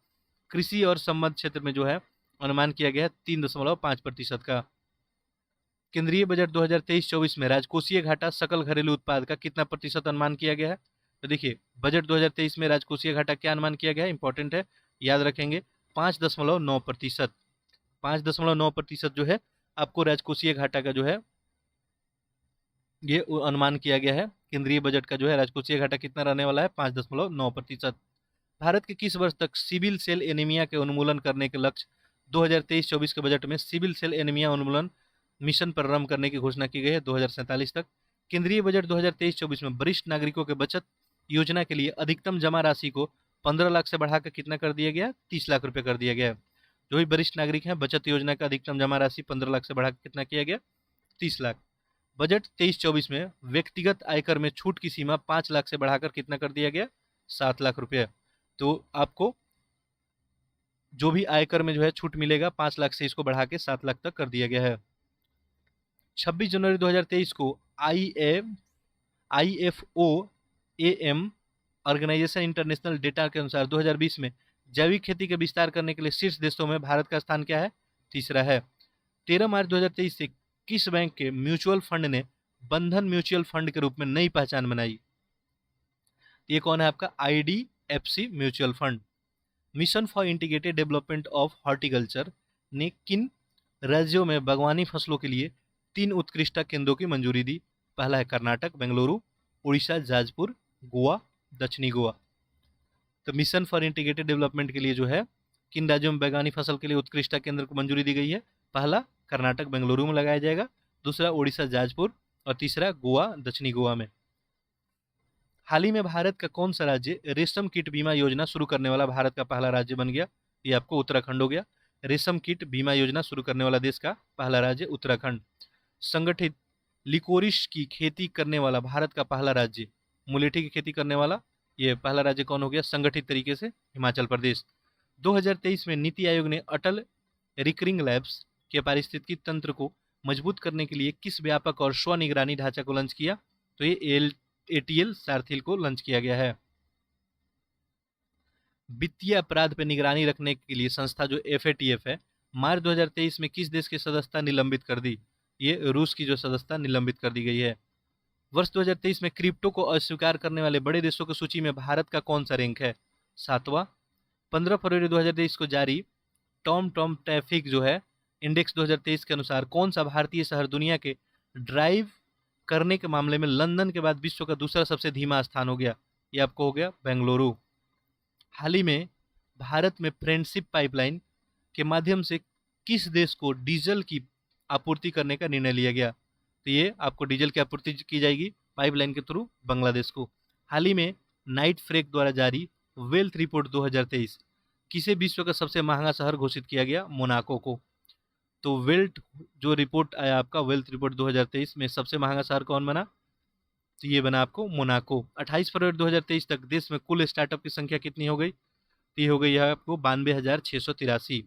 कृषि और संबद्ध क्षेत्र में जो है अनुमान किया गया है 3.5% का। केंद्रीय बजट 2023-24 में राजकोषीय घाटा सकल घरेलू उत्पाद का कितना प्रतिशत अनुमान किया गया है? तो देखिए, बजट 2023 में राजकोषीय घाटा क्या अनुमान किया गया है? इंपॉर्टेंट है, याद रखेंगे, 5.9%। 5.9% जो है आपको राजकोषीय घाटा का जो है ये अनुमान किया गया है। केंद्रीय बजट का जो है राजकोषीय घाटा कितना रहने वाला है? 5.9%। भारत के किस वर्ष तक सिविल सेल एनीमिया के उन्मूलन करने के लक्ष्य 2023-24 के बजट में सिविल सेल एनीमिया उन्मूलन मिशन प्रारंभ करने की घोषणा की गई है? 2047 तक। केंद्रीय बजट 2023-24 में वरिष्ठ नागरिकों के बचत योजना के लिए अधिकतम जमा राशि को 15 लाख से बढ़ाकर कितना कर दिया गया? 30 लाख रुपए कर दिया गया। जो भी वरिष्ठ नागरिक हैं, बचत योजना का अधिकतम जमा राशि 15 लाख से बढ़ाकर कितना किया गया? 30 लाख। बजट 23-24 में व्यक्तिगत आयकर में छूट की सीमा 5 लाख से बढ़ाकर कितना कर दिया गया? 7 लाख रुपये। तो आपको जो भी आयकर में जो है छूट मिलेगा 5 लाख से इसको बढ़ा के 7 लाख तक कर दिया गया है। 26 जनवरी 2023 को IFOAM ऑर्गेनाइजेशन इंटरनेशनल डेटा के अनुसार 2020 में जैविक खेती के विस्तार करने के लिए शीर्ष देशों में भारत का स्थान क्या है? तीसरा है। 13 मार्च 2023 से किस बैंक के म्यूचुअल फंड ने बंधन म्यूचुअल फंड के रूप में नई पहचान बनाई? ये कौन है आपका? IDFC mutual fund. Mission for integrated development of horticulture ने किन राज्यों में बागवानी फसलों के लिए 3 उत्कृष्टता केंद्रों की मंजूरी दी? पहला है कर्नाटक बेंगलुरु, उड़ीसा जाजपुर, गोवा दक्षिणी गोवा। तो मिशन फॉर इंटीग्रेटेड डेवलपमेंट के लिए जो है किन राज्यों में बागवानी फसल के लिए उत्कृष्टता केंद्र को मंजूरी दी गई है? पहला कर्नाटक बेंगलुरु में लगाया जाएगा, दूसरा उड़ीसा जाजपुर और तीसरा गोवा दक्षिणी गोवा में। हाल ही में भारत का कौन सा राज्य रेशम कीट बीमा योजना शुरू करने वाला भारत का पहला राज्य बन गया? ये आपको उत्तराखंड हो गया। रेशम कीट बीमा योजना शुरू करने वाला देश का पहला राज्य उत्तराखंड। संगठित लिकोरिश की खेती करने वाला भारत का पहला राज्य, मुलेठी की खेती करने वाला ये पहला राज्य कौन हो गया? संगठित तरीके से हिमाचल प्रदेश। 2023 में नीति आयोग ने अटल रिकरिंग लैब्स के पारिस्थितिकी तंत्र को मजबूत करने के लिए किस व्यापक और स्वनिगरानी ढांचा को लॉन्च किया? तो ये ATL सारथिल को लॉन्च किया गया है। वित्तीय अपराध पर निगरानी रखने के लिए संस्था जो FATF है, मार्च 2023 में किस देश की सदस्यता निलंबित कर दी? ये रूस की जो सदस्यता निलंबित कर दी गई है। वर्ष 2023 में क्रिप्टो को अस्वीकार करने वाले बड़े देशों की सूची में भारत का कौन सा रैंक है? 7वां। 15 फरवरी 2023 को जारी टॉम ट्रैफिक जो है इंडेक्स 2023 के अनुसार कौन सा भारतीय शहर दुनिया के ड्राइव करने के मामले में लंदन के बाद विश्व का दूसरा सबसे धीमा स्थान हो गया? ये आपको हो गया बेंगलुरु। हाल ही में भारत में फ्रेंडशिप पाइपलाइन के माध्यम से किस देश को डीजल की आपूर्ति करने का निर्णय लिया गया। तो ये आपको डीजल की आपूर्ति की जाएगी पाइपलाइन के थ्रू बांग्लादेश को। हाल ही में नाइट फ्रेक द्वारा जारी वेल्थ रिपोर्ट 2023 किसे विश्व का सबसे महंगा शहर घोषित किया गया? मोनाको को। तो वेल्थ जो रिपोर्ट आया आपका वेल्थ रिपोर्ट 2023 में सबसे महंगा शहर कौन बना? तो ये बना आपको मोनाको। 28 फरवरी 2023 तक देश में कुल स्टार्टअप की संख्या कितनी हो गई? तो ये हो गई है आपको 92,683।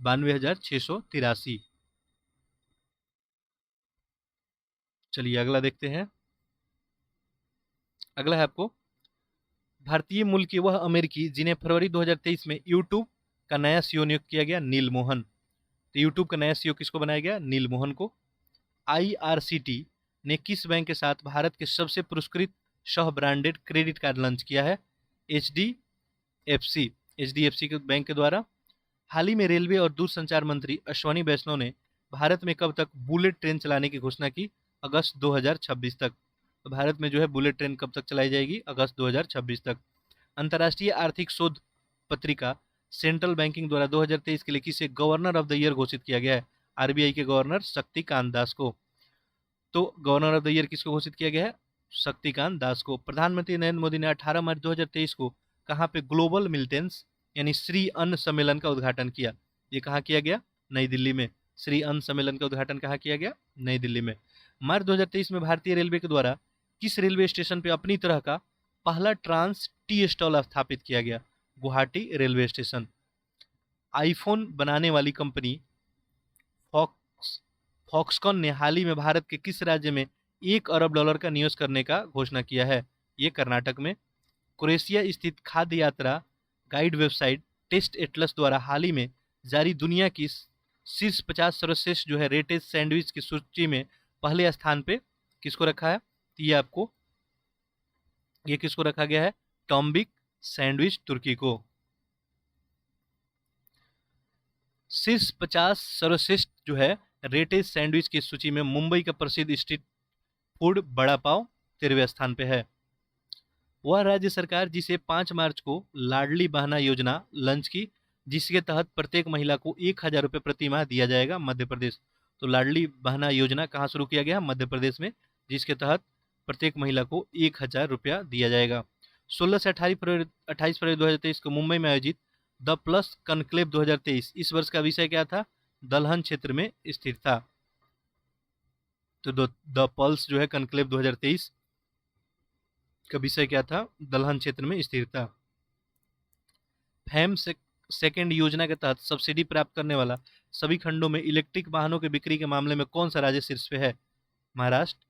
92,683। चलिए अगला देखते हैं। अगला है आपको भारतीय मूल के वह अमेरिकी जिन्हें फरवरी 2023 में यूट्यूब का नया सीईओ नियुक्त किया गया? नील मोहन। तो यूट्यूब का नया सीईओ किसको बनाया गया? नील मोहन को। आईआरसीटी ने किस बैंक के साथ भारत के सबसे पुरस्कृत सह ब्रांडेड क्रेडिट कार्ड लॉन्च किया है? एचडीएफसी के बैंक के द्वारा। हाल ही में रेलवे और दूरसंचार मंत्री अश्वनी वैष्णव ने भारत में कब तक बुलेट ट्रेन चलाने की घोषणा की? अगस्त 2026 तक। तो भारत में जो है बुलेट ट्रेन कब तक चलाई जाएगी? अगस्त 2026 तक। अंतर्राष्ट्रीय आर्थिक शोध पत्रिका सेंट्रल बैंकिंग द्वारा 2023 के लिए किसे गवर्नर ऑफ द ईयर घोषित किया गया है? आरबीआई के गवर्नर शक्तिकांत दास को। तो गवर्नर ऑफ द ईयर किसको घोषित किया गया है? शक्तिकांत दास को। प्रधानमंत्री नरेंद्र मोदी ने 18 मार्च 2023 को कहाँ पे ग्लोबल मिल्टेंस यानी श्री अन्न सम्मेलन का उद्घाटन किया? ये कहाँ किया गया? नई दिल्ली में। श्री अन्न सम्मेलन का उद्घाटन कहाँ किया गया? नई दिल्ली में। मार्च 2023 में भारतीय रेलवे के द्वारा किस रेलवे स्टेशन पे अपनी तरह का पहला ट्रांस टी स्टॉल स्थापित किया गया? Guwahati railway station. आईफोन बनाने वाली कंपनी फॉक्स फॉक्सकॉन ने हाल ही में भारत के किस राज्य में $1 अरब का निवेश करने का घोषणा किया है? ये कर्नाटक में। क्रोएशिया स्थित खाद्य यात्रा गाइड वेबसाइट टेस्ट एटलस द्वारा हाल ही में जारी दुनिया की शीर्ष 50 सर्वश्रेष्ठ जो है रेटेड सैंडविच की सूची में पहले स्थान पे किसको रखा है? तो ये किसको रखा गया है? टॉम्बिक सैंडविच तुर्की को। शीर्ष 50 सर्वश्रेष्ठ जो है रेटेड सैंडविच की सूची में मुंबई का प्रसिद्ध स्ट्रीट फूड बड़ा पाव 13वें स्थान पे है। वह राज्य सरकार जिसे 5 मार्च को लाडली बहना योजना लॉन्च की, जिसके तहत प्रत्येक महिला को 1,000 रुपये प्रति माह दिया जाएगा? मध्य प्रदेश। तो लाडली बहना योजना कहाँ शुरू किया गया? मध्य प्रदेश में, जिसके तहत प्रत्येक महिला को 1,000 रुपया दिया जाएगा। 16 से 28 फरवरी 2023 को मुंबई में आयोजित द प्लस कनक्लेव 2023 इस वर्ष का विषय क्या था? दलहन क्षेत्र में स्थिरता। तो द पल्स जो है कनक्लेव 2023 का विषय क्या था? दलहन क्षेत्र में स्थिरता। फैम सेकेंड योजना के तहत सब्सिडी प्राप्त करने वाला सभी खंडों में इलेक्ट्रिक वाहनों की बिक्री के मामले में कौन सा राज्य शीर्ष पे है? महाराष्ट्र।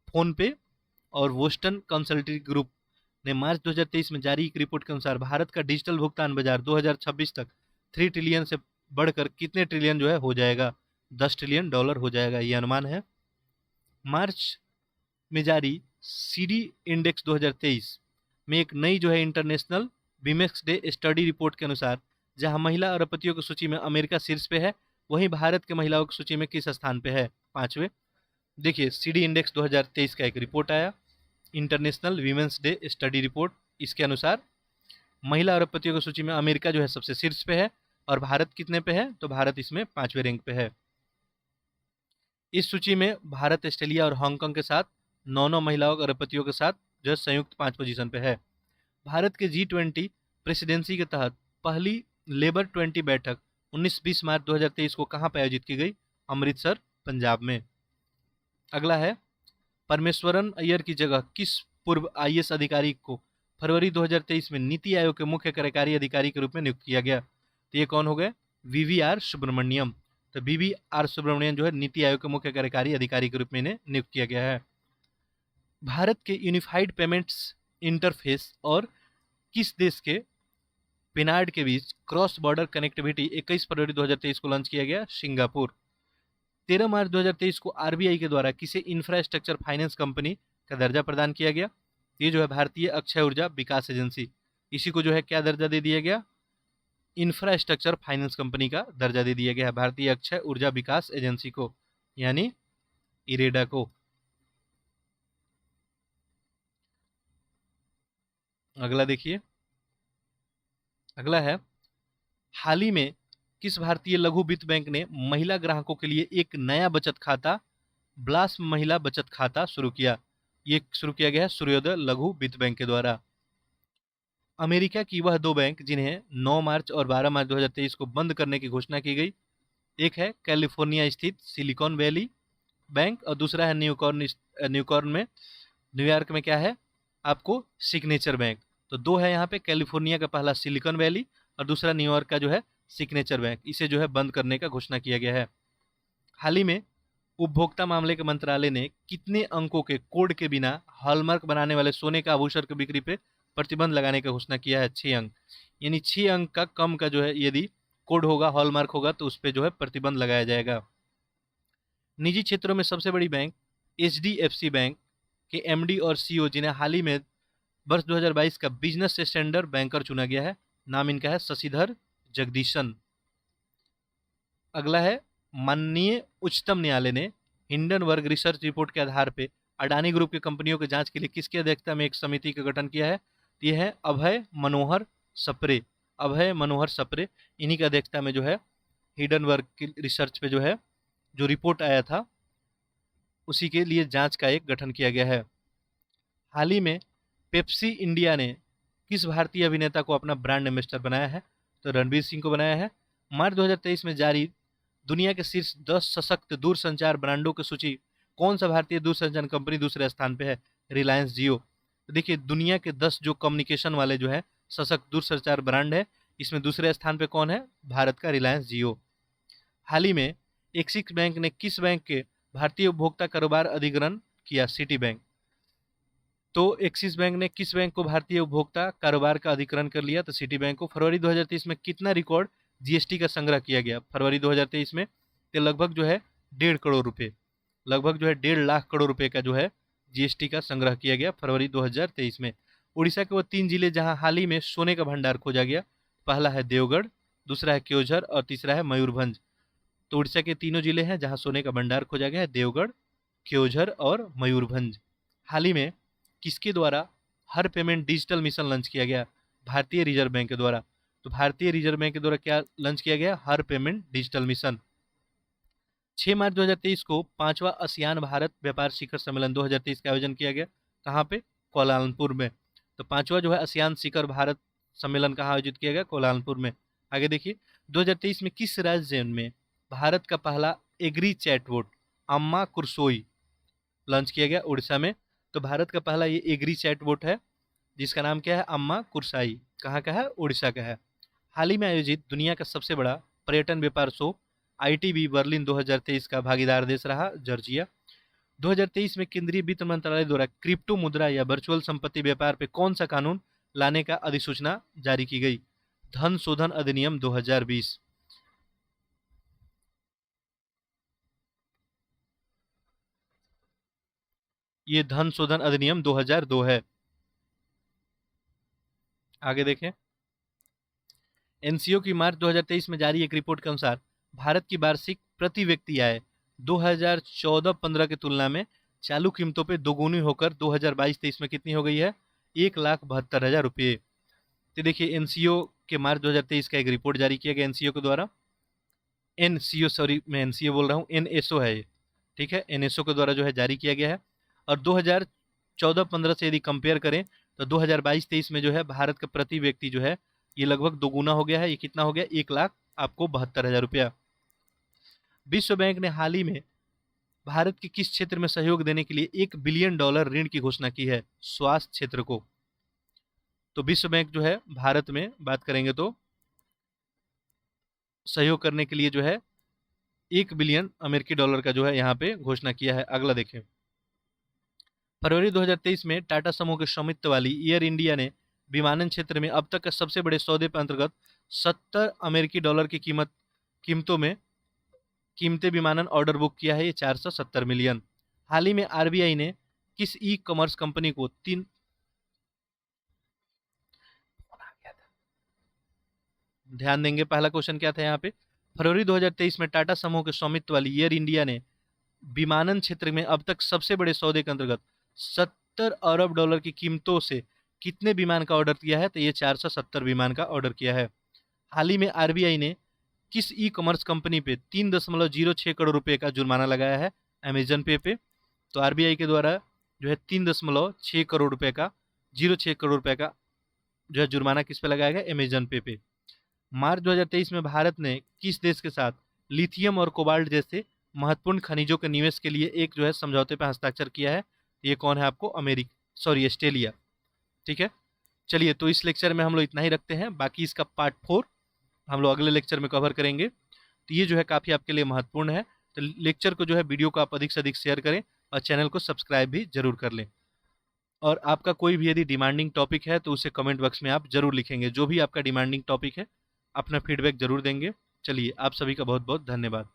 फोन पे और वोस्टन कंसल्टिंग ग्रुप ने मार्च 2023 में जारी एक रिपोर्ट के अनुसार भारत का डिजिटल भुगतान बाजार 2026 तक 3 ट्रिलियन से बढ़कर कितने ट्रिलियन जो है हो जाएगा? $10 ट्रिलियन हो जाएगा, ये अनुमान है। मार्च में जारी सीडी इंडेक्स 2023 में एक नई जो है इंटरनेशनल विमेक्स डे स्टडी रिपोर्ट के अनुसार जहां महिला अरबपतियों की सूची में अमेरिका शीर्ष पे है, वहीं भारत के महिलाओं की सूची में किस स्थान पे है? 5वें। देखिए सीडी इंडेक्स 2023 का एक रिपोर्ट आया, international women's day study report. इसके अनुसार महिला अरबपतियों की सूची में अमेरिका जो है सबसे शीर्ष पे है और भारत कितने पे है? तो भारत इसमें 5वें रैंक पे है। इस सूची में भारत, ऑस्ट्रेलिया और हांगकांग के साथ 9 महिलाओं अरबपतियों के साथ जो संयुक्त 5 पोजीशन पे है। भारत के G20 प्रेसिडेंसी के तहत पहली लेबर 20 बैठक 19-20 मार्च 2023 को कहां पर आयोजित की गई? अमृतसर, पंजाब में। अगला है परमेश्वरन अय्यर की जगह किस पूर्व आईएएस अधिकारी को फरवरी 2023 में नीति आयोग के मुख्य कार्यकारी अधिकारी के रूप में नियुक्त किया गया? तो ये कौन हो गए? वीवीआर सुब्रमण्यम। तो वीवीआर सुब्रमण्यम जो है नीति आयोग के मुख्य कार्यकारी अधिकारी के रूप में इन्हें नियुक्त किया गया है। भारत के यूनिफाइड पेमेंट्स इंटरफेस और किस देश के पेनार्ड के बीच क्रॉस बॉर्डर कनेक्टिविटी 21 फरवरी 2023 को लॉन्च किया गया? सिंगापुर। 13 मार्च 2023 को आरबीआई के द्वारा किसे इंफ्रास्ट्रक्चर फाइनेंस कंपनी का दर्जा प्रदान किया गया? ये जो है भारतीय अक्षय ऊर्जा विकास एजेंसी, इसी को जो है क्या दर्जा दे दिया गया? इंफ्रास्ट्रक्चर फाइनेंस कंपनी का दर्जा दे दिया गया है भारतीय अक्षय ऊर्जा विकास एजेंसी को, यानी इरेडा को। अगला देखिए, अगला है हाल ही में किस भारतीय लघु वित्त बैंक ने महिला ग्राहकों के लिए एक नया बचत खाता ब्लास महिला बचत खाता शुरू किया? ये शुरू किया गया है सूर्योदय लघु वित्त बैंक के द्वारा। अमेरिका की वह दो बैंक जिन्हें 9 मार्च और 12 मार्च 2023 को बंद करने की घोषणा की गई, एक है कैलिफोर्निया स्थित सिलिकॉन वैली बैंक और दूसरा है न्यूकॉर्न में, न्यूयॉर्क में क्या है आपको सिग्नेचर बैंक। तो दो है यहाँ पे, कैलिफोर्निया का पहला सिलिकॉन वैली और दूसरा न्यूयॉर्क का जो है सिग्नेचर बैंक। इसे जो है बंद करने का घोषणा किया गया है। हाल ही में उपभोक्ता मामले के मंत्रालय ने कितने अंकों के कोड के बिना हॉलमार्क बनाने वाले सोने का आभूषण की बिक्री पे प्रतिबंध लगाने का घोषणा किया है? 6 अंक, यानी 6 अंक का कम का जो है यदि कोड होगा, हॉलमार्क होगा, तो उस पर जो है प्रतिबंध लगाया जाएगा। निजी क्षेत्रों में सबसे बड़ी बैंक एचडीएफसी बैंक के एमडी और सीईओ जिन्हें हाल ही में वर्ष 2022 का बिजनेस स्टैंडर्ड बैंकर चुना गया है, नाम इनका है शशिधर जगदीशन। अगला है, माननीय उच्चतम न्यायालय ने हिंडनबर्ग रिसर्च रिपोर्ट के आधार पर अडानी ग्रुप की कंपनियों की जांच के लिए किसकी अध्यक्षता में एक समिति का गठन किया है? ये है अभय मनोहर सप्रे। अभय मनोहर सप्रे, इन्हीं की अध्यक्षता में जो है हिंडनबर्ग की रिसर्च पे जो है जो रिपोर्ट आया था उसी के लिए जांच का एक गठन किया गया है। हाल ही में पेप्सी इंडिया ने किस भारतीय अभिनेता को अपना ब्रांड एम्बेसडर बनाया है? तो रणवीर सिंह को बनाया है। मार्च 2023 में जारी दुनिया के शीर्ष 10 सशक्त दूरसंचार ब्रांडों की सूची कौन सा भारतीय दूरसंचार कंपनी दूसरे स्थान पे है? रिलायंस जियो। तो देखिए, दुनिया के 10 जो कम्युनिकेशन वाले जो है सशक्त दूरसंचार ब्रांड है, इसमें दूसरे स्थान पे कौन है? भारत का रिलायंस जियो। हाल ही में एक्सिस बैंक ने किस बैंक के भारतीय उपभोक्ता कारोबार अधिग्रहण किया? City bank. तो एक्सिस बैंक ने किस बैंक को भारतीय उपभोक्ता कारोबार का अधिग्रहण कर लिया? तो सिटी बैंक को। फरवरी 2023 में कितना रिकॉर्ड जीएसटी का संग्रह किया गया फरवरी 2023 में? तो लगभग जो है 1.5 करोड़ रुपए, लगभग जो है 1.5 लाख करोड़ रुपए का जो है जीएसटी का संग्रह किया गया फरवरी 2023 में। उड़ीसा के वो 3 जिले जहां हाल ही में सोने का भंडार खोजा गया, पहला है देवगढ़, दूसरा है क्योंझर और तीसरा है मयूरभंज। तो उड़ीसा के तीनों जिले हैं जहां सोने का भंडार खोजा गया है, देवगढ़, क्योंझर और मयूरभंज। हाल ही में किसके द्वारा हर पेमेंट डिजिटल मिशन लॉन्च किया गया? भारतीय रिजर्व बैंक के द्वारा। तो भारतीय रिजर्व बैंक के द्वारा क्या लॉन्च किया गया? हर पेमेंट डिजिटल मिशन। 6 मार्च 2023 को 5वां आसियान भारत व्यापार शिखर सम्मेलन 2023 का आयोजन किया गया। कहाँ पे? कोलालमपुर में। तो 5वां जो है आसियान शिखर भारत सम्मेलन कहाँ आयोजित किया गया? कोलालमपुर में। आगे देखिए, 2023 में किस राज्य में भारत का पहला एग्री चैटबॉट अम्मा कुरसोई लॉन्च किया गया? उड़ीसा में। तो भारत का पहला ये एग्री चैटबॉट है जिसका नाम क्या है? अम्मा कुरसाई। कहाँ का है? उड़ीसा का है। हाल ही में आयोजित दुनिया का सबसे बड़ा पर्यटन व्यापार शो आईटीबी बर्लिन 2023 का भागीदार देश रहा जॉर्जिया। 2023 में केंद्रीय वित्त मंत्रालय द्वारा क्रिप्टो मुद्रा या वर्चुअल संपत्ति व्यापार पे कौन सा कानून लाने का अधिसूचना जारी की गई? धन शोधन अधिनियम 2020। ये धन शोधन अधिनियम 2002 है। आगे देखें, एनसीओ की मार्च 2023 में जारी एक रिपोर्ट के अनुसार भारत की वार्षिक प्रति व्यक्ति आय 2014-15 की तुलना में चालू कीमतों पे दोगुनी होकर 2022-23 में कितनी हो गई है? 1,72,000 रुपये। तो देखिए, एनसीओ के मार्च 2023 का एक रिपोर्ट जारी किया गया एनसीओ के द्वारा। एनसीओ, सॉरी मैं एनसीओ बोल रहा हूँ, एनएसओ है ये, ठीक है, एनएसओ के द्वारा जो है जारी किया गया है। और 2014-15 से यदि कंपेयर करें तो 2022-23 में जो है भारत का प्रति व्यक्ति जो है ये लगभग दोगुना हो गया है। ये कितना हो गया? 1,72,000 रुपया। विश्व बैंक ने हाल ही में भारत के किस क्षेत्र में सहयोग देने के लिए $1 बिलियन ऋण की घोषणा की है? स्वास्थ्य क्षेत्र को। तो विश्व बैंक जो है भारत में बात करेंगे तो सहयोग करने के लिए जो है $1 बिलियन अमेरिकी डॉलर का जो है यहाँ पे घोषणा किया है। अगला देखें, फरवरी 2023 में टाटा समूह के स्वामित्व वाली एयर इंडिया ने विमानन क्षेत्र में अब तक के सबसे बड़े सौदे पर अंतर्गत $70 की कीमतों में कीमती विमानन ऑर्डर बुक किया है। ये 470 मिलियन। हाल ही में आरबीआई ने किस ई कॉमर्स कंपनी को ध्यान देंगे, पहला क्वेश्चन क्या था यहाँ पे? फरवरी 2023 में टाटा समूह के स्वामित्व वाली एयर इंडिया ने विमानन क्षेत्र में अब तक सबसे बड़े सौदे के अंतर्गत $70 अरब की कीमतों से कितने विमान का ऑर्डर किया है? तो ये 470 विमान का ऑर्डर किया है। हाल ही में आरबीआई ने किस ई कॉमर्स कंपनी पे 3.06 करोड़ रुपए का जुर्माना लगाया है अमेजन पे। तो आरबीआई के द्वारा जो है 3.6 करोड़ रुपए का 06 करोड़ रुपए का जो है जुर्माना किस पे लगाया गया, अमेजन पे। मार्च 2023 में भारत ने किस देश के साथ लिथियम और कोबाल्ट जैसे महत्वपूर्ण खनिजों के निवेश के लिए एक जो है समझौते पर हस्ताक्षर किया है? ये कौन है आपको, ऑस्ट्रेलिया। ठीक है, चलिए तो इस लेक्चर में हम लोग इतना ही रखते हैं, बाकी इसका पार्ट 4 हम लोग अगले लेक्चर में कवर करेंगे। तो ये जो है काफ़ी आपके लिए महत्वपूर्ण है, तो लेक्चर को जो है वीडियो को आप अधिक से अधिक शेयर करें और चैनल को सब्सक्राइब भी जरूर कर लें। और आपका कोई भी यदि डिमांडिंग टॉपिक है तो उसे कमेंट बॉक्स में आप जरूर लिखेंगे, जो भी आपका डिमांडिंग टॉपिक है अपना फीडबैक जरूर देंगे। चलिए आप सभी का बहुत बहुत धन्यवाद।